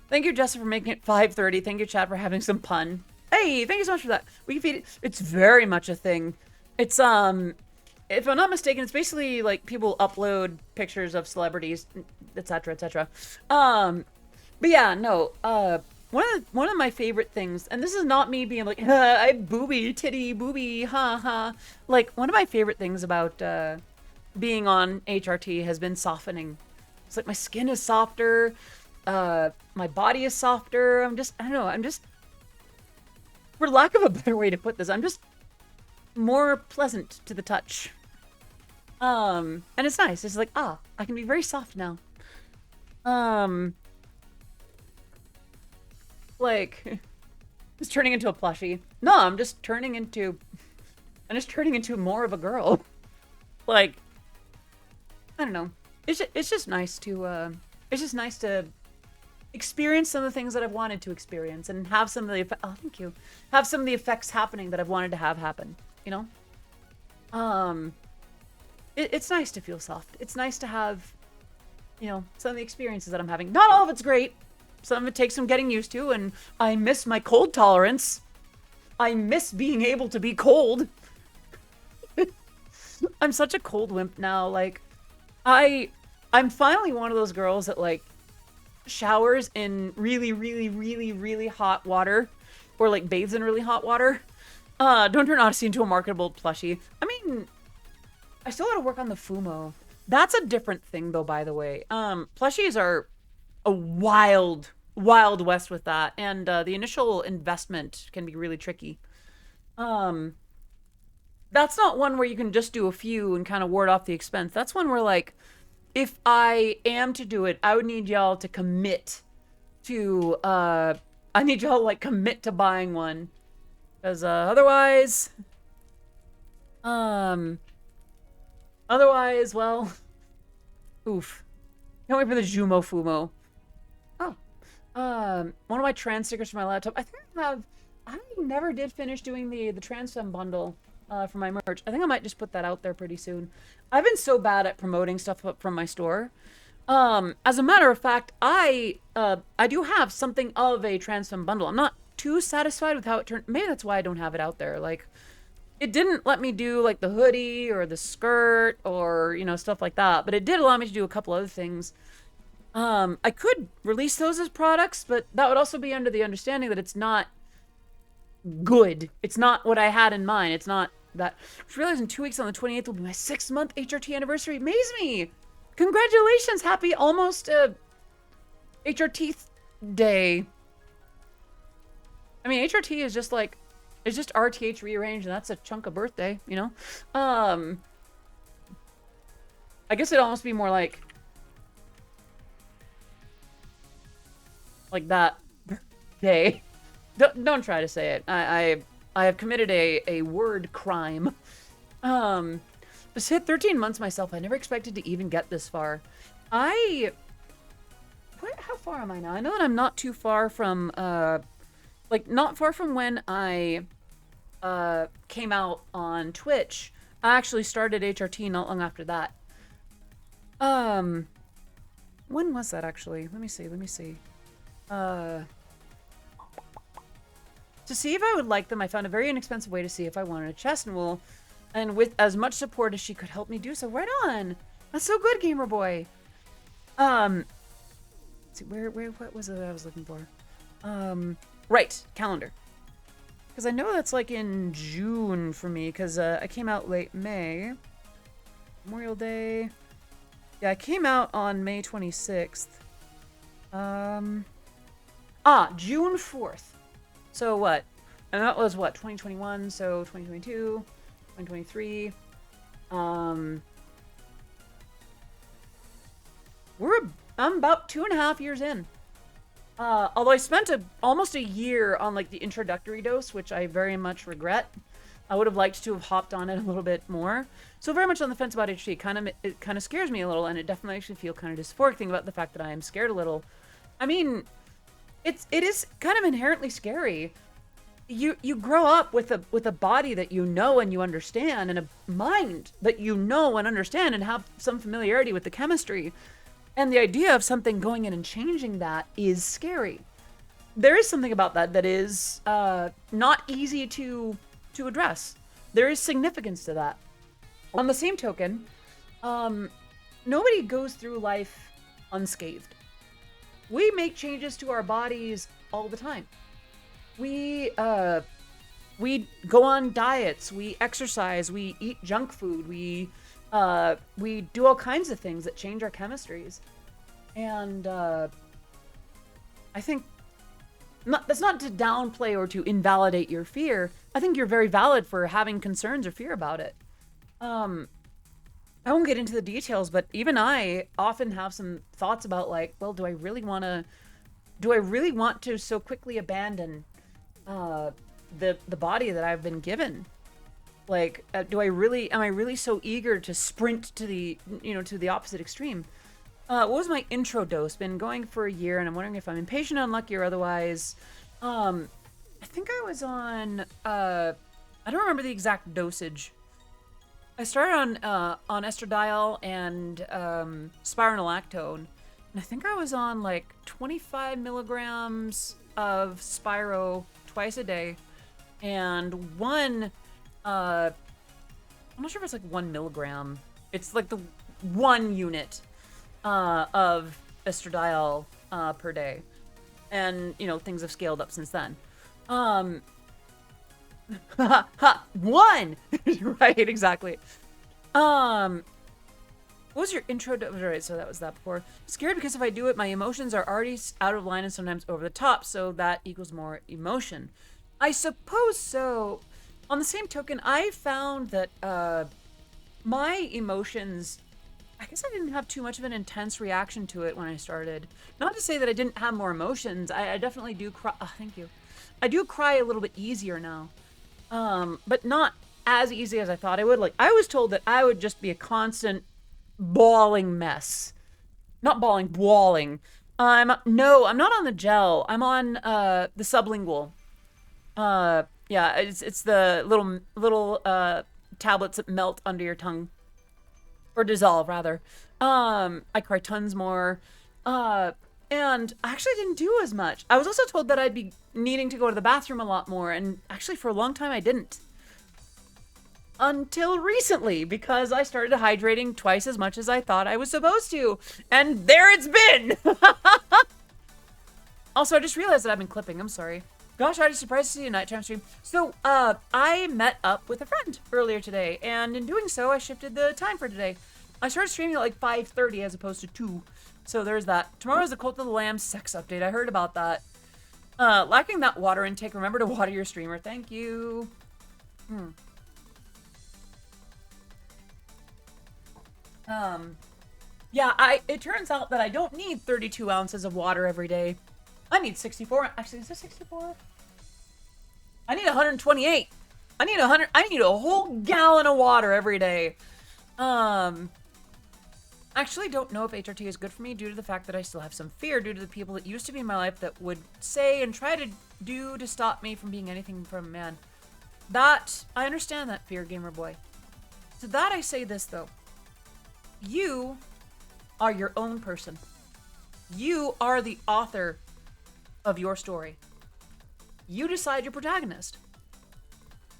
Thank you, Jessica, for making it 5:30. Thank you, Chad, for having some pun. Hey, thank you so much for that. WikiFeet, it's very much a thing. It's, if I'm not mistaken, it's basically, like, people upload pictures of celebrities, etc., etc. But yeah, no, one of my favorite things, and this is not me being like, I booby, titty, booby, ha, ha. Like, one of my favorite things about, being on HRT has been softening. It's like my skin is softer, my body is softer. I don't know, for lack of a better way to put this, I'm just more pleasant to the touch. And it's nice. It's like, I can be very soft now. Like, just turning into a plushie. No, I'm just turning into more of a girl. Like, I don't know. It's just nice to, experience some of the things that I've wanted to experience and have some of the have some of the effects happening that I've wanted to have happen, it's nice to feel soft. It's nice to have, some of the experiences that I'm having. Not all of it's great. Some of it takes some getting used to, and I miss my cold tolerance. I miss being able to be cold. I'm such a cold wimp now. Like, I'm finally one of those girls that, like, showers in really, really, really, really hot water, or like bathes in really hot water. Don't turn Odyssey into a marketable plushie. I mean, I still gotta work on the Fumo. That's a different thing, though, by the way. Plushies are a wild west with that, and the initial investment can be really tricky. That's not one where you can just do a few and kind of ward off the expense. That's one where, like, if I am to do it, I would need y'all to commit to, I need y'all to, like, commit to buying one. Because, otherwise, well, oof. Can't wait for the Jumo Fumo. Oh. One of my trans stickers for my laptop. I never did finish doing the trans femme bundle for my merch. I think I might just put that out there pretty soon. I've been so bad at promoting stuff up from my store. As a matter of fact, I do have something of a trans femme bundle. I'm not too satisfied with how it turned. Maybe that's why I don't have it out there. Like, it didn't let me do like the hoodie or the skirt or, you know, stuff like that. But it did allow me to do a couple other things. I could release those as products, but that would also be under the understanding that it's not good. It's not what I had in mind. It's not that. I just realized in 2 weeks on the 28th will be my 6-month HRT anniversary. Amaze me! Congratulations! Happy almost HRT day. I mean, HRT is just like, it's just RTH rearranged, and that's a chunk of birthday, you know? I guess it'd almost be more like that day. Don't try to say it. I have committed a word crime. Just hit 13 months myself. I never expected to even get this far. How far am I now? I know that I'm not too far from, not far from when I came out on Twitch. I actually started HRT not long after that. When was that actually? Let me see. To see if I would like them, I found a very inexpensive way to see if I wanted a chest and with as much support as she could help me do so. Right on! That's so good, Gamer Boy! Let's see, what was it that I was looking for? Right, calendar. Because I know that's like in June for me, because I came out late May. Memorial Day. Yeah, I came out on May 26th. June 4th. So what? And that was what, 2021, so 2022, 2023. I'm about 2.5 years in. Although I spent almost a year on like the introductory dose, which I very much regret. I would have liked to have hopped on it a little bit more. So very much on the fence about HT. It kind of scares me a little, and it definitely makes me feel kind of dysphoric thinking about the fact that I am scared a little. I mean, it is kind of inherently scary. You grow up with a body that you know and you understand, and a mind that you know and understand and have some familiarity with the chemistry. And the idea of something going in and changing that is scary. There is something about that is not easy to address. There is significance to that. On the same token, nobody goes through life unscathed. We make changes to our bodies all the time. We go on diets, we exercise, we eat junk food, we do all kinds of things that change our chemistries. And I think that's not to downplay or to invalidate your fear. I think you're very valid for having concerns or fear about it. I won't get into the details, but even I often have some thoughts about like, well, do I really want to so quickly abandon the body that I've been given? Like, am I really so eager to sprint to the opposite extreme? What was my intro dose? Been going for a year, and I'm wondering if I'm impatient, unlucky, or otherwise. I think I was on, I don't remember the exact dosage. I started on estradiol and spironolactone, and I think I was on like 25 milligrams of Spiro twice a day, and one, I'm not sure if it's like 1 milligram. It's like the 1 unit of estradiol per day, and things have scaled up since then. One! Right, exactly. What was your intro to... Right, so that was that before. Scared because if I do it, my emotions are already out of line and sometimes over the top, so that equals more emotion. I suppose so. On the same token, I found that my emotions... I guess I didn't have too much of an intense reaction to it when I started. Not to say that I didn't have more emotions. I definitely do cry. Oh, thank you. I do cry a little bit easier now. But not as easy as I thought I would. Like, I was told that I would just be a constant bawling mess. not balling, walling. No, I'm not on the gel. I'm on the sublingual. Yeah, it's the little tablets that melt under your tongue, or dissolve rather. I cry tons more. And I actually didn't do as much. I was also told that I'd be needing to go to the bathroom a lot more, and actually for a long time I didn't. Until recently, because I started hydrating twice as much as I thought I was supposed to. And there it's been! Also, I just realized that I've been clipping. I'm sorry. Gosh, I'm surprised to see a nighttime stream. So, I met up with a friend earlier today, and in doing so, I shifted the time for today. I started streaming at like 5:30 as opposed to 2. So there's that. Tomorrow is the Cult of the Lamb sex update. I heard about that. Lacking that water intake, remember to water your streamer. Thank you. Yeah, it turns out that I don't need 32 ounces of water every day. I need 64. Actually, is this 64? I need 128. I need a whole gallon of water every day. Actually don't know if HRT is good for me due to the fact that I still have some fear due to the people that used to be in my life that would say and try to do to stop me from being anything from a man. That, I understand that fear, gamer boy. To that I say this though. You are your own person. You are the author of your story. You decide your protagonist.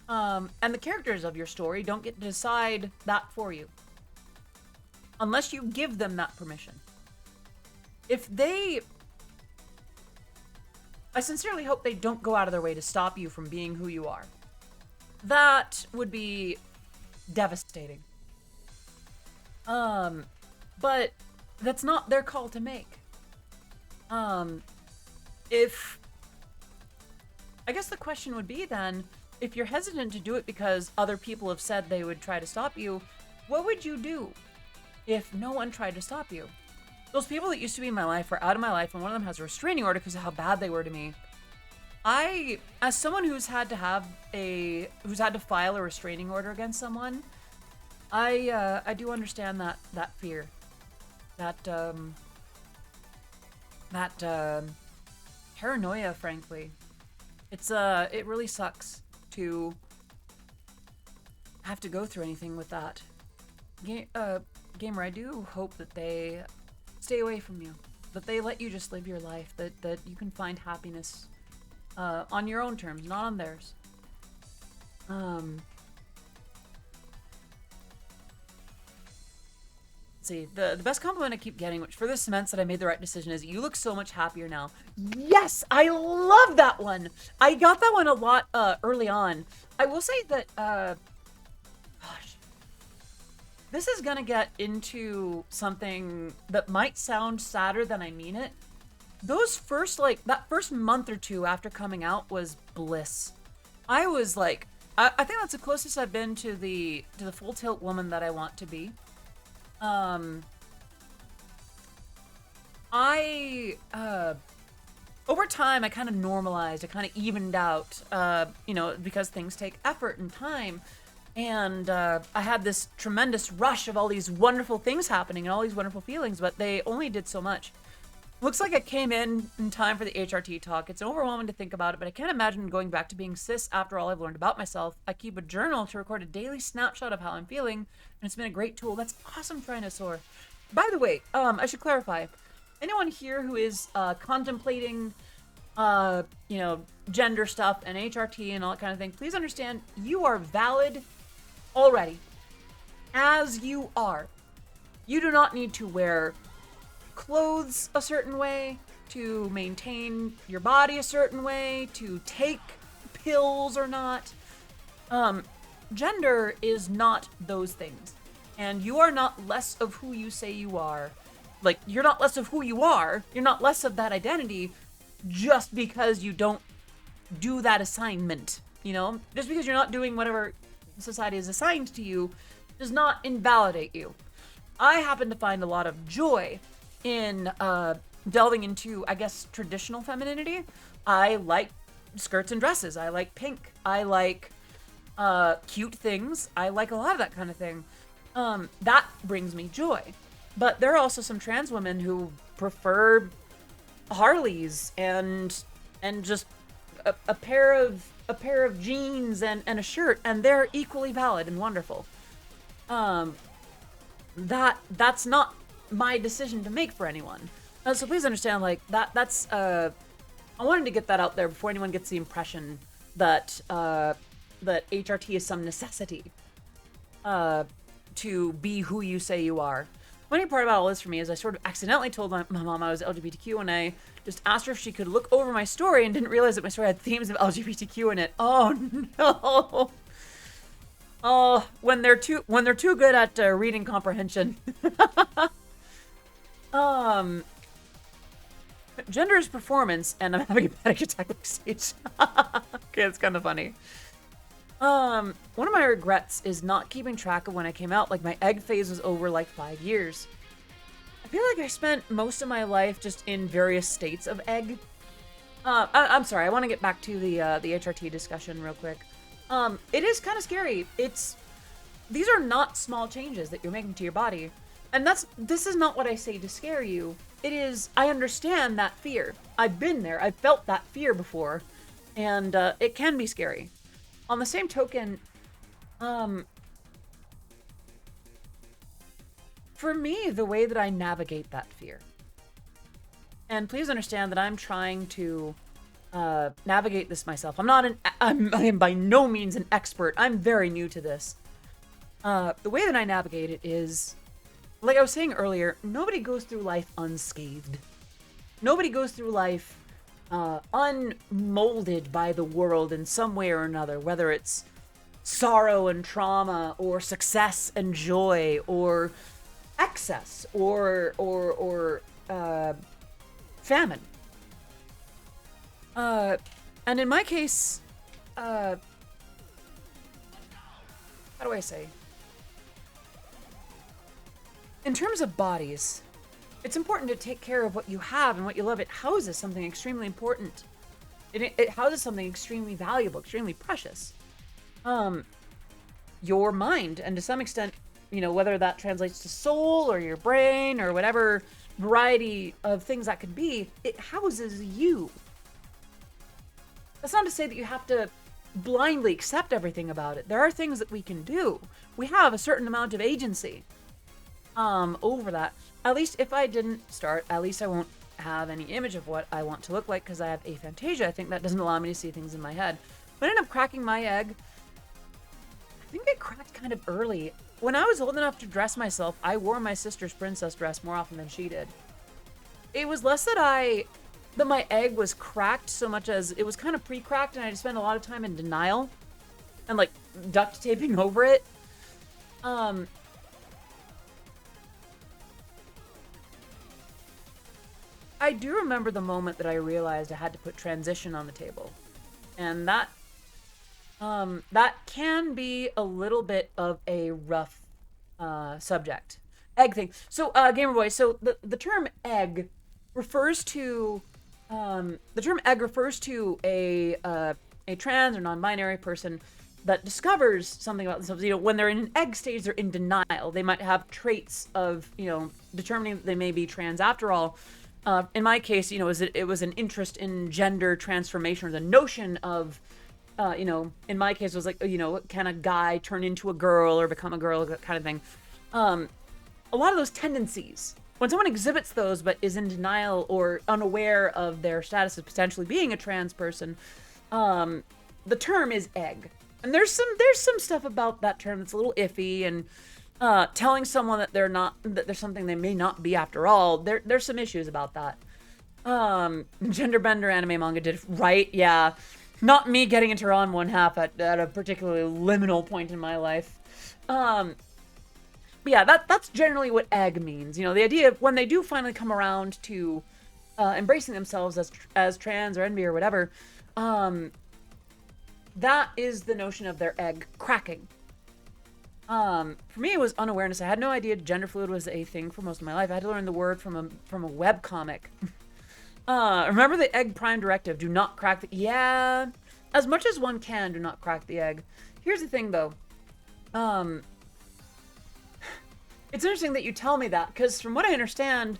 And the characters of your story don't get to decide that for you. Unless you give them that permission. I sincerely hope they don't go out of their way to stop you from being who you are. That would be devastating. But that's not their call to make. I guess the question would be then, if you're hesitant to do it because other people have said they would try to stop you, what would you do if no one tried to stop you? Those people that used to be in my life are out of my life, and one of them has a restraining order because of how bad they were to me. As someone who's had to file a restraining order against someone, I do understand that fear, that paranoia, frankly. It really sucks to have to go through anything with that. Gamer, I do hope that they stay away from you, that they let you just live your life, that you can find happiness on your own terms, not on theirs. See, the best compliment I keep getting, which further cements that I made the right decision, is you look so much happier now. Yes, I love that one. I got that one a lot early on. I will say that, gosh, this is gonna get into something that might sound sadder than I mean it. Those first, that first month or two after coming out was bliss. I was like, I think that's the closest I've been to the full tilt woman that I want to be. Over time, I kind of normalized, I kind of evened out, because things take effort and time. And I had this tremendous rush of all these wonderful things happening and all these wonderful feelings, but they only did so much. Looks like I came in time for the HRT talk. It's overwhelming to think about it, but I can't imagine going back to being cis after all I've learned about myself. I keep a journal to record a daily snapshot of how I'm feeling, and it's been a great tool. That's awesome, Trinosaur. By the way, I should clarify. Anyone here who is contemplating, gender stuff and HRT and all that kind of thing, please understand you are valid already. As you are. You do not need to wear clothes a certain way, to maintain your body a certain way, to take pills or not. Gender is not those things. And you are not less of who you say you are. Like, you're not less of who you are. You're not less of that identity just because you don't do that assignment, Just because you're not doing whatever society has assigned to you does not invalidate you. I happen to find a lot of joy in delving into, I guess, traditional femininity. I like skirts and dresses. I like pink. I like cute things. I like a lot of that kind of thing. That brings me joy. But there are also some trans women who prefer Harleys and just a pair of jeans and a shirt, and they're equally valid and wonderful. That's not my decision to make for anyone. So please understand, like that's I wanted to get that out there before anyone gets the impression that that HRT is some necessity to be who you say you are. Funny part about all this for me is I sort of accidentally told my mom I was LGBTQ, and I just asked her if she could look over my story and didn't realize that my story had themes of LGBTQ in it. Oh no! Oh, when they're too good at reading comprehension. Gender is performance, and I'm having a panic attack backstage. Okay, it's kind of funny. One of my regrets is not keeping track of when I came out. Like, my egg phase was over like 5 years. I feel like I spent most of my life just in various states of egg. I'm sorry, I want to get back to the HRT discussion real quick. It is kind of scary. These are not small changes that you're making to your body. And this is not what I say to scare you. It is, I understand that fear. I've been there. I've felt that fear before. And it can be scary. On the same token, for me, the way that I navigate that fear, and please understand that I'm trying to navigate this myself. I am by no means an expert. I'm very new to this. The way that I navigate it is, like I was saying earlier, nobody goes through life unscathed. Nobody goes through life unmolded by the world in some way or another, whether it's sorrow and trauma, or success and joy, or excess, or famine. And in my case, how do I say? In terms of bodies, it's important to take care of what you have and what you love. It houses something extremely important. It houses something extremely valuable, extremely precious. Your mind, and to some extent, you know, whether that translates to soul or your brain or whatever variety of things that could be, it houses you. That's not to say that you have to blindly accept everything about it. There are things that we can do. We have a certain amount of agency over that. At least if I didn't start, at least I won't have any image of what I want to look like because I have aphantasia. I think that doesn't allow me to see things in my head. When I ended up cracking my egg, I think it cracked kind of early. When I was old enough to dress myself, I wore my sister's princess dress more often than she did. It was less that my egg was cracked so much as it was kind of pre-cracked, and I just spent a lot of time in denial and like duct taping over it. I do remember the moment that I realized I had to put transition on the table. And that can be a little bit of a rough subject. Egg thing. So, Gamer Boy, so the term egg refers to a trans or non-binary person that discovers something about themselves. You know, when they're in an egg stage, they're in denial. They might have traits of, you know, determining that they may be trans after all. In my case, you know, it was an interest in gender transformation, or the notion of, you know, in my case, it was like, you know, can a guy turn into a girl or become a girl, that kind of thing. A lot of those tendencies, when someone exhibits those but is in denial or unaware of their status as potentially being a trans person, the term is egg. And there's some stuff about that term that's a little iffy, and telling someone that that there's something they may not be after all, there's some issues about that. Gender bender anime manga did right, yeah. Not me getting into on one half at a particularly liminal point in my life. But yeah, that's generally what egg means. You know, the idea of when they do finally come around to embracing themselves as trans or NB or whatever, that is the notion of their egg cracking. For me, it was unawareness. I had no idea gender fluid was a thing for most of my life. I had to learn the word from a web comic. Remember the egg prime directive? Do not crack the... Yeah, as much as one can, do not crack the egg. Here's the thing, though. It's interesting that you tell me that, because from what I understand,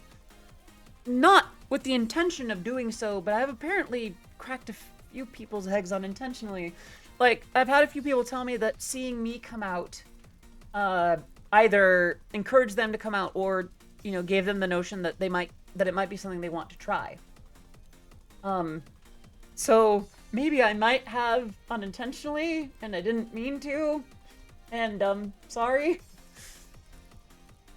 not with the intention of doing so, but I've apparently cracked a few people's eggs unintentionally. Like, I've had a few people tell me that seeing me come out either encouraged them to come out or, you know, gave them the notion that it might be something they want to try. So maybe I might have unintentionally, and I didn't mean to, and sorry.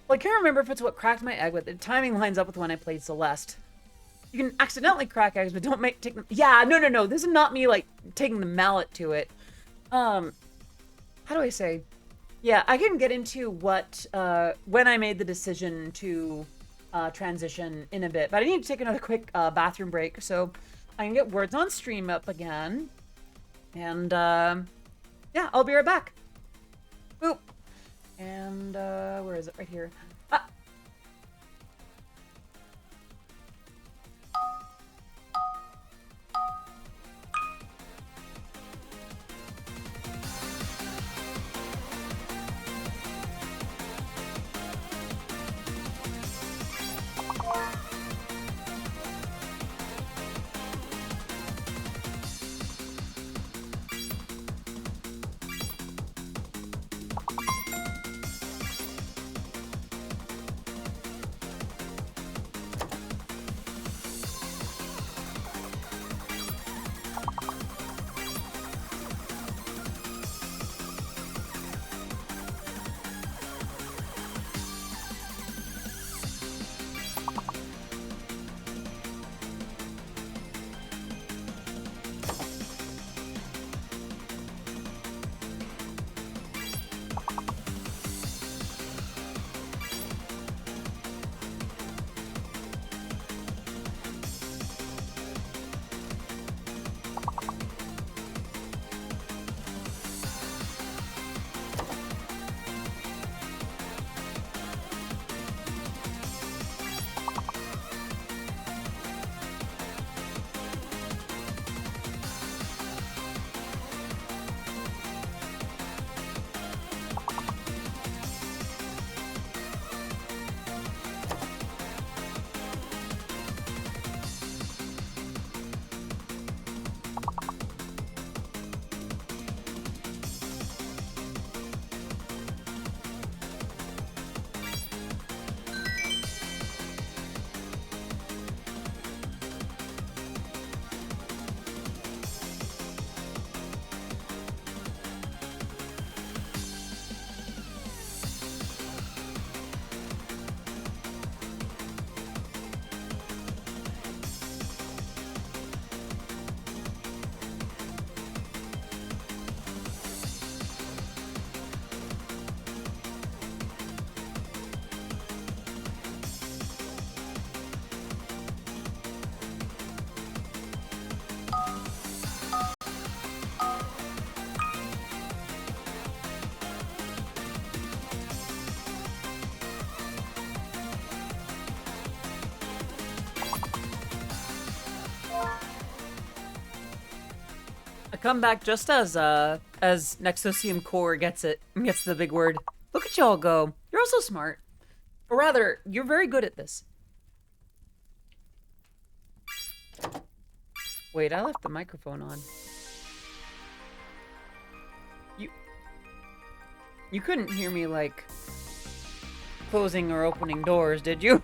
Well, I can't remember if it's what cracked my egg, but the timing lines up with when I played Celeste. You can accidentally crack eggs, but don't take them. Yeah, no. This is not me, like, taking the mallet to it. How do I say? Yeah, I can get into what, when I made the decision to transition in a bit, but I need to take another quick bathroom break, so I can get words on stream up again. And, yeah, I'll be right back. Boop. And, where is it? Right here. Ah. Come back just as Nexosium Core gets the big word. Look at y'all go. You're also smart. Or rather, you're very good at this. Wait, I left the microphone on. You couldn't hear me, like, closing or opening doors, did you?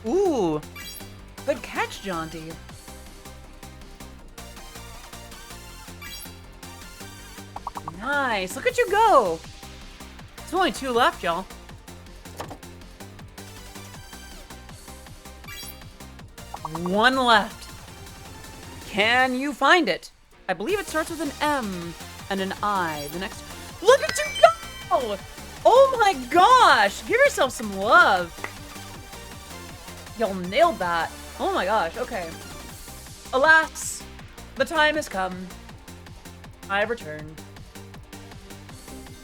Ooh, good catch, Jaunty. Nice. Look at you go. There's only 2 left, y'all. One left. Can you find it? I believe it starts with an M and an I. The next. Look at you go! Oh my gosh! Give yourself some love. Y'all nailed that. Oh my gosh. Okay. Alas, the time has come. I have returned.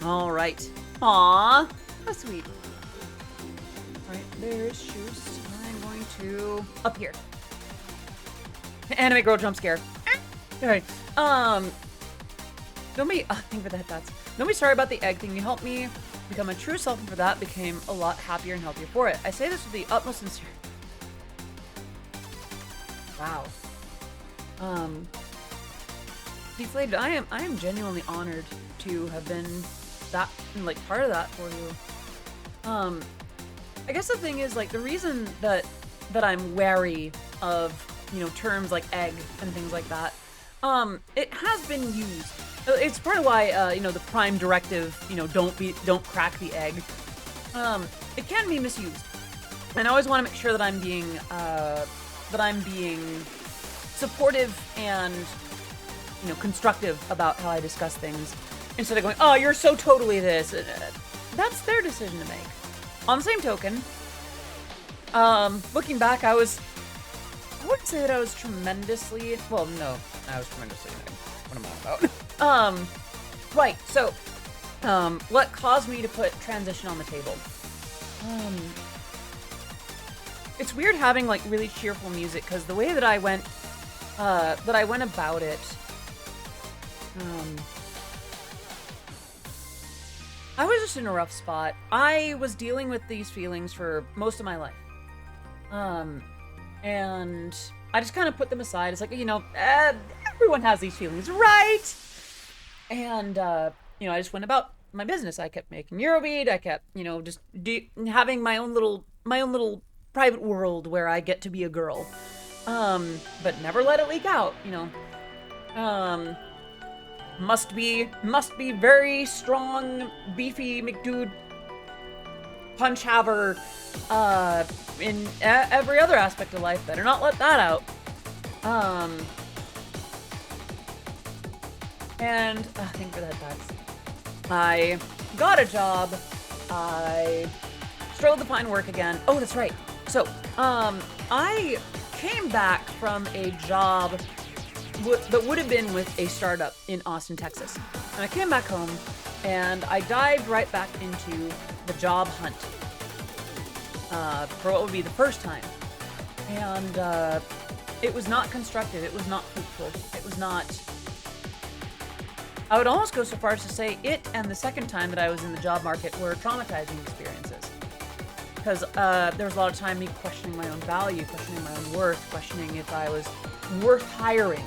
All right. Aw, how sweet. All right, there's shoes. I'm going to up here. Anime girl jump scare. All right. Don't be. Think for the headshots. Don't be sorry about the egg thing. You helped me become a true self, and for that, became a lot happier and healthier for it. I say this with the utmost sincerity. Wow. Deflated. I am genuinely honored to have been that, like, part of that for you. I guess the thing is, like, the reason that I'm wary of, you know, terms like egg and things like that, it has been used. It's part of why, you know, the prime directive, you know, don't crack the egg. It can be misused, and I always want to make sure that I'm being supportive and, you know, constructive about how I discuss things, instead of going, oh, you're so totally this. That's their decision to make. On the same token, looking back, I wouldn't say that I was tremendously, well, no, I was tremendously annoyed. What am I about? Right, so, what caused me to put transition on the table? It's weird having, like, really cheerful music, because the way that I went about it, I was just in a rough spot. I was dealing with these feelings for most of my life. And I just kind of put them aside. It's like, you know, everyone has these feelings, right? And, you know, I just went about my business. I kept making Eurobeat. I kept, you know, just having my own little private world where I get to be a girl. But never let it leak out, you know. Must be very strong, beefy McDude punch haver, in every other aspect of life. Better not let that out. And thank you for that, guys. I got a job. I struggled to find work again. Oh, that's right. So, I came back from a job that would have been with a startup in Austin, Texas. And I came back home, and I dived right back into the job hunt for what would be the first time. And it was not constructive. It was not fruitful. It was not... I would almost go so far as to say it and the second time that I was in the job market were traumatizing experiences. Because there was a lot of time me questioning my own value, questioning my own worth, questioning if I was worth hiring.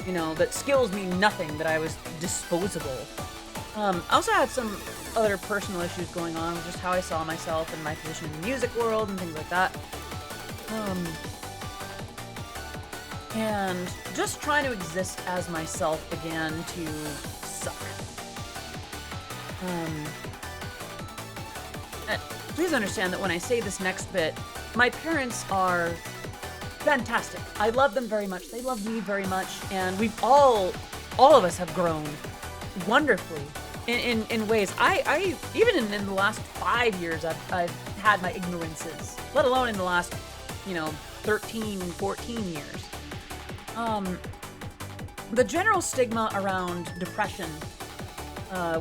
You know, that skills mean nothing, that I was disposable. I also had some other personal issues going on, just how I saw myself and my position in the music world and things like that. And just trying to exist as myself began to suck. Please understand that when I say this next bit, my parents are fantastic. I love them very much. They love me very much. And we've all of us have grown wonderfully in ways. I even in the last 5 years, I've had my ignorances, let alone in the last, you know, 13, 14 years. The general stigma around depression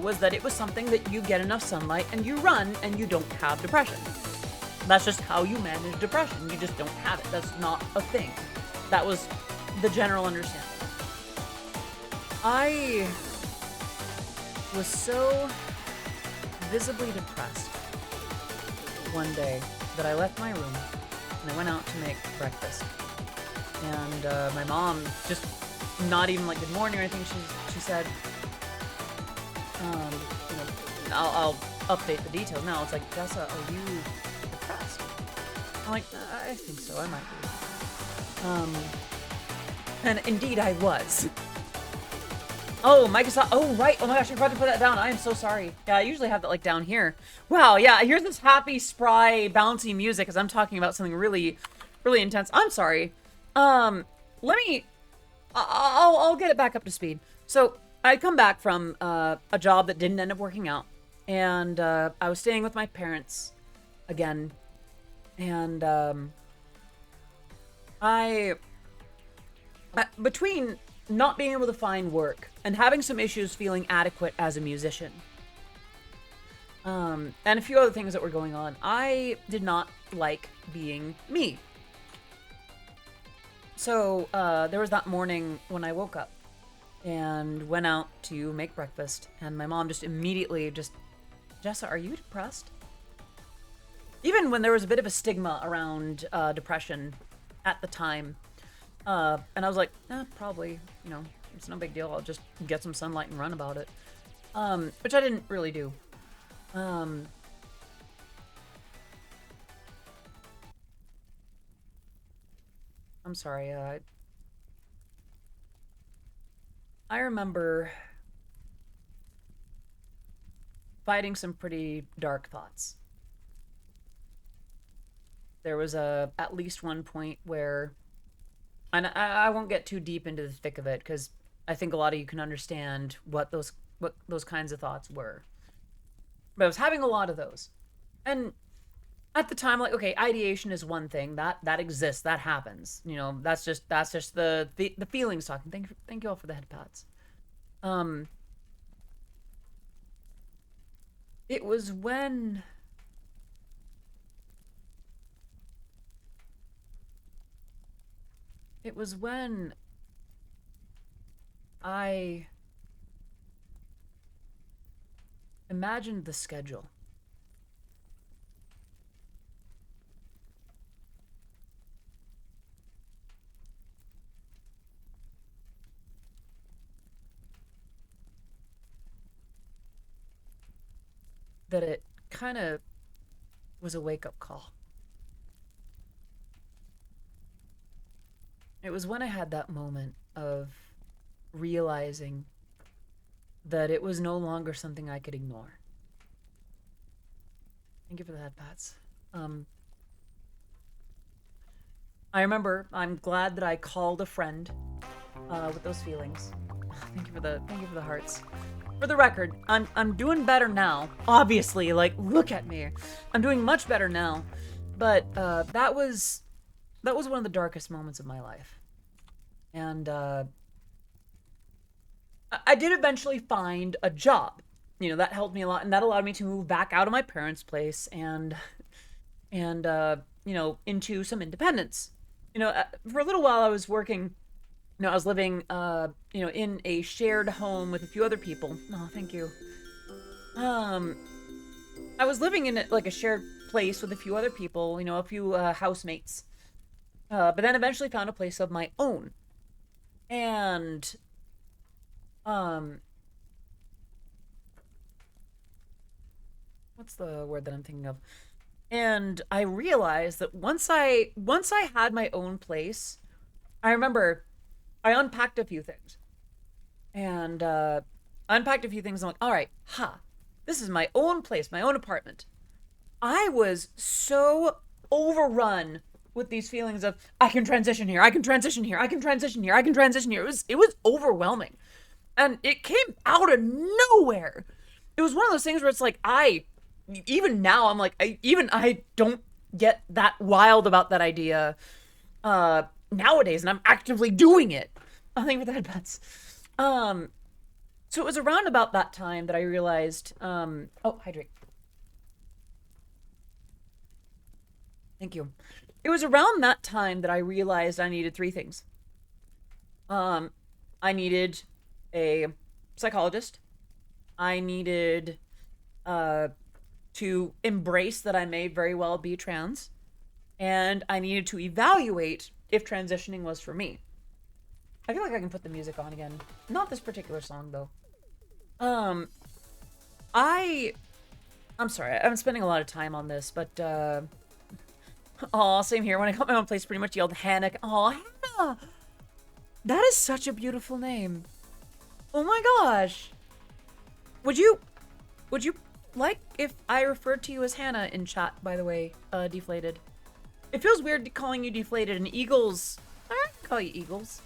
was that it was something that you get enough sunlight and you run and you don't have depression. That's just how you manage depression. You just don't have it. That's not a thing. That was the general understanding. I was so visibly depressed one day that I left my room and I went out to make breakfast. And my mom, just not even like good morning or anything, she said, you know, I'll update the details now. It's like, Jessa, are you depressed? I'm like, I think so, I might be. And indeed I was. Oh, Microsoft. Oh, right. Oh my gosh, I forgot to put that down. I am so sorry. Yeah, I usually have that like down here. Wow, yeah, here's this happy, spry, bouncy music as I'm talking about something really, really intense. I'm sorry. Let me... I'll get it back up to speed. So, I'd come back from a job that didn't end up working out. And I was staying with my parents again. And between not being able to find work and having some issues feeling adequate as a musician, and a few other things that were going on, I did not like being me. So there was that morning when I woke up and went out to make breakfast, and my mom just immediately Jessa, are you depressed? Even when there was a bit of a stigma around depression at the time. And I was like, probably, you know, it's no big deal. I'll just get some sunlight and run about it. Which I didn't really do. I'm sorry. I remember fighting some pretty dark thoughts. There was at least one point where, and I won't get too deep into the thick of it because I think a lot of you can understand what those kinds of thoughts were. But I was having a lot of those, and at the time, like, okay, ideation is one thing that exists, that happens. You know, that's just the feelings talking. Thank you all for the head pats. It was when I imagined the schedule. That it kind of was a wake-up call. It was when I had that moment of realizing that it was no longer something I could ignore. Thank you for the head pats. I remember, I'm glad that I called a friend with those feelings. Thank you for the hearts. For the record, I'm doing better now. Obviously, like, look at me. I'm doing much better now. But that was one of the darkest moments of my life. And I did eventually find a job. You know, that helped me a lot, and that allowed me to move back out of my parents' place and you know, into some independence. You know, for a little while I was working, you know, I was living, you know, in a shared home with a few other people. Oh, thank you. I was living in like a shared place with a few other people, you know, a few housemates. But then eventually found a place of my own. And, what's the word that I'm thinking of? And I realized that once I had my own place, I remember I unpacked a few things. And unpacked a few things. And I'm like, all right, this is my own place, my own apartment. I was so overrun with these feelings of, I can transition here, I can transition here, I can transition here, I can transition here. It was overwhelming. And it came out of nowhere. It was one of those things where it's like, even now, I'm like, I don't get that wild about that idea nowadays, and I'm actively doing it. I think with the headbutts. So it was around about that time that I realized, oh, hydrate. Thank you. It was around that time that I realized I needed three things. I needed a psychologist. I needed to embrace that I may very well be trans. And I needed to evaluate if transitioning was for me. I feel like I can put the music on again. Not this particular song, though. I'm sorry, I'm spending a lot of time on this, but, aw, same here. When I got my own place, pretty much yelled Hannah. Aw, Hannah! That is such a beautiful name. Oh my gosh. Would you like if I referred to you as Hannah in chat, by the way, Deflated? It feels weird calling you Deflated, and Eagles, I can call you Eagles.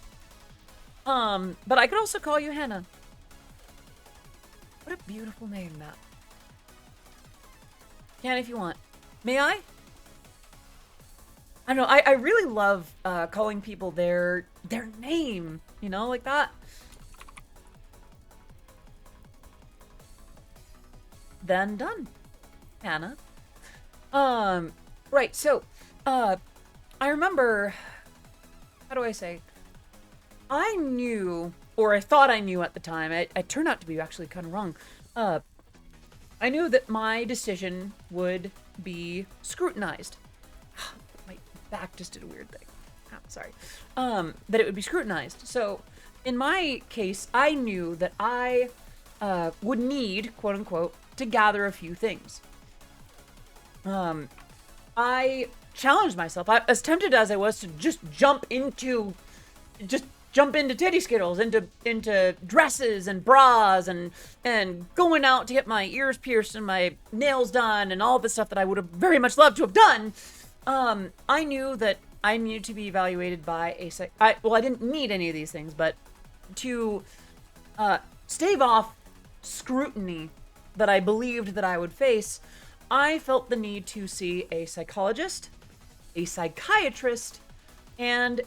But I could also call you Hannah. What a beautiful name, Matt. Can if you want. May I? I don't know, I really love calling people their name, you know, like that. Then done. Hannah. Right, so, I remember, how do I say? I knew, or I thought I knew at the time, I turned out to be actually kind of wrong. I knew that my decision would be scrutinized. My back just did a weird thing. Oh, sorry. That it would be scrutinized. So, in my case, I knew that I would need, quote unquote, to gather a few things. I challenged myself. As tempted as I was to just jump into titty skittles, into dresses and bras and going out to get my ears pierced and my nails done and all the stuff that I would have very much loved to have done. I knew that I needed to be evaluated by I didn't need any of these things, but to stave off scrutiny that I believed that I would face, I felt the need to see a psychologist, a psychiatrist, and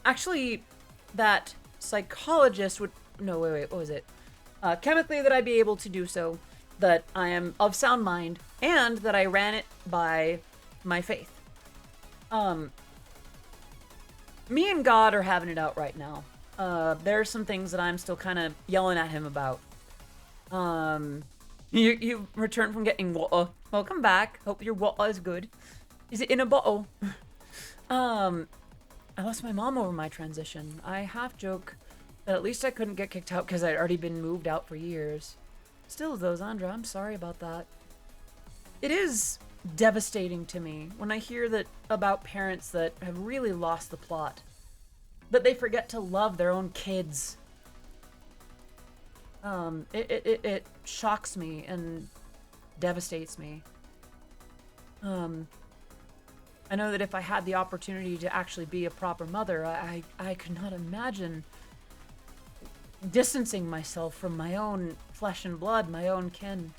actually that psychologist would, no, wait, what was it? Chemically that I'd be able to do so, that I am of sound mind, and that I ran it by my faith. Me and God are having it out right now. There are some things that I'm still kind of yelling at him about. You returned from getting water. Welcome back. Hope your water is good. Is it in a bottle? I lost my mom over my transition. I half joke that at least I couldn't get kicked out because I'd already been moved out for years. Still though, Zandra, I'm sorry about that. It is devastating to me when I hear that about parents that have really lost the plot. That they forget to love their own kids. It shocks me and devastates me. I know that if I had the opportunity to actually be a proper mother, I could not imagine distancing myself from my own flesh and blood, my own kin.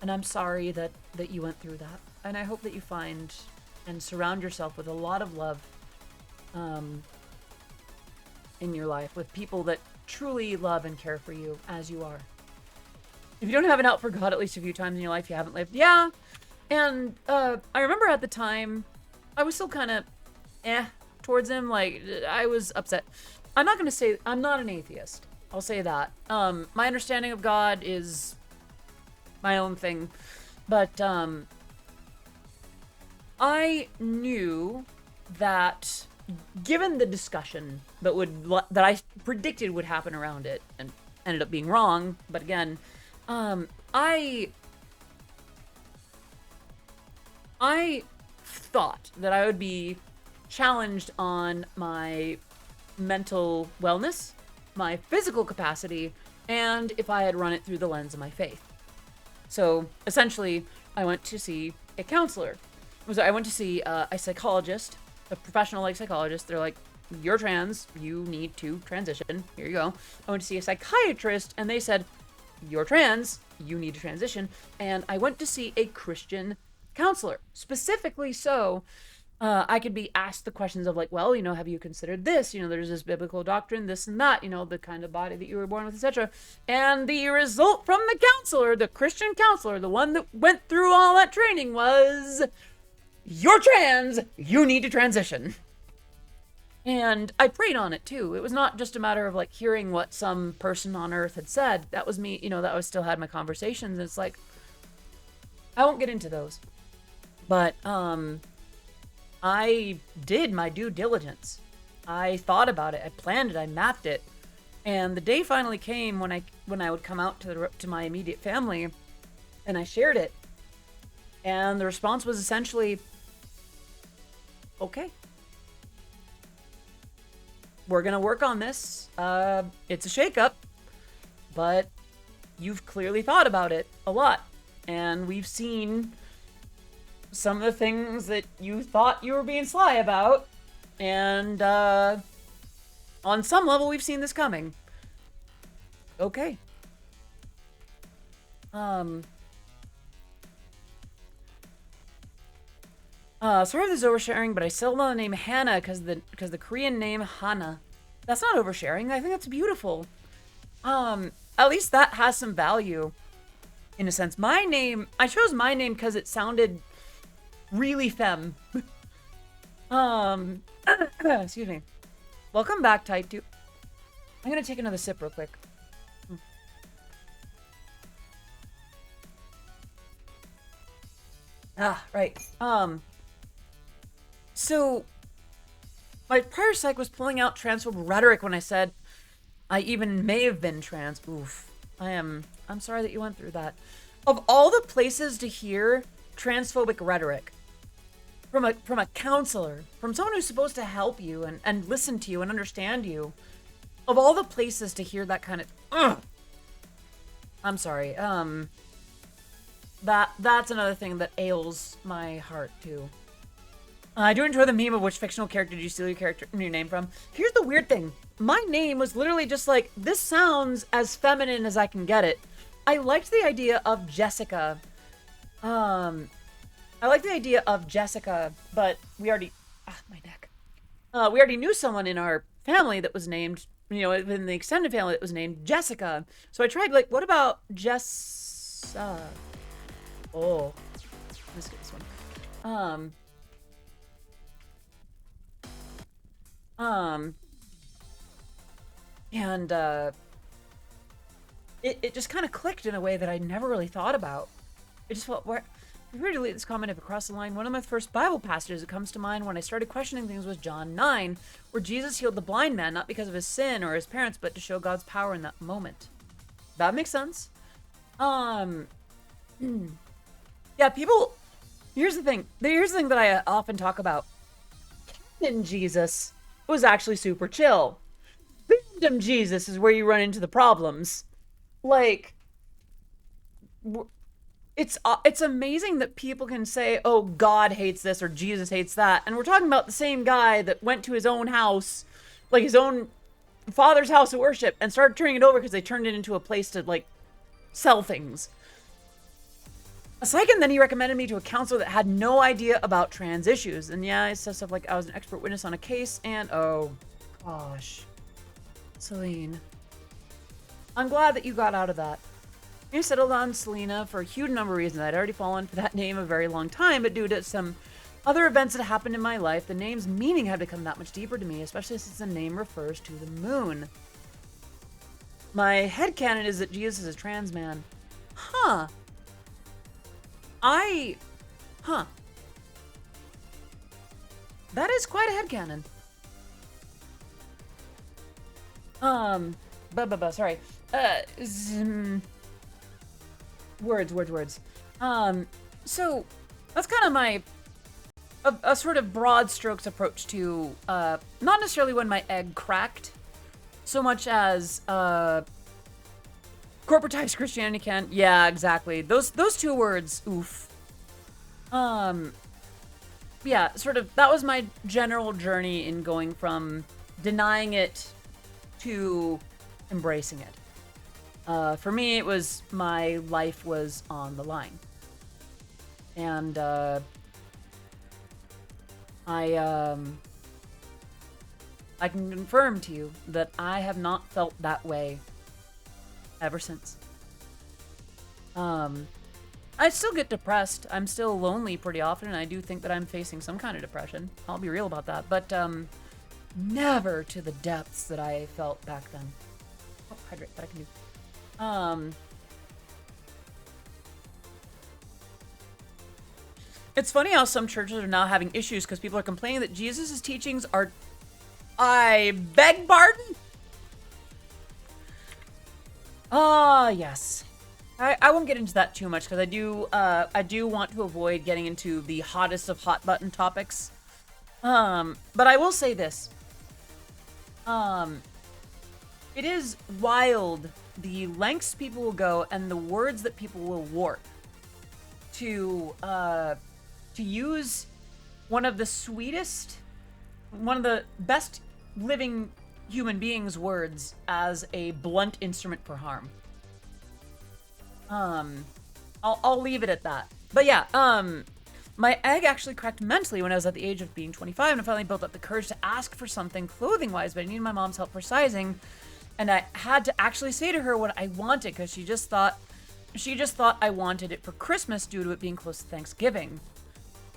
And I'm sorry that you went through that. And I hope that you find and surround yourself with a lot of love in your life, with people that truly love and care for you as you are. If you don't have an out for God at least a few times in your life, you haven't lived. Yeah. And I remember at the time, I was still kind of towards him. Like, I was upset. I'm not going to say, I'm not an atheist. I'll say that. My understanding of God is my own thing. But I knew that given the discussion that I predicted would happen around it, and ended up being wrong, but again, I thought that I would be challenged on my mental wellness, my physical capacity, and if I had run it through the lens of my faith. So essentially, I went to see a counselor. So I went to see a psychologist, a professional like psychologist. They're like, you're trans, you need to transition. Here you go. I went to see a psychiatrist, and they said, you're trans, you need to transition. And I went to see a Christian counselor, specifically so I could be asked the questions of like, well, you know, have you considered this? You know, there's this biblical doctrine, this and that, you know, the kind of body that you were born with, etc. And the result from the counselor, the Christian counselor, the one that went through all that training was, you're trans, you need to transition. And I prayed on it too. It was not just a matter of like hearing what some person on earth had said. That was me, you know, that I still had my conversations. And it's like, I won't get into those. But I did my due diligence. I thought about it. I planned it. I mapped it. And the day finally came when I would come out to my immediate family, and I shared it. And the response was essentially, okay. We're gonna work on this. It's a shakeup. but you've clearly thought about it a lot. And we've seen some of the things that you thought you were being sly about. And on some level, we've seen this coming. Okay. Sorry if this is oversharing, but I still know the name Hannah because the Korean name Hana. That's not oversharing. I think that's beautiful. At least that has some value, in a sense. My name, I chose my name because it sounded really femme. Excuse me. Welcome back, Type 2. I'm gonna take another sip real quick. Right. So, my prior psych was pulling out transphobic rhetoric when I said I even may have been trans. Oof. I'm sorry that you went through that. Of all the places to hear transphobic rhetoric, from a counselor, from someone who's supposed to help you and listen to you and understand you, of all the places to hear that kind of, I'm sorry. That's another thing that ails my heart too. I do enjoy the meme of which fictional character did you steal your name from. Here's the weird thing. My name was literally just like, this sounds as feminine as I can get it. I liked the idea of Jessica. I like the idea of Jessica, but we already... my neck. We already knew someone in our family that was named, in the extended family that was named Jessica. So I tried, like, what about Oh. Let's get this one. It just kind of clicked in a way that I never really thought about. It just felt, if we were to delete this comment if across the line, one of my first Bible passages that comes to mind when I started questioning things was John 9, where Jesus healed the blind man, not because of his sin or his parents, but to show God's power in that moment. That makes sense. Yeah, people, here's the thing that I often talk about. Canon Jesus was actually super chill. Fandom Jesus is where you run into the problems. Like, it's amazing that people can say, oh, God hates this or Jesus hates that. And we're talking about the same guy that went to his own house, like his own father's house of worship, and started turning it over because they turned it into a place to, like, sell things. A second, then he recommended me to a counselor that had no idea about trans issues. And yeah, it says stuff like I was an expert witness on a case and, oh, gosh. Celine. I'm glad that you got out of that. I settled on Selena for a huge number of reasons. I'd already fallen for that name a very long time, but due to some other events that happened in my life, the name's meaning had become that much deeper to me, especially since the name refers to the moon. My headcanon is that Jesus is a trans man. Huh. That is quite a headcanon. Sorry. Words. So that's kind of my a sort of broad strokes approach to not necessarily when my egg cracked, so much as corporatized Christianity can. Yeah, exactly. Those two words. Oof. Yeah, sort of. That was my general journey in going from denying it to embracing it. For me, it was my life was on the line. And I can confirm to you that I have not felt that way ever since. I still get depressed. I'm still lonely pretty often, and I do think that I'm facing some kind of depression. I'll be real about that. But never to the depths that I felt back then. Oh, hydrate, that I can do. It's funny how some churches are now having issues because people are complaining that Jesus' teachings are... I beg pardon? Yes. I won't get into that too much because I do want to avoid getting into the hottest of hot button topics. But I will say this. It is wild the lengths people will go and the words that people will warp to use one of the sweetest, one of the best living human beings' words as a blunt instrument for harm. I'll leave it at that. But yeah, my egg actually cracked mentally when I was at the age of being 25, and I finally built up the courage to ask for something clothing-wise, but I needed my mom's help for sizing, and I had to actually say to her what I wanted, because she just thought I wanted it for Christmas due to it being close to Thanksgiving.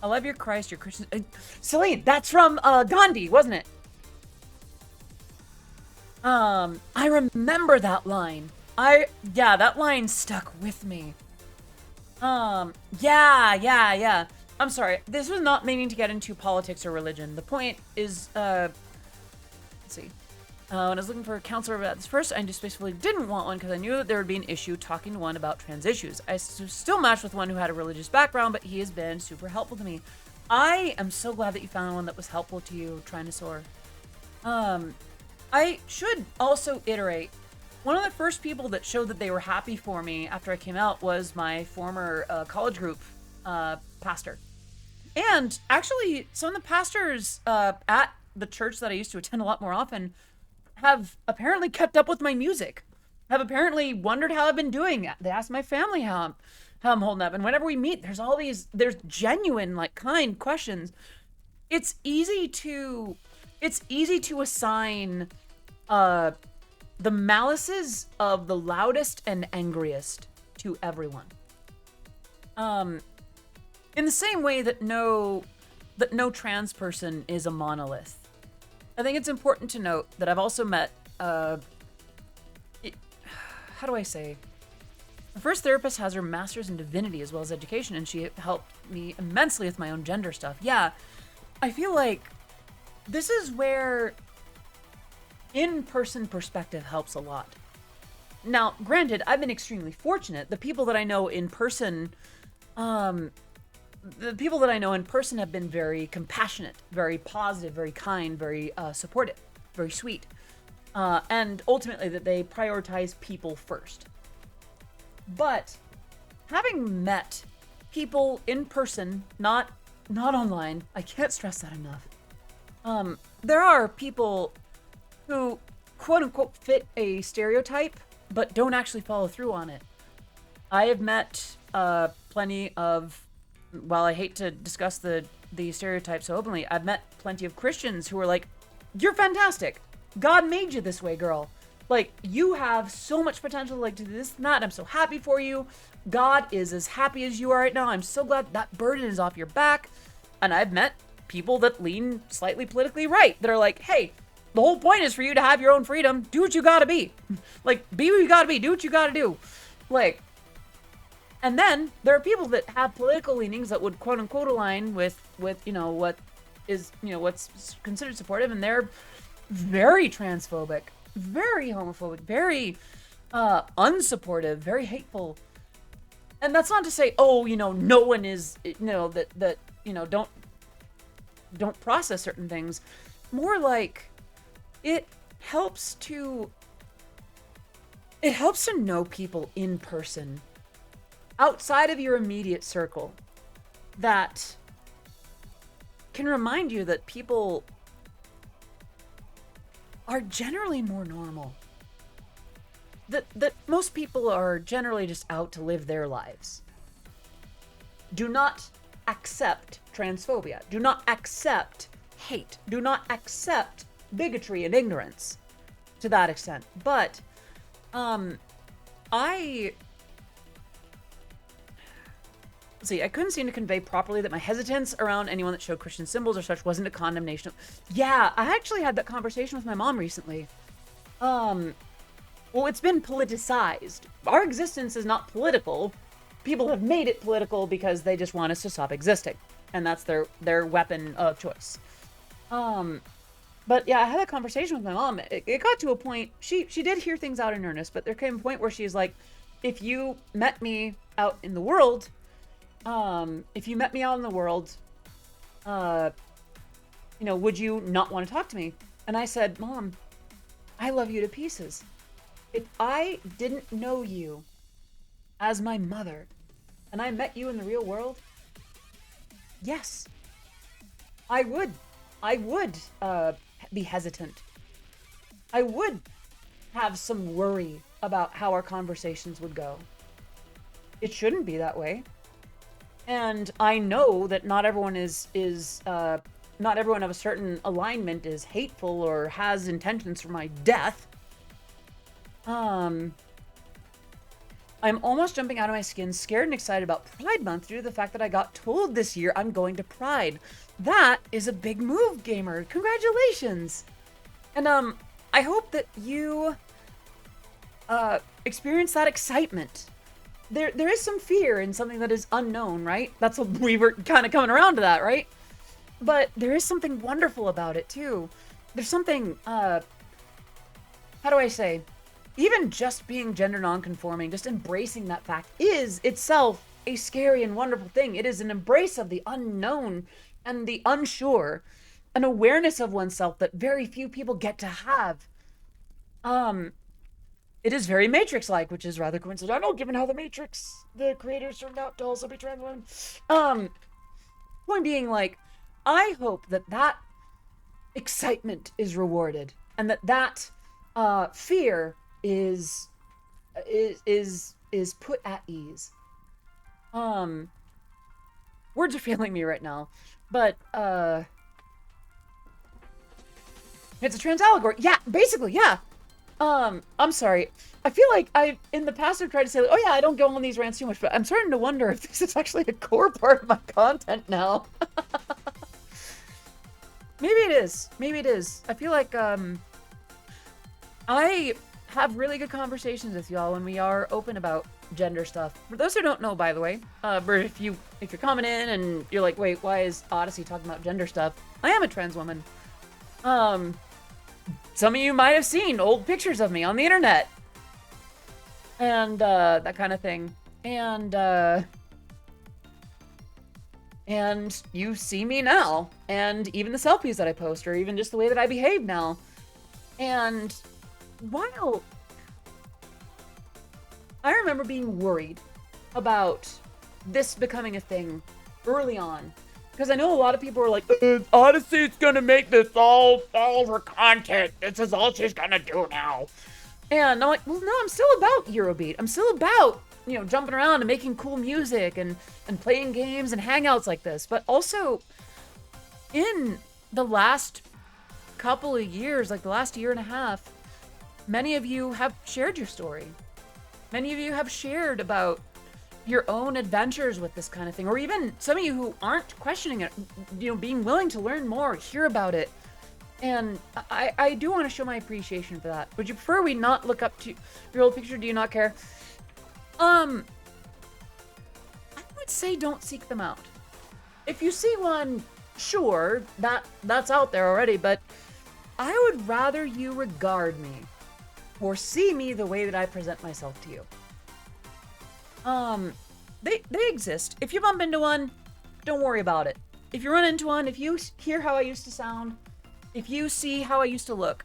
I love your Christ, your Christian... Celine, that's from Gandhi, wasn't it? I remember that line. Yeah, that line stuck with me. Yeah. I'm sorry. This was not meaning to get into politics or religion. The point is, let's see. When I was looking for a counselor about this first, I just basically didn't want one because I knew that there would be an issue talking to one about trans issues. I still matched with one who had a religious background, but he has been super helpful to me. I am so glad that you found one that was helpful to you, Trinosaur. I should also iterate. One of the first people that showed that they were happy for me after I came out was my former college group pastor. And actually, some of the pastors at the church that I used to attend a lot more often have apparently kept up with my music, have apparently wondered how I've been doing. They asked my family how I'm holding up. And whenever we meet, there's genuine, like, kind questions. It's easy to assign the malices of the loudest and angriest to everyone. In the same way that no trans person is a monolith. I think it's important to note that I've also met, how do I say? The first therapist has her master's in divinity as well as education, and she helped me immensely with my own gender stuff. Yeah, I feel like this is where in-person perspective helps a lot. Now, granted, I've been extremely fortunate. The people that I know in person, have been very compassionate, very positive, very kind, very supportive, very sweet. And ultimately that they prioritize people first. But having met people in person, not online, I can't stress that enough. There are people who quote unquote fit a stereotype, but don't actually follow through on it. I have met plenty of, while I hate to discuss the stereotypes so openly, I've met plenty of Christians who are like, you're fantastic. God made you this way, girl. Like, you have so much potential, like, to do this and that. I'm so happy for you. God is as happy as you are right now. I'm so glad that burden is off your back. And I've met people that lean slightly politically right that are like, hey, the whole point is for you to have your own freedom. Do what you gotta be. Like, be who you gotta be. Do what you gotta do. Like, and then there are people that have political leanings that would quote unquote align with what is, what's considered supportive, and they're very transphobic, very homophobic, very unsupportive, very hateful. And that's not to say, no one is, don't process certain things. More like it helps to know people in person outside of your immediate circle that can remind you that people are generally more normal. That most people are generally just out to live their lives. Do not accept transphobia. Do not accept hate. Do not accept bigotry and ignorance to that extent. But I couldn't seem to convey properly that my hesitance around anyone that showed Christian symbols or such wasn't a condemnation. Yeah, I actually had that conversation with my mom recently. Well, it's been politicized. Our existence is not political. People have made it political because they just want us to stop existing. And that's their weapon of choice. But yeah, I had that conversation with my mom. It got to a point, she did hear things out in earnest, but there came a point where she's like, if you met me out in the world, would you not want to talk to me? And I said, Mom, I love you to pieces. If I didn't know you as my mother, and I met you in the real world, yes, I would. I would be hesitant. I would have some worry about how our conversations would go. It shouldn't be that way. And I know that not everyone not everyone of a certain alignment is hateful or has intentions for my death. I'm almost jumping out of my skin, scared and excited about Pride Month due to the fact that I got told this year I'm going to Pride. That is a big move, gamer. Congratulations. And I hope that you experience that excitement. There is some fear in something that is unknown, right? That's what we were kind of coming around to that, right? But there is something wonderful about it too. There's something, how do I say? Even just being gender nonconforming, just embracing that fact is itself a scary and wonderful thing. It is an embrace of the unknown and the unsure, an awareness of oneself that very few people get to have. It is very Matrix-like, which is rather coincidental given how the Matrix, the creators turned out to also be trans women. Point being, like, I hope that that excitement is rewarded and that fear is put at ease. Words are failing me right now, but it's a trans allegory. Yeah, basically, yeah. I'm sorry. I feel like in the past, I've tried to say, like, oh yeah, I don't go on these rants too much, but I'm starting to wonder if this is actually a core part of my content now. Maybe it is. Maybe it is. I feel like, I have really good conversations with y'all when we are open about gender stuff. For those who don't know, by the way, or if you're coming in and you're like, wait, why is Odyssey talking about gender stuff? I am a trans woman. Some of you might have seen old pictures of me on the internet. And, that kind of thing. And you see me now. And even the selfies that I post, or even just the way that I behave now. And while I remember being worried about this becoming a thing early on, because I know a lot of people are like, Odyssey's gonna make this all for content. This is all she's gonna do now. And I'm like, well, no, I'm still about Eurobeat. I'm still about, you know, jumping around and making cool music and playing games and hangouts like this. But also, in the last couple of years, like the last year and a half, many of you have shared your story. Many of you have shared about your own adventures with this kind of thing, or even some of you who aren't questioning it, you know, being willing to learn more, hear about it. And I do want to show my appreciation for that. Would you prefer we not look up to your old picture? Do you not care? I would say don't seek them out. If you see one, sure, that's out there already, but I would rather you regard me or see me the way that I present myself to you. They exist. If you bump into one, don't worry about it. If you run into one, if you hear how I used to sound, if you see how I used to look,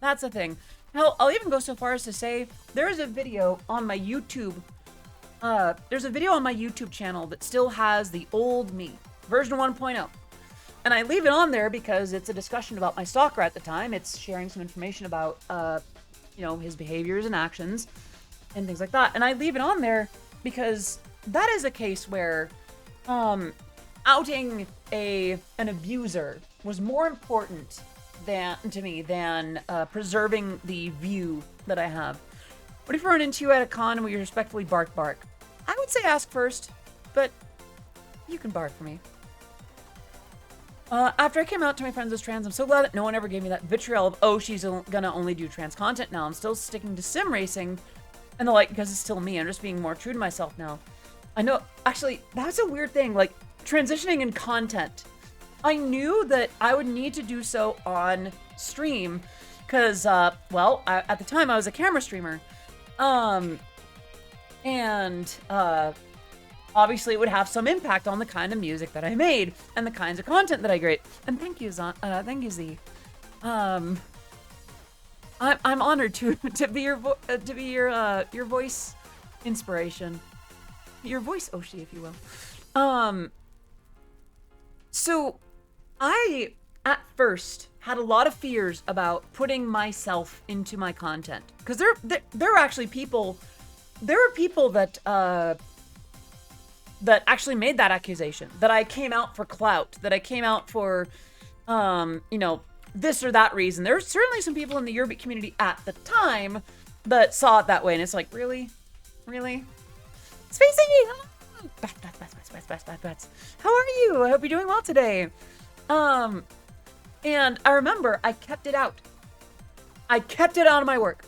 that's a thing. Hell, I'll even go so far as to say there is a video on my YouTube. There's a video on my YouTube channel that still has the old me, version 1.0. And I leave it on there because it's a discussion about my stalker at the time. It's sharing some information about, you know, his behaviors and actions and things like that. And I leave it on there because that is a case where outing an abuser was more important to me than preserving the view that I have. What if you run into you at a con and we respectfully bark? I would say ask first, but you can bark for me. After I came out to my friends as trans, I'm so glad that no one ever gave me that vitriol of, oh, she's gonna only do trans content now. I'm still sticking to sim racing and the like because it's still me. I'm just being more true to myself now. I know, actually, that's a weird thing, like transitioning in content. I knew that I would need to do so on stream because, well, at the time I was a camera streamer. Obviously it would have some impact on the kind of music that I made and the kinds of content that I create. And thank you, Z. I'm honored to be your voice inspiration, your voice Oshi, if you will. So I at first had a lot of fears about putting myself into my content because there are actually people, there are people that that actually made that accusation that I came out for clout, that I came out for you know, this or that reason. There's certainly some people in the Eurobeat community at the time that saw it that way, and it's like, really? Spacey! Hello! Bats. How are you? I hope you're doing well today. And I remember I kept it out. I kept it out of my work.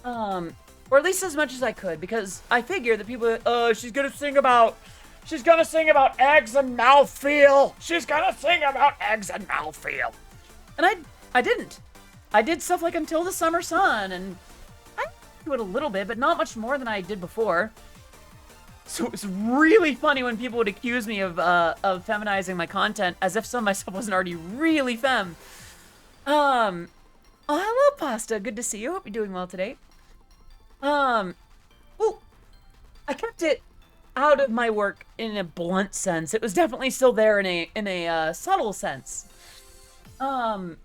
Or at least as much as I could, because I figured that people, she's gonna sing about eggs and mouthfeel. She's gonna sing about eggs and mouthfeel. And I didn't. I did stuff like Until the Summer Sun, and I do it a little bit, but not much more than I did before. So it was really funny when people would accuse me of feminizing my content, as if some of my stuff wasn't already really femme. Oh, hello, Pasta. Good to see you. Hope you're doing well today. Well, I kept it out of my work in a blunt sense. It was definitely still there in a subtle sense. But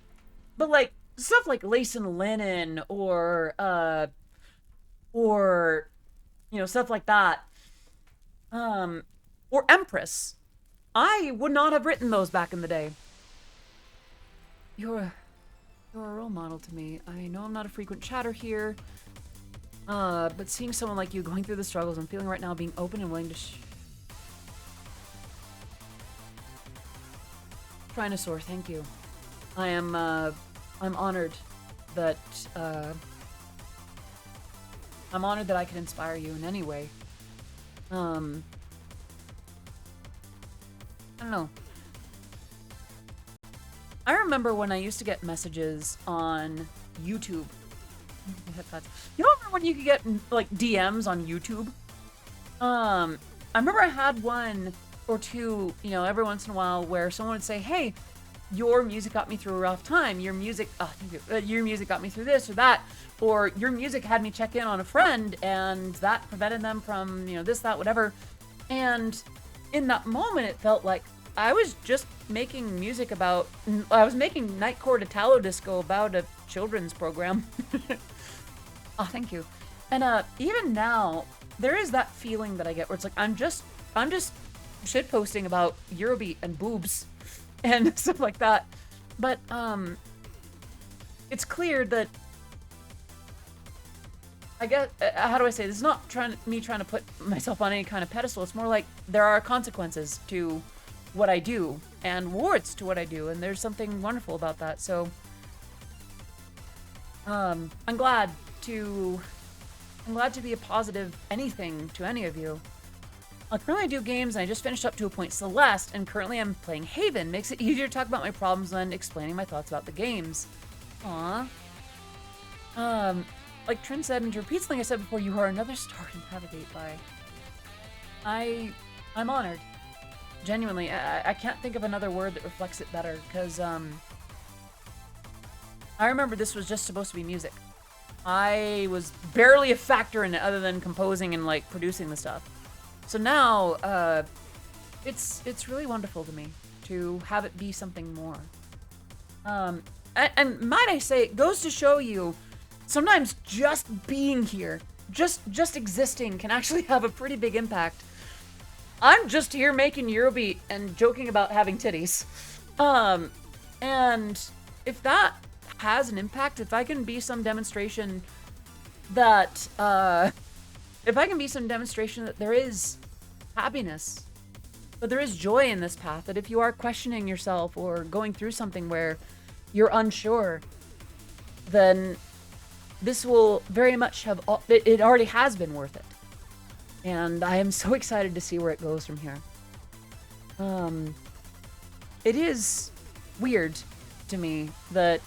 like stuff like Lace and Linen or you know, stuff like that. Or Empress. I would not have written those back in the day. You're a role model to me. I know I'm not a frequent chatter here. But seeing someone like you going through the struggles I'm feeling right now, being open and willing to Trinosaur, thank you. I'm honored that, I'm honored that I can inspire you in any way. I don't know. I remember when I used to get messages on YouTube. You don't remember when you could get like DMs on YouTube? I remember I had one or two, you know, every once in a while where someone would say, "Hey, your music got me through a rough time. Your music, your music got me through this or that, or your music had me check in on a friend, and that prevented them from, you know, this, that, whatever." And in that moment, it felt like I was just making music about. I was making Nightcore Italo Disco about a children's program. Oh, thank you. And even now, there is that feeling that I get where it's like I'm just shit posting about Eurobeat and boobs and stuff like that. But it's clear that I guess how do I say this? It's not me trying to put myself on any kind of pedestal. It's more like there are consequences to what I do and rewards to what I do, and there's something wonderful about that. So I'm glad to be a positive anything to any of you. Currently I do games, and I just finished up to a point Celeste, and currently I'm playing Haven. Makes it easier to talk about my problems when explaining my thoughts about the games. Aww. Like Trin said, and to repeat something I said before, you are another star to navigate by. I'm honored. Genuinely, I can't think of another word that reflects it better, because I remember this was just supposed to be music. I was barely a factor in it other than composing and like producing the stuff. So now, it's really wonderful to me to have it be something more. And might I say, it goes to show you, sometimes just being here, just existing can actually have a pretty big impact. I'm just here making Eurobeat and joking about having titties. And if that has an impact, if I can be some demonstration that, there is happiness, that there is joy in this path, that if you are questioning yourself or going through something where you're unsure, then this will very much have, it already has been worth it. And I am so excited to see where it goes from here. It is weird to me that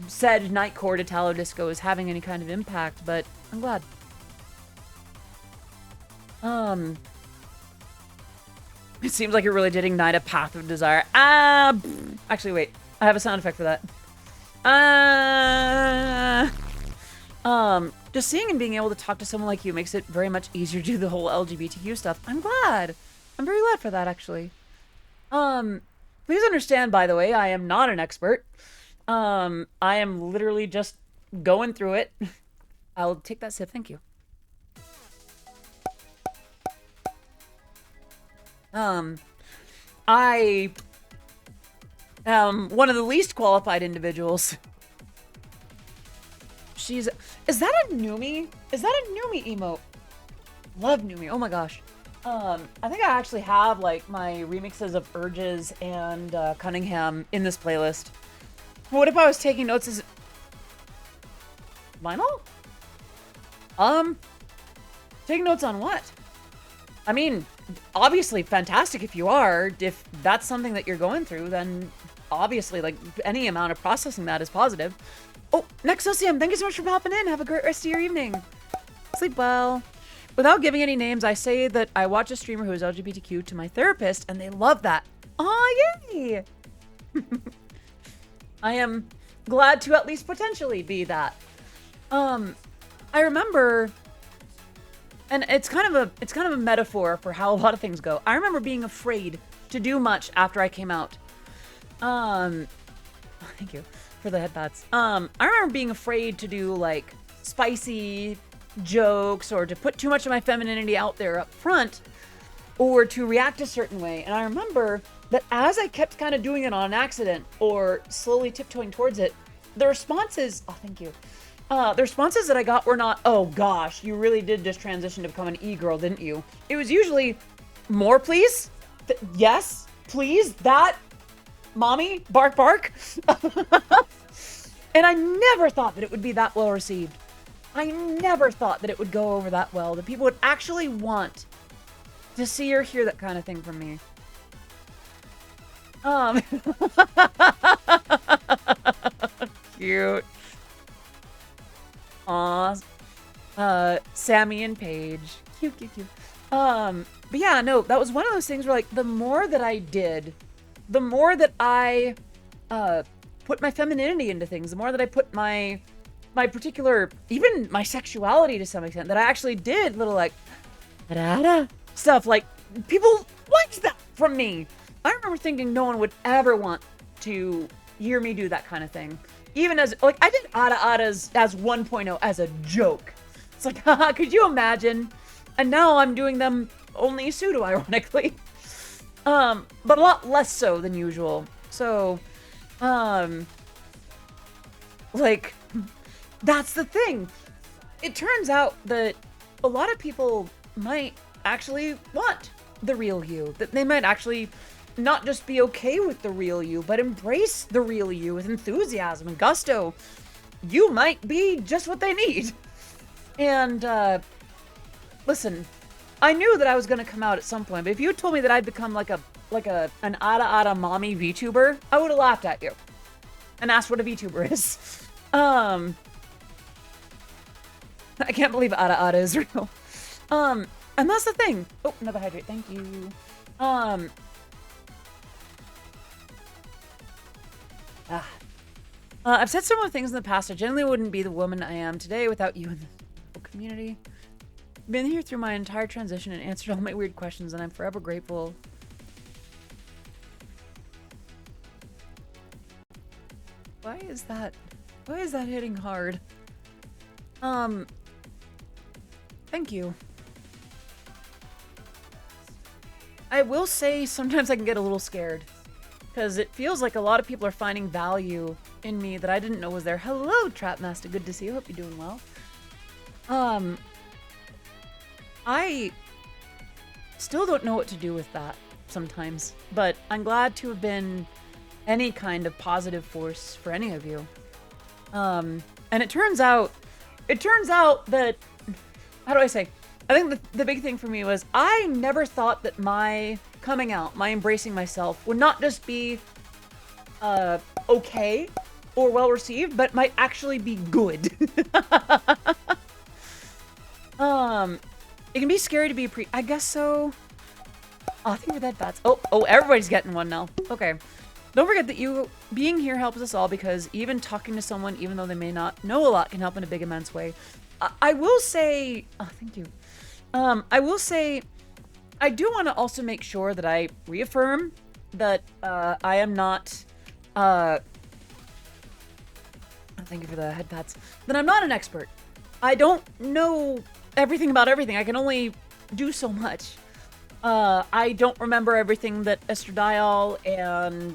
said Nightcore Italo Disco is having any kind of impact, but I'm glad. It seems like you're really did ignite a path of desire. Actually, wait. I have a sound effect for that. Just seeing and being able to talk to someone like you makes it very much easier to do the whole LGBTQ stuff. I'm glad. I'm very glad for that, actually. Please understand, by the way, I am not an expert. I am literally just going through it. I'll take that sip, thank you. I am one of the least qualified individuals. Is that a Numi? Is that a Numi emote? Love Numi, oh my gosh. I think I actually have, like, my remixes of Urges and, Cunningham in this playlist. What if I was taking notes as... Vinyl? Taking notes on what? I mean, obviously fantastic if you are. If that's something that you're going through, then obviously, like, any amount of processing that is positive. Oh, next OCM, thank you so much for popping in. Have a great rest of your evening. Sleep well. Without giving any names, I say that I watch a streamer who is LGBTQ to my therapist, and they love that. Aw, yay! I am glad to at least potentially be that. I remember, and it's kind of a metaphor for how a lot of things go. I remember being afraid to do much after I came out. Thank you for the headpats. I remember being afraid to do, like, spicy jokes or to put too much of my femininity out there up front or to react a certain way. And I remember that as I kept kind of doing it on accident or slowly tiptoeing towards it, the responses, oh, thank you. The responses that I got were not, oh gosh, you really did just transition to become an e-girl, didn't you? It was usually, more please? Yes, please, that, mommy, bark bark. And I never thought that it would be that well received. I never thought that it would go over that well, that people would actually want to see or hear that kind of thing from me. Cute. Aw. Sammy and Paige. Cute, cute, cute. But yeah, no, that was one of those things where, like, the more that I did, the more that I, put my femininity into things, the more that I put my particular, even my sexuality to some extent, that I actually did little, like, stuff, like, people liked that from me. I remember thinking no one would ever want to hear me do that kind of thing. Even as, like, I did ada-adas as 1.0 as a joke. It's like, haha, could you imagine? And now I'm doing them only pseudo-ironically. But a lot less so than usual. So, like, that's the thing. It turns out that a lot of people might actually want the real you. That they might actually not just be okay with the real you, but embrace the real you with enthusiasm and gusto. You might be just what they need. And, listen, I knew that I was going to come out at some point, but if you had told me that I'd become like an ada-ada mommy VTuber, I would have laughed at you and asked what a VTuber is. I can't believe ada-ada is real. And that's the thing. Oh, another hydrate. Thank you. I've said similar things in the past. I generally wouldn't be the woman I am today without you in the community. I've been here through my entire transition and answered all my weird questions, and I'm forever grateful. Why is that hitting hard? Thank you. I will say sometimes I can get a little scared because it feels like a lot of people are finding value in me that I didn't know was there. Hello, Trapmaster. Good to see you. Hope you're doing well. I still don't know what to do with that sometimes, but I'm glad to have been any kind of positive force for any of you. And it turns out that, how do I say? I think the big thing for me was I never thought that my coming out, my embracing myself would not just be okay or well received, but might actually be good. It can be scary to be I guess so. Oh, I think we're that bats. Oh, everybody's getting one now. Okay. Don't forget that you being here helps us all, because even talking to someone, even though they may not know a lot, can help in a big, immense way. I will say, oh, thank you. I will say, I do want to also make sure that I reaffirm that I am not, thank you for the head pats, that I'm not an expert. I don't know everything about everything. I can only do so much. I don't remember everything that estradiol and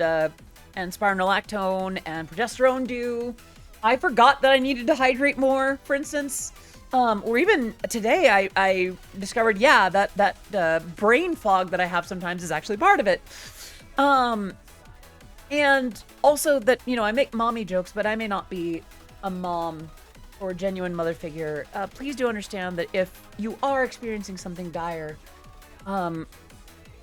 spironolactone and progesterone do. I forgot that I needed to hydrate more, for instance. Or even today, I discovered, yeah, that brain fog that I have sometimes is actually part of it. And also that, you know, I make mommy jokes, but I may not be a mom or a genuine mother figure. Please do understand that if you are experiencing something dire, and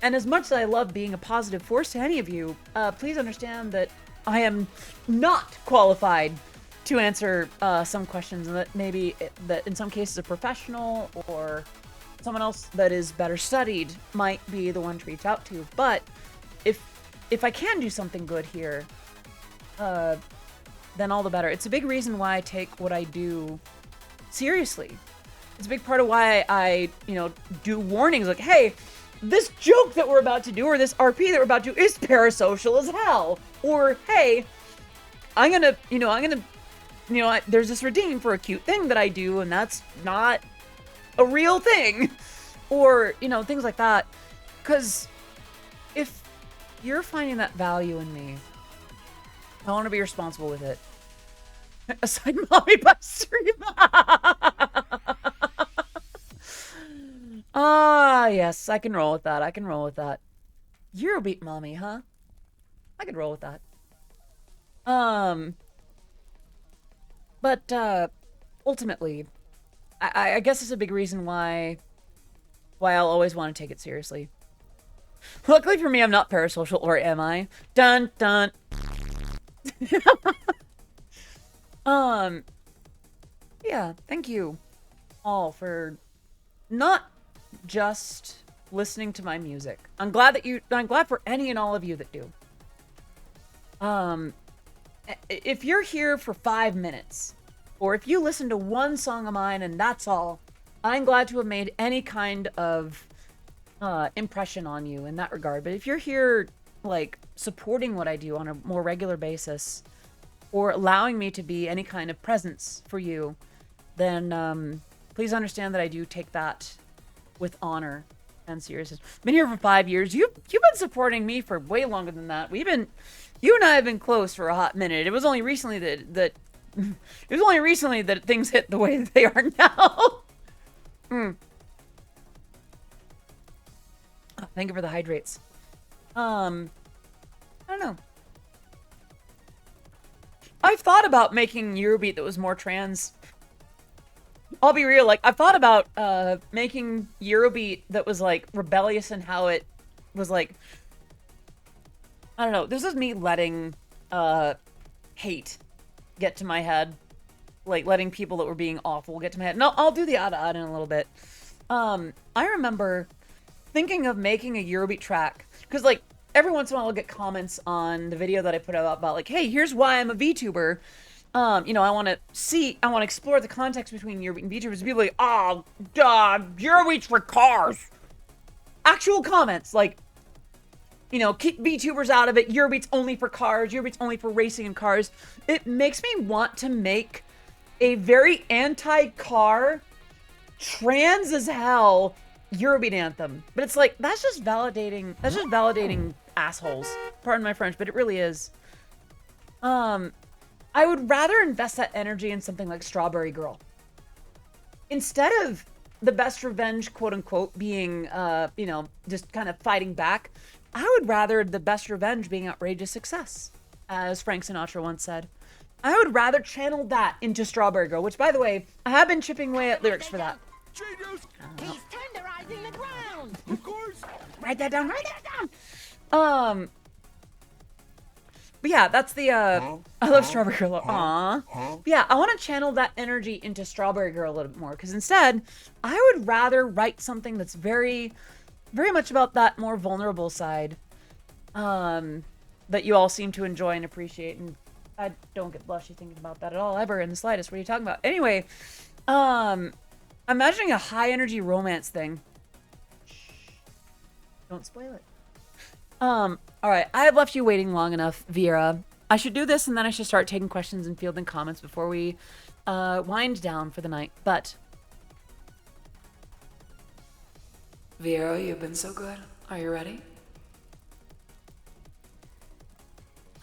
as much as I love being a positive force to any of you, please understand that I am not qualified to answer some questions, and that maybe that in some cases a professional or someone else that is better studied might be the one to reach out to. But if I can do something good here, then all the better. It's a big reason why I take what I do seriously. It's a big part of why I, you know, do warnings like, hey, this joke that we're about to do, or this RP that we're about to do, is parasocial as hell. Or, hey, there's this redeem for a cute thing that I do, and that's not a real thing. Or, you know, things like that. Because if you're finding that value in me, I want to be responsible with it. Aside mommy by stream. Ah, yes, I can roll with that. I can roll with that. Eurobeat mommy, huh? I could roll with that. But ultimately, I guess it's a big reason why I'll always want to take it seriously. Luckily for me, I'm not parasocial, or am I? Dun dun. Yeah, thank you all for not just listening to my music. I'm glad for any and all of you that do. If you're here for 5 minutes, or if you listen to one song of mine and that's all, I'm glad to have made any kind of impression on you in that regard. But if you're here, like, supporting what I do on a more regular basis, or allowing me to be any kind of presence for you, then please understand that I do take that with honor and seriousness. Been here for 5 years. You've been supporting me for way longer than that. You and I have been close for a hot minute. It was only recently that things hit the way that they are now. Oh, thank you for the hydrates. I don't know. I've thought about making Eurobeat that was more trans. I'll be real, like, I've thought about making Eurobeat that was, like, rebellious in how it was, like, I don't know, this is me letting hate get to my head. Like, letting people that were being awful get to my head. No, I'll do the ad in a little bit. I remember thinking of making a Eurobeat track, because, like, every once in a while I'll get comments on the video that I put out about, like, hey, here's why I'm a VTuber. You know, I want to explore the context between Eurobeat and VTubers. People are like, oh, Eurobeat's for cars. Actual comments, like, you know, keep VTubers out of it. Eurobeat's only for cars. Eurobeat's only for racing and cars. It makes me want to make a very anti-car, trans as hell Eurobeat anthem. But it's like, that's just validating assholes. Pardon my French, but it really is. I would rather invest that energy in something like Strawberry Girl. Instead of the best revenge, quote unquote, being, you know, just kind of fighting back, I would rather the best revenge being outrageous success, as Frank Sinatra once said. I would rather channel that into Strawberry Girl, which, by the way, I have been chipping away at lyrics for that. He's tenderizing the ground. Of course. Write that down. But yeah, that's the, I love Strawberry Girl. Aww. But yeah, I want to channel that energy into Strawberry Girl a little bit more, because instead, I would rather write something that's very, very much about that more vulnerable side. that you all seem to enjoy and appreciate, and I don't get blushy thinking about that at all, ever, in the slightest. What are you talking about? Anyway, I'm imagining a high-energy romance thing. Don't spoil it. All right, I have left you waiting long enough, Vera. I should do this, and then I should start taking questions and fielding comments before we wind down for the night. But Vera, you've been so good. Are you ready?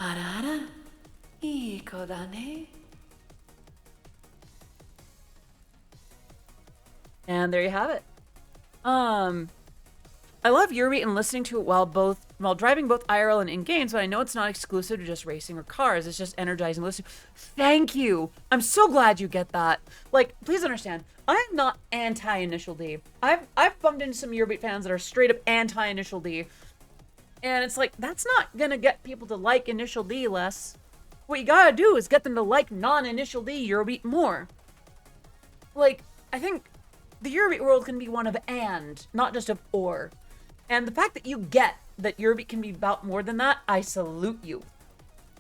Arara, iko da ne. And there you have it. I love Eurobeat and listening to it while driving both IRL and in games, but I know it's not exclusive to just racing or cars. It's just energizing listening. Thank you. I'm so glad you get that. Like, please understand, I'm not anti-Initial D. I've bumped into some Eurobeat fans that are straight up anti-Initial D. And it's like, that's not gonna get people to like Initial D less. What you gotta do is get them to like non-Initial D Eurobeat more. Like, I think the Eurobeat world can be one of and, not just of or. And the fact that you get that Eurobeat can be about more than that, I salute you.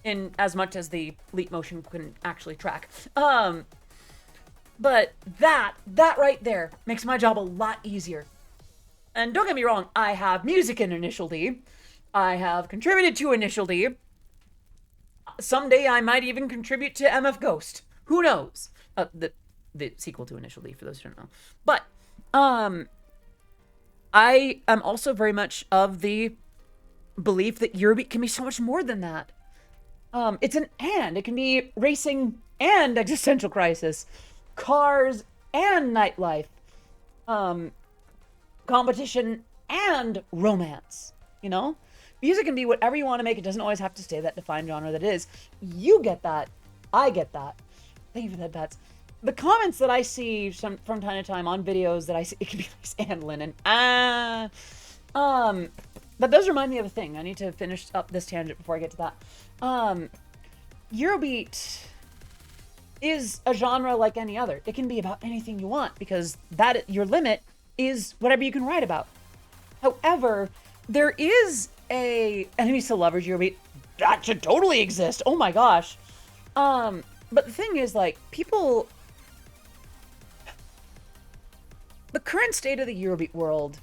In as much as the Leap Motion can actually track. But that right there makes my job a lot easier. And don't get me wrong, I have music in Initial D. I have contributed to Initial D. Someday I might even contribute to MF Ghost. Who knows? The sequel to Initial D, for those who don't know. But, I am also very much of the belief that Eurobeat can be so much more than that. It's an and. It can be racing and existential crisis, cars and nightlife, competition and romance, you know? Music can be whatever you want to make. It doesn't always have to stay that defined genre that it is. You get that. I get that. Thank you for that, Bats. The comments that I see from time to time on videos that I see, it can be like and linen. But those remind me of a thing. I need to finish up this tangent before I get to that. Eurobeat is a genre like any other. It can be about anything you want because your limit is whatever you can write about. However, there is a enemies to lovers Eurobeat that should totally exist. Oh my gosh. But the thing is, like, people. The current state of the Eurobeat world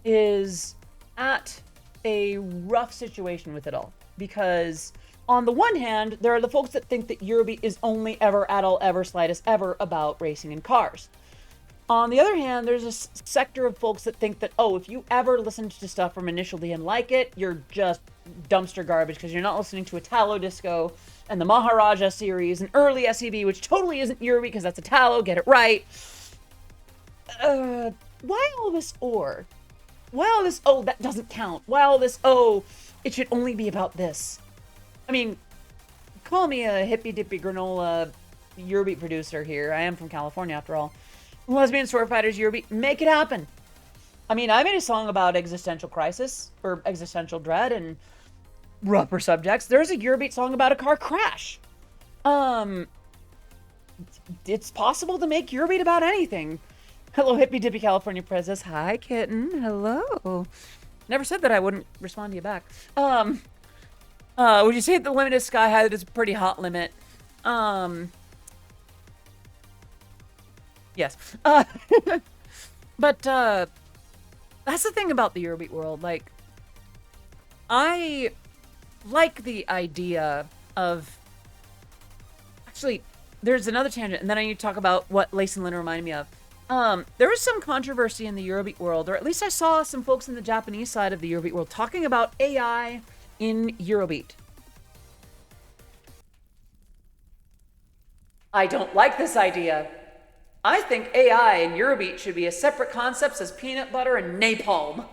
is at a rough situation with it all. Because, on the one hand, there are the folks that think that Eurobeat is only ever, at all, ever, slightest, ever about racing and cars. On the other hand, there's a sector of folks that think that, oh, if you ever listened to stuff from Initial D and like it, you're just dumpster garbage because you're not listening to Italo Disco and the Maharaja series and early SEV, which totally isn't Eurobeat because that's Italo, get it right. Why all this or? Why all this, oh, that doesn't count? Why all this, oh, it should only be about this? I mean, call me a hippy-dippy granola Eurobeat producer here. I am from California, after all. Lesbian Sword Fighters Eurobeat, make it happen. I mean, I made a song about existential crisis, or existential dread, and rougher subjects. There's a Eurobeat song about a car crash. It's possible to make Eurobeat about anything. Hello, hippy dippy California princess. Hi, kitten. Hello. Never said that I wouldn't respond to you back. Would you say that the limit is sky high? That is a pretty hot limit. Yes. But, that's the thing about the Eurobeat world. Like, I like the idea of... Actually, there's another tangent, and then I need to talk about what Lace and Lynn reminded me of. There was some controversy in the Eurobeat world, or at least I saw some folks in the Japanese side of the Eurobeat world talking about AI in Eurobeat. I don't like this idea. I think AI in Eurobeat should be as separate concepts as peanut butter and napalm.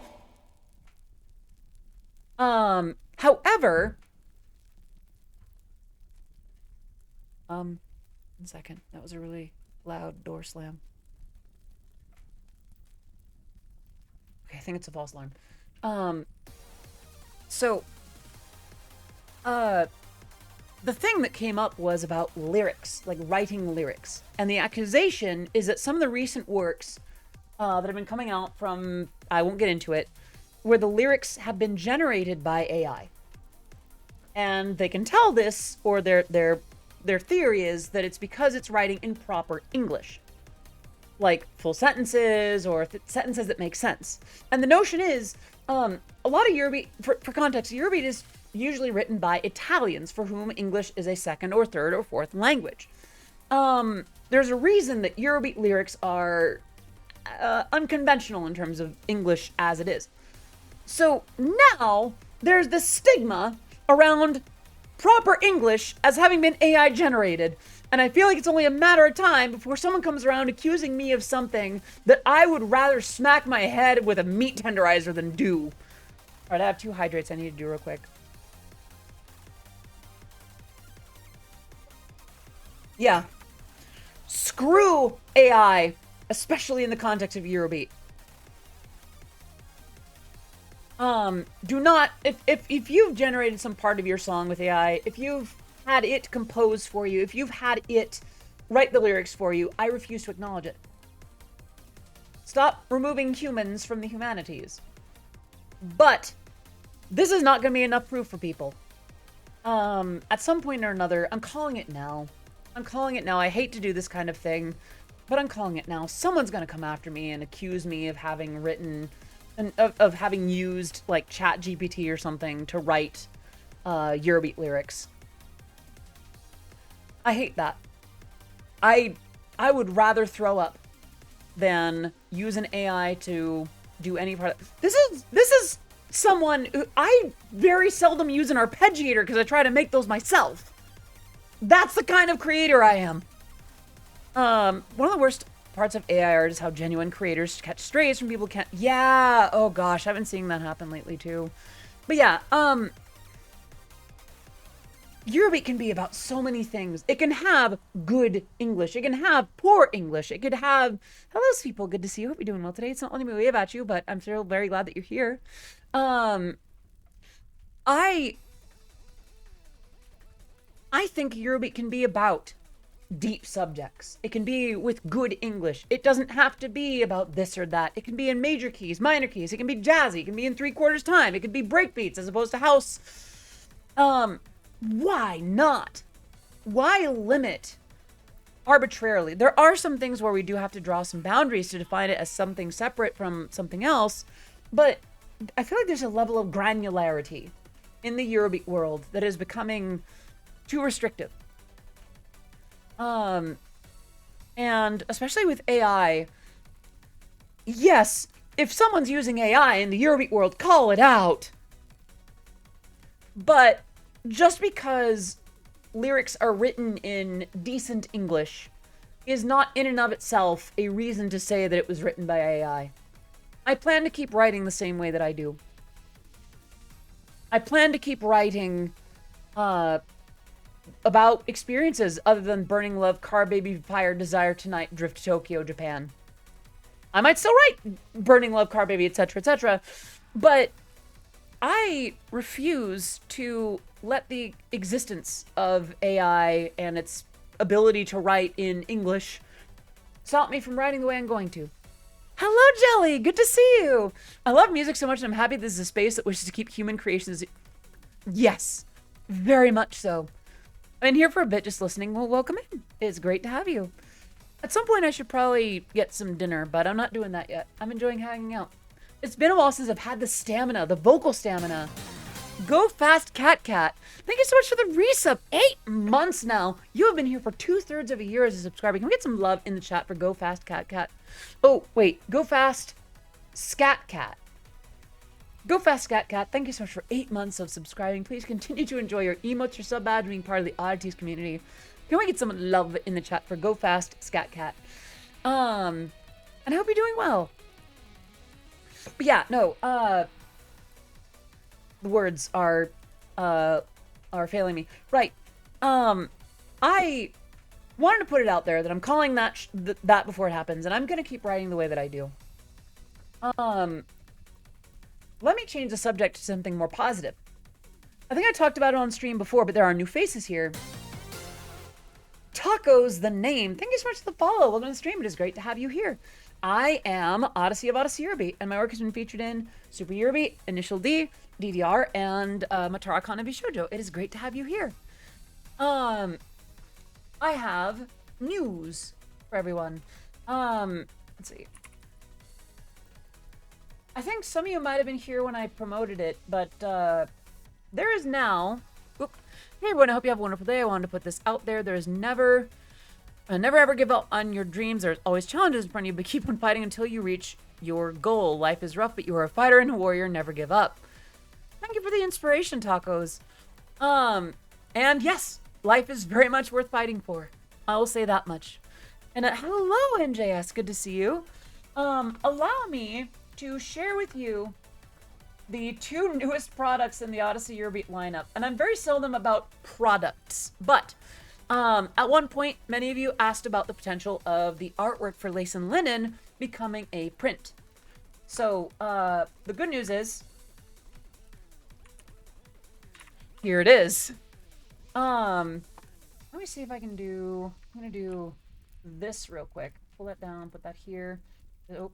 However... one second. That was a really loud door slam. Okay, I think it's a false alarm. The thing that came up was about lyrics, like writing lyrics. And the accusation is that some of the recent works that have been coming out from, I won't get into it, where the lyrics have been generated by AI. And they can tell this, or their theory is that it's because it's writing in proper English. Like full sentences or sentences that make sense. And the notion is, a lot of Eurobeat, for context, Eurobeat is usually written by Italians for whom English is a second or third or fourth language. There's a reason that Eurobeat lyrics are unconventional in terms of English as it is. So now there's this stigma around proper English as having been AI generated. And I feel like it's only a matter of time before someone comes around accusing me of something that I would rather smack my head with a meat tenderizer than do. All right, I have 2 hydrates I need to do real quick. Yeah. Screw AI, especially in the context of Eurobeat. Do not, if you've generated some part of your song with AI, if you've had it compose for you, if you've had it write the lyrics for you, I refuse to acknowledge it. Stop removing humans from the humanities. But this is not going to be enough proof for people. At some point or another, I'm calling it now. I'm calling it now. I hate to do this kind of thing, but I'm calling it now. Someone's going to come after me and accuse me of having written, of having used like ChatGPT or something to write Eurobeat lyrics. I hate that. I would rather throw up than use an AI to do any part of this is someone who I very seldom use an arpeggiator because I try to make those myself. That's the kind of creator I am. One of the worst parts of AI art is how genuine creators catch strays from people can't. Yeah. Oh gosh, I've been seeing that happen lately too. But yeah, Eurobeat can be about so many things. It can have good English. It can have poor English. It could have... Hello, people. Good to see you. Hope you're doing well today. It's not letting me wave at you, but I'm still very glad that you're here. I think Eurobeat can be about deep subjects. It can be with good English. It doesn't have to be about this or that. It can be in major keys, minor keys. It can be jazzy. It can be in 3/4 time. It could be breakbeats as opposed to house. Why not? Why limit arbitrarily? There are some things where we do have to draw some boundaries to define it as something separate from something else, but I feel like there's a level of granularity in the Eurobeat world that is becoming too restrictive. And especially with AI, yes, if someone's using AI in the Eurobeat world, call it out. But just because lyrics are written in decent English is not in and of itself a reason to say that it was written by AI. I plan to keep writing the same way that I do. I plan to keep writing about experiences other than Burning Love, Car Baby, Fire, Desire, Tonight, Drift to Tokyo, Japan. I might still write Burning Love, Car Baby, etc., etc., but I refuse to let the existence of AI and its ability to write in English stop me from writing the way I'm going to. Hello, Jelly! Good to see you! I love music so much and I'm happy this is a space that wishes to keep human creations... Yes, very much so. I've been here for a bit just listening. Well, welcome in. It's great to have you. At some point I should probably get some dinner, but I'm not doing that yet. I'm enjoying hanging out. It's been a while since I've had the stamina, the vocal stamina. Go Fast Cat Cat. Thank you so much for the resub. 8 months now. You have been here for 2/3 of a year as a subscriber. Can we get some love in the chat for Go Fast Cat Cat? Oh, wait. Go Fast Scat Cat. Go Fast Scat Cat. Thank you so much for 8 months of subscribing. Please continue to enjoy your emotes, your sub badge, being part of the Oddities community. Can we get some love in the chat for Go Fast Scat Cat? And I hope you're doing well. But yeah, no, the words are failing me. Right. I wanted to put it out there that I'm calling that that before it happens, and I'm gonna keep writing the way that I do. Let me change the subject to something more positive. I think I talked about it on stream before, but there are new faces here. Taco's the name. Thank you so much for the follow. Welcome to the stream. It is great to have you here. I am Odyssey of Odyssey Eurobeat, and my work has been featured in Super Eurobeat, Initial D, DDR, and Matara Kanabi Shoujo. It is great to have you here. I have news for everyone. Let's see. I think some of you might have been here when I promoted it, but there is now... Oop. Hey everyone, I hope you have a wonderful day. I wanted to put this out there. There's never ever give up on your dreams. There's always challenges in front of you, but keep on fighting until you reach your goal. Life is rough, but you are a fighter and a warrior. Never give up. Thank you for the inspiration, tacos. And yes, life is very much worth fighting for. I will say that much. And hello, NJS. Good to see you. Allow me to share with you the two newest products in the Odyssey Eurobeat lineup. And I'm very seldom about products, but at one point, many of you asked about the potential of the artwork for Lace and Linen becoming a print. So, the good news is, here it is. Let me see if I can do, I'm gonna do this real quick. Pull that down, put that here. Oh,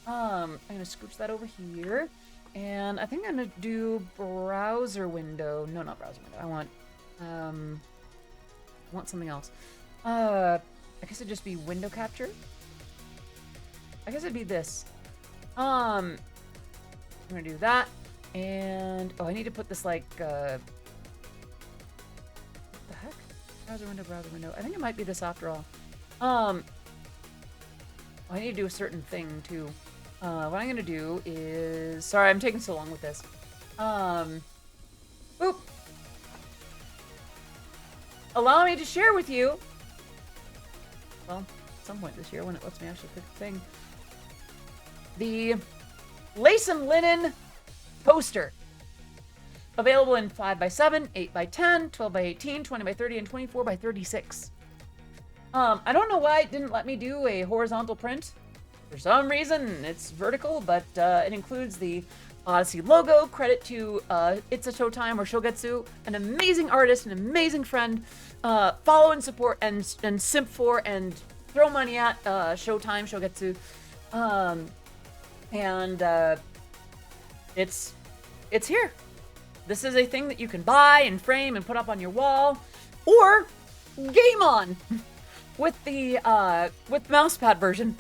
I'm gonna scooch that over here. And I think I'm gonna do browser window. No, not browser window. I want something else. I guess it'd just be window capture. I guess it'd be this. I'm gonna do that. And oh, I need to put this like what the heck? Browser window. I think it might be this after all. I need to do a certain thing too. What I'm gonna do is... Sorry, I'm taking so long with this. Boop. Allow me to share with you... Well, at some point this year when it lets me actually pick the thing. The Lace and Linen poster. Available in 5x7, 8x10, 12x18, 20x30, and 24x36. I don't know why it didn't let me do a horizontal print. For some reason, it's vertical, but it includes the Odyssey logo. Credit to It's a Showtime or Shogetsu, an amazing artist, an amazing friend. Follow and support and simp for and throw money at Showtime, Shogetsu. It's here. This is a thing that you can buy and frame and put up on your wall, or game on with the mousepad version.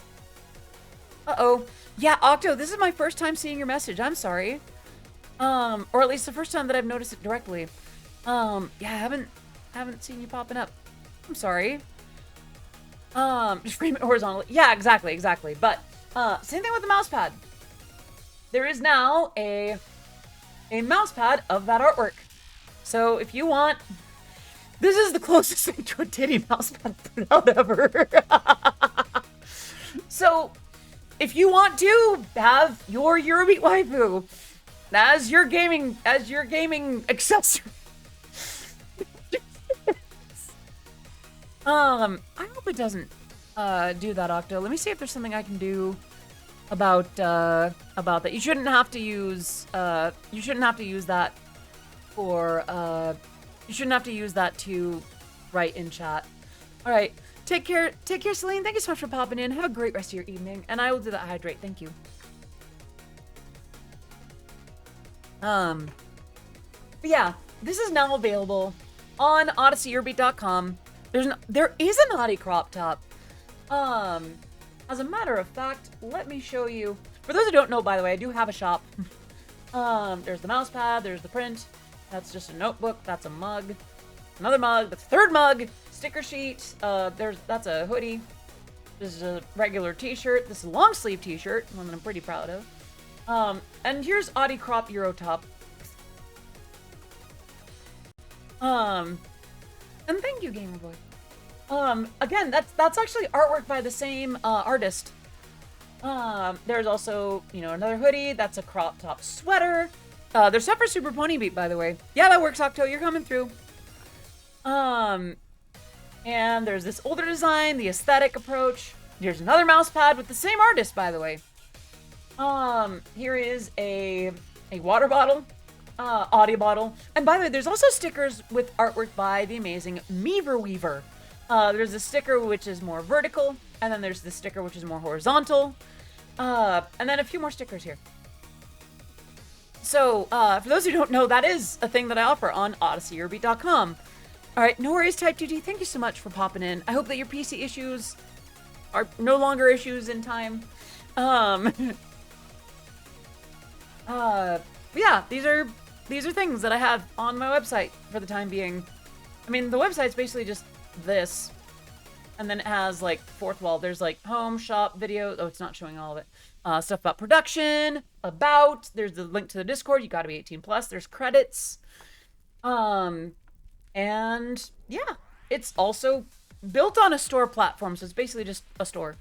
Uh-oh. Yeah, Octo, this is my first time seeing your message. I'm sorry. Or at least the first time that I've noticed it directly. Yeah, I haven't seen you popping up. I'm sorry. Just frame it horizontally. Yeah, exactly. But, same thing with the mousepad. There is now a mousepad of that artwork. So if you want... This is the closest thing to a titty mousepad put out ever. So... If you want to have your Eurobeat waifu as your gaming accessory, I hope it doesn't do that, Octo. Let me see if there's something I can do about that. You shouldn't have to use that for you shouldn't have to use that to write in chat. All right. Take care, Celine. Thank you so much for popping in. Have a great rest of your evening, and I will do that hydrate. Thank you. But yeah, this is now available on OdysseyEurobeat.com. There is an Audi crop top. As a matter of fact, let me show you. For those who don't know, by the way, I do have a shop. There's the mousepad. There's the print. That's just a notebook. That's a mug. Another mug. That's a third mug. Sticker sheet. That's a hoodie. This is a regular t-shirt. This is a long sleeve t-shirt, one that I'm pretty proud of. And here's Audi Crop Euro Top. And thank you, Gamer Boy. Again, that's actually artwork by the same artist. There's also, another hoodie. That's a crop top sweater. There's stuff for Super Pony Beat, by the way. Yeah, that works, Octo. You're coming through. And there's this older design, the aesthetic approach. Here's another mouse pad with the same artist, by the way. Here is a water bottle, audio bottle. And by the way, there's also stickers with artwork by the amazing Meaver Weaver. There's a sticker which is more vertical, and then there's the sticker which is more horizontal, and then a few more stickers here. So, for those who don't know, that is a thing that I offer on OdysseyEurobeat.com. Alright, no worries, Type 2D, thank you so much for popping in. I hope that your PC issues are no longer issues in time. Yeah, these are things that I have on my website for the time being. I mean, the website's basically just this, and then it has like fourth wall. There's like home, shop, video. Oh, it's not showing all of it. Stuff about production, about. There's the link to the Discord. You got to be 18 plus. There's credits. And yeah, it's also built on a store platform, so it's basically just a store.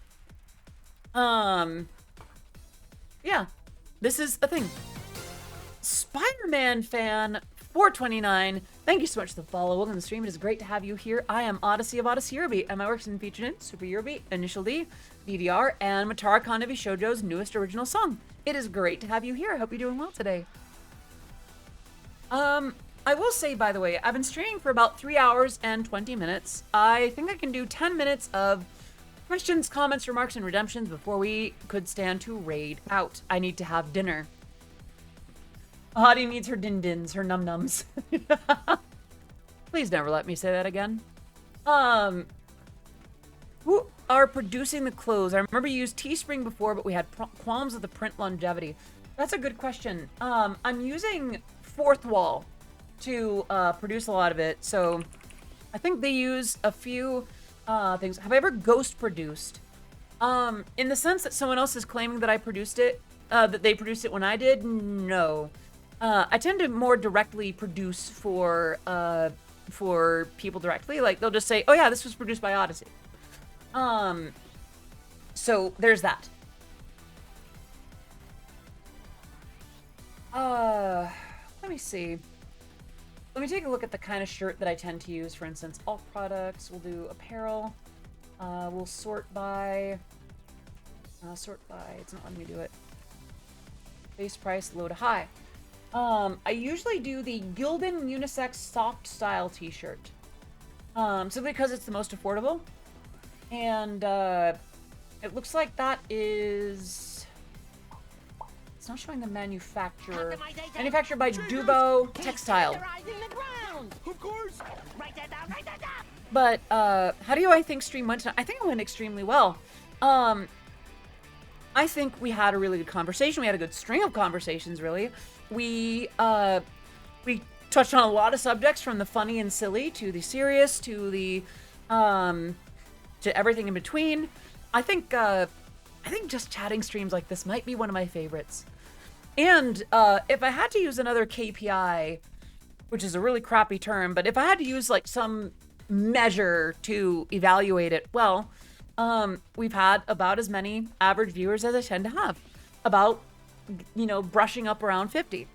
Yeah, this is a thing. Spider-Man fan 429, thank you so much for the follow. Welcome to the stream. It is great to have you here. I am Odyssey of Odyssey Eurobeat, and my work's been featured in Super Eurobeat, Initial D, DDR, and Matara Kanavi Shoujo's newest original song. It is great to have you here. I hope you're doing well today. I will say, by the way, I've been streaming for about 3 hours and 20 minutes. I think I can do 10 minutes of questions, comments, remarks, and redemptions before we could stand to raid out. I need to have dinner. Hottie needs her din-dins, her num-nums. Please never let me say that again. Who are producing the clothes? I remember you used Teespring before, but we had qualms with the print longevity. That's a good question. I'm using Fourth Wall to produce a lot of it, so I think they use a few things. Have I ever ghost produced? In the sense that someone else is claiming that I produced it, that they produced it when I did? No. I tend to more directly produce for people directly. Like, they'll just say, oh yeah, this was produced by Odyssey. So there's that. Let me see. Let me take a look at the kind of shirt that I tend to use. For instance, all products, we'll do apparel. We'll sort by, it's not letting me do it. Base price, low to high. I usually do the Gildan unisex soft style t-shirt. Simply because it's the most affordable. And, it looks like that is... It's not showing the manufacturer. Manufactured by Dubo Textile. Of course. But, how do I think stream went tonight? I think it went extremely well. I think we had a really good conversation. We had a good string of conversations, really. We touched on a lot of subjects, from the funny and silly to the serious to the to everything in between. I think just chatting streams like this might be one of my favorites. And if I had to use another KPI, which is a really crappy term, but if I had to use like some measure to evaluate it, well, we've had about as many average viewers as I tend to have. About, you know, brushing up around 50,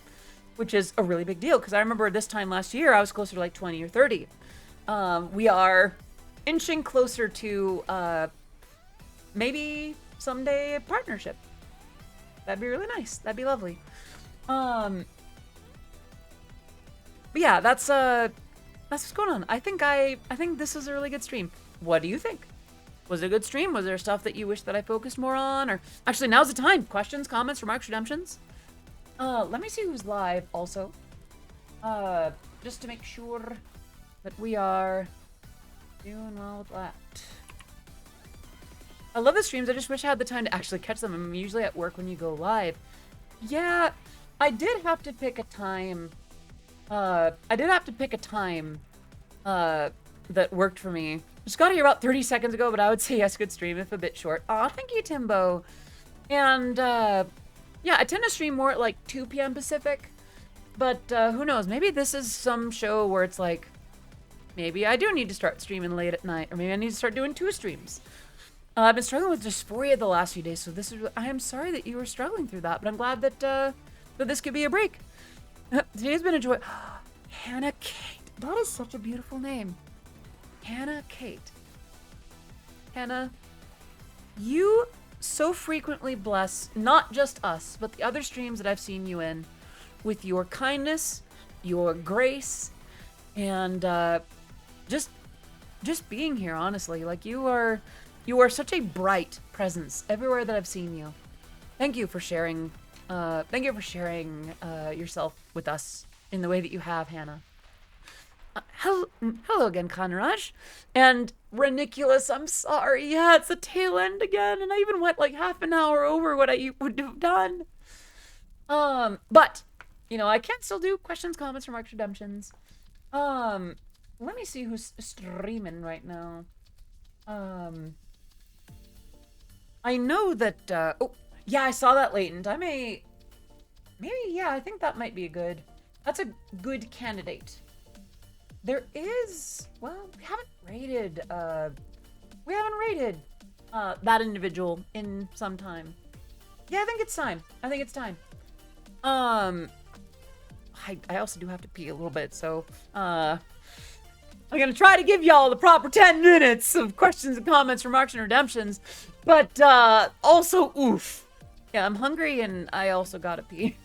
which is a really big deal, because I remember this time last year I was closer to like 20 or 30. We are inching closer to maybe someday a partnership. That'd be really nice. That'd be lovely. But yeah, that's what's going on. I think this was a really good stream. What do you think? Was it a good stream? Was there stuff that you wish that I focused more on? Or actually, now's the time. Questions, comments, remarks, redemptions. Let me see who's live also. Just to make sure that we are doing well with that. I love the streams. I just wish I had the time to actually catch them. I'm usually at work when you go live. Yeah, I did have to pick a time. That worked for me. Just got here about 30 seconds ago, but I would say yes, good stream, if a bit short. Aw, thank you, Timbo. And, yeah, I tend to stream more at, like, 2 p.m. Pacific. But, who knows? Maybe this is some show where it's like, maybe I do need to start streaming late at night. Or maybe I need to start doing 2 streams. I've been struggling with dysphoria the last few days, so I am sorry that you were struggling through that, but I'm glad that, that this could be a break. Today's been a joy. Hannah Kate. That is such a beautiful name. Hannah Kate. Hannah, you so frequently bless not just us, but the other streams that I've seen you in with your kindness, your grace, and just just being here, honestly. Like, you are such a bright presence everywhere that I've seen you. Thank you for sharing, yourself with us in the way that you have, Hannah. Hello again, Conraj. And Reniculous, I'm sorry. Yeah, it's the tail end again, and I even went like half an hour over what I would have done. But, you know, I can still do questions, comments, remarks, redemptions. Let me see who's streaming right now. I know that, oh, yeah, I saw that latent. Maybe, yeah, I think that might be that's a good candidate. There is, well, we haven't rated that individual in some time. Yeah, I think it's time. I also do have to pee a little bit, so, I'm gonna try to give y'all the proper 10 minutes of questions and comments, remarks, and redemptions, but, also, oof. Yeah, I'm hungry and I also gotta pee.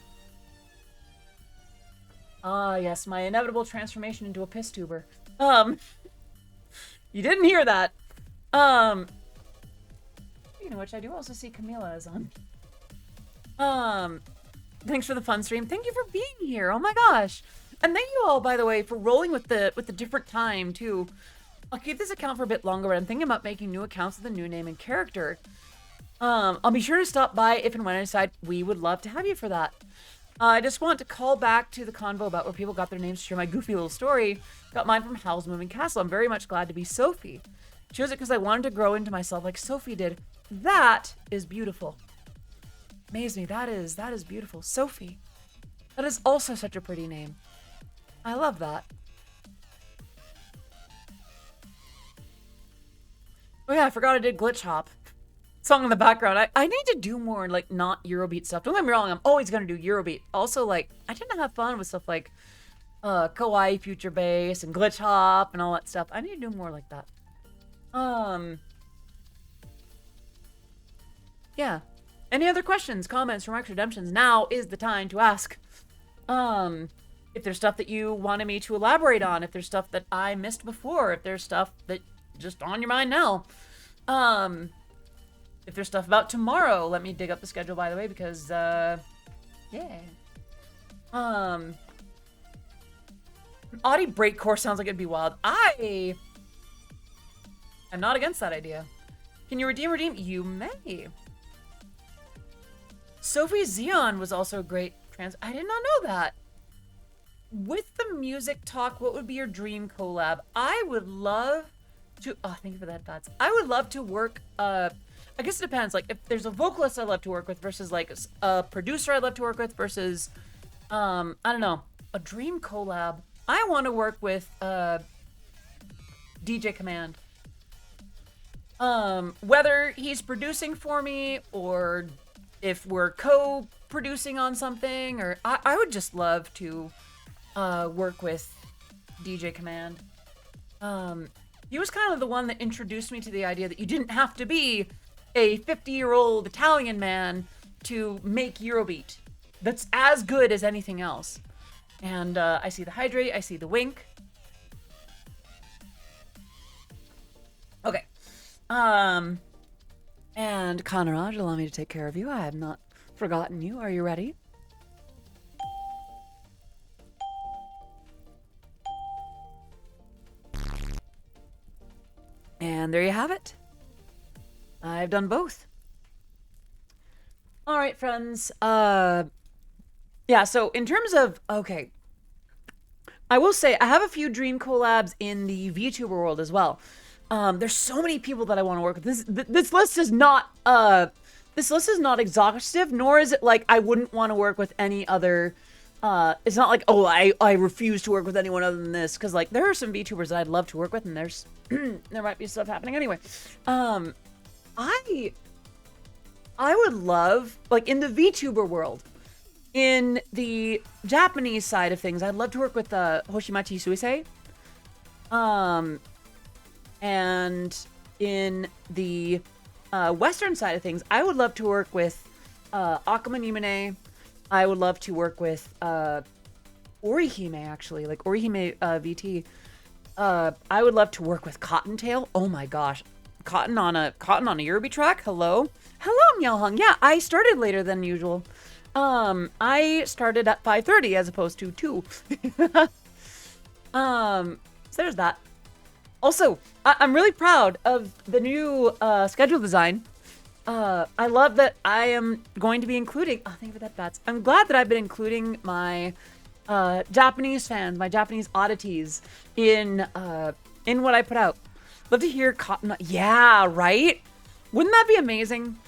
Ah, yes, my inevitable transformation into a piss tuber. You didn't hear that. Speaking of which, I do also see Camila is on. Thanks for the fun stream. Thank you for being here. Oh my gosh. And thank you all, by the way, for rolling with the different time, too. I'll keep this account for a bit longer, but I'm thinking about making new accounts with a new name and character. I'll be sure to stop by if and when I decide. We would love to have you for that. I just want to call back to the convo about where people got their names to share my goofy little story. Got mine from Howl's Moving Castle. I'm very much glad to be Sophie. Chose it because I wanted to grow into myself like Sophie did. That is beautiful. Amaze me. That is beautiful. Sophie. That is also such a pretty name. I love that. Oh yeah, I forgot I did Glitch Hop. Song in the background. I need to do more, like, not Eurobeat stuff. Don't get me wrong, I'm always gonna do Eurobeat. Also, like, I tend to have fun with stuff like Kawaii Future Bass and Glitch Hop and all that stuff. I need to do more like that. Yeah. Any other questions, comments, remarks, redemptions? Now is the time to ask. If there's stuff that you wanted me to elaborate on, if there's stuff that I missed before, if there's stuff that just on your mind now. If there's stuff about tomorrow, let me dig up the schedule, by the way, because, yeah. An Audi break course sounds like it'd be wild. I'm not against that idea. Can you redeem? You may. Sophie Xeon was also a great I did not know that. With the music talk, what would be your dream collab? I would love to, oh, thank you for the headphones. I would love to work, I guess it depends. Like, if there's a vocalist I'd love to work with versus, like, a producer I'd love to work with versus, I don't know, a dream collab. I want to work with, DJ Command. Whether he's producing for me or if we're co-producing on something, or I would just love to, work with DJ Command. He was kind of the one that introduced me to the idea that you didn't have to be a 50-year-old Italian man to make Eurobeat. That's as good as anything else. And I see the hydrate, I see the wink. Okay. And Conrad, allow me to take care of you. I have not forgotten you. Are you ready? And there you have it. I've done both. All right, friends. Yeah, so in terms of, okay, I will say I have a few dream collabs in the VTuber world as well. There's so many people that I want to work with. This list is not exhaustive, nor is it like I wouldn't want to work with any other. It's not like, oh, I refuse to work with anyone other than this, because like there are some VTubers that I'd love to work with, and there's there might be stuff happening anyway. I would love, like, in the VTuber world, in the Japanese side of things, I'd love to work with Hoshimachi Suisei. And in the Western side of things, I would love to work with Akuma Nimine. I would love to work with Orihime, actually, like Orihime VT. I would love to work with Cottontail. Oh my gosh. Cotton on a Eurobeat track. Hello. Hello, Meow Hung. Yeah, I started later than usual. I started at 5:30 as opposed to 2. So there's that. Also, I'm really proud of the new schedule design. I love that I am going to be including. Oh, thank you for that, Bats. I'm glad that I've been including my Japanese fans, my Japanese oddities in what I put out. Love to hear Cotton. Yeah, right? Wouldn't that be amazing?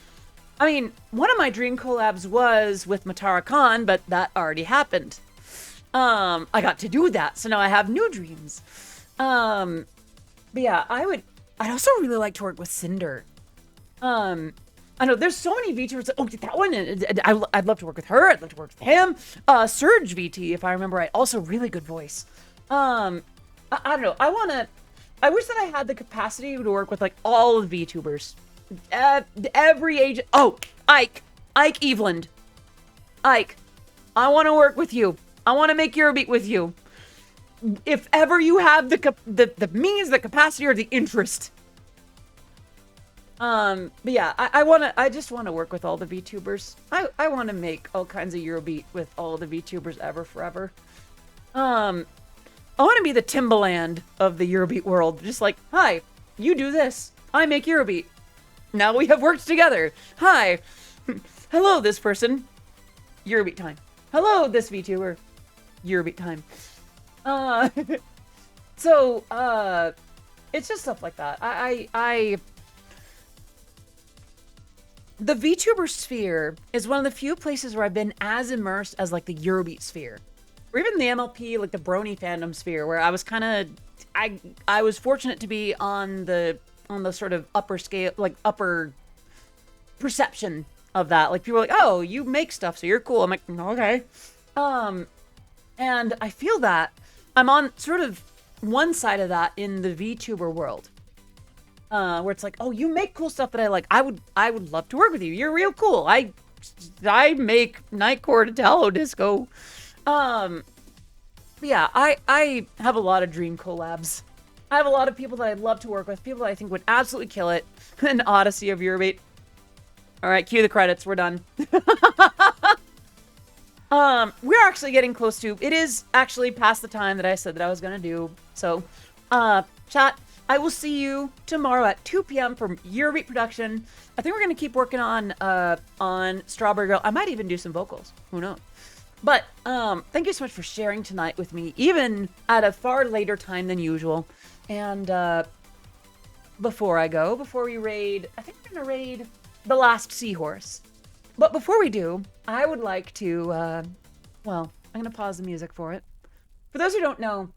I mean, one of my dream collabs was with Matara Khan, but that already happened. I got to do that, so now I have new dreams. But yeah, I'd also really like to work with Cinder. I know there's so many VTubers. Oh, that one. I'd love to work with her. I'd love to work with him. Surge VT, if I remember right. Also, really good voice. I don't know. I wish that I had the capacity to work with like all of the VTubers. Every age. Oh, Ike Eveland. Ike, I want to work with you. I want to make Eurobeat with you. If ever you have the means, the capacity, or the interest. But yeah, I just want to work with all the VTubers. I want to make all kinds of Eurobeat with all the VTubers ever, forever. I want to be the Timbaland of the Eurobeat world. Just like, hi, you do this. I make Eurobeat. Now we have worked together. Hi. Hello, this person. Eurobeat time. Hello, this VTuber. Eurobeat time. So, it's just stuff like that. The VTuber sphere is one of the few places where I've been as immersed as like the Eurobeat sphere. Or even the MLP, like the Brony fandom sphere, where I was kind of, I was fortunate to be on the sort of upper scale, like upper perception of that. Like people are like, oh, you make stuff, so you're cool. I'm like, okay. And I feel that I'm on sort of one side of that in the VTuber world. Where it's like, oh, you make cool stuff that I like. I would love to work with you. You're real cool. I make Nightcore to Tallow Disco. But yeah, I have a lot of dream collabs. I have a lot of people that I'd love to work with, people that I think would absolutely kill it. An Odyssey of Eurobeat. All right, cue the credits. We're done. We're actually getting close to. It is actually past the time that I said that I was gonna do. So, chat. I will see you tomorrow at 2 p.m. for Eurobeat production. I think we're gonna keep working on Strawberry Girl. I might even do some vocals. Who knows? But thank you so much for sharing tonight with me, even at a far later time than usual. And before we raid, I think we're gonna raid the last seahorse. But before we do, I would like to, well, I'm gonna pause the music for it. For those who don't know,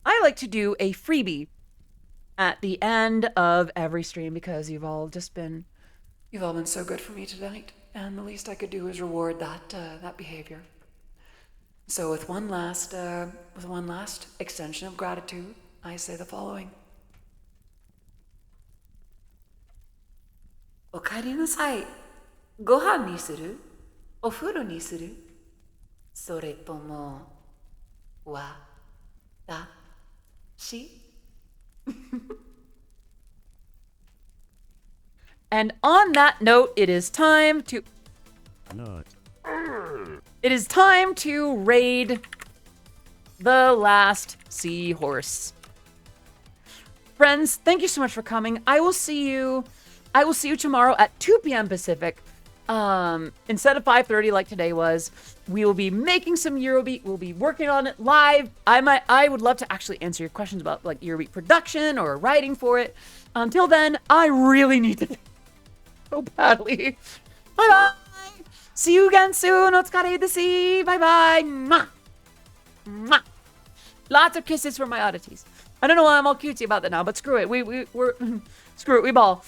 I like to do a freebie at the end of every stream because you've all been so good for me tonight, and the least I could do is reward that behavior. So with one last extension of gratitude, I say the following: Okaeri nasai. Gohan ni suru? Ofuro ni suru? Soreto mo watashi? And on that note, it is time to raid the last seahorse. Friends, thank you so much for coming. I will see you tomorrow at 2 p.m. Pacific. Instead of 5:30 like today was. We will be making some Eurobeat. We'll be working on it live. I would love to actually answer your questions about like Eurobeat production or writing for it. Until then, I really need to so badly. Bye bye. See you again soon. Otsukare desu. Bye bye. Mwah. Mwah. Lots of kisses for my oddities. I don't know why I'm all cutesy about that now, but screw it. We're screw it. We ball.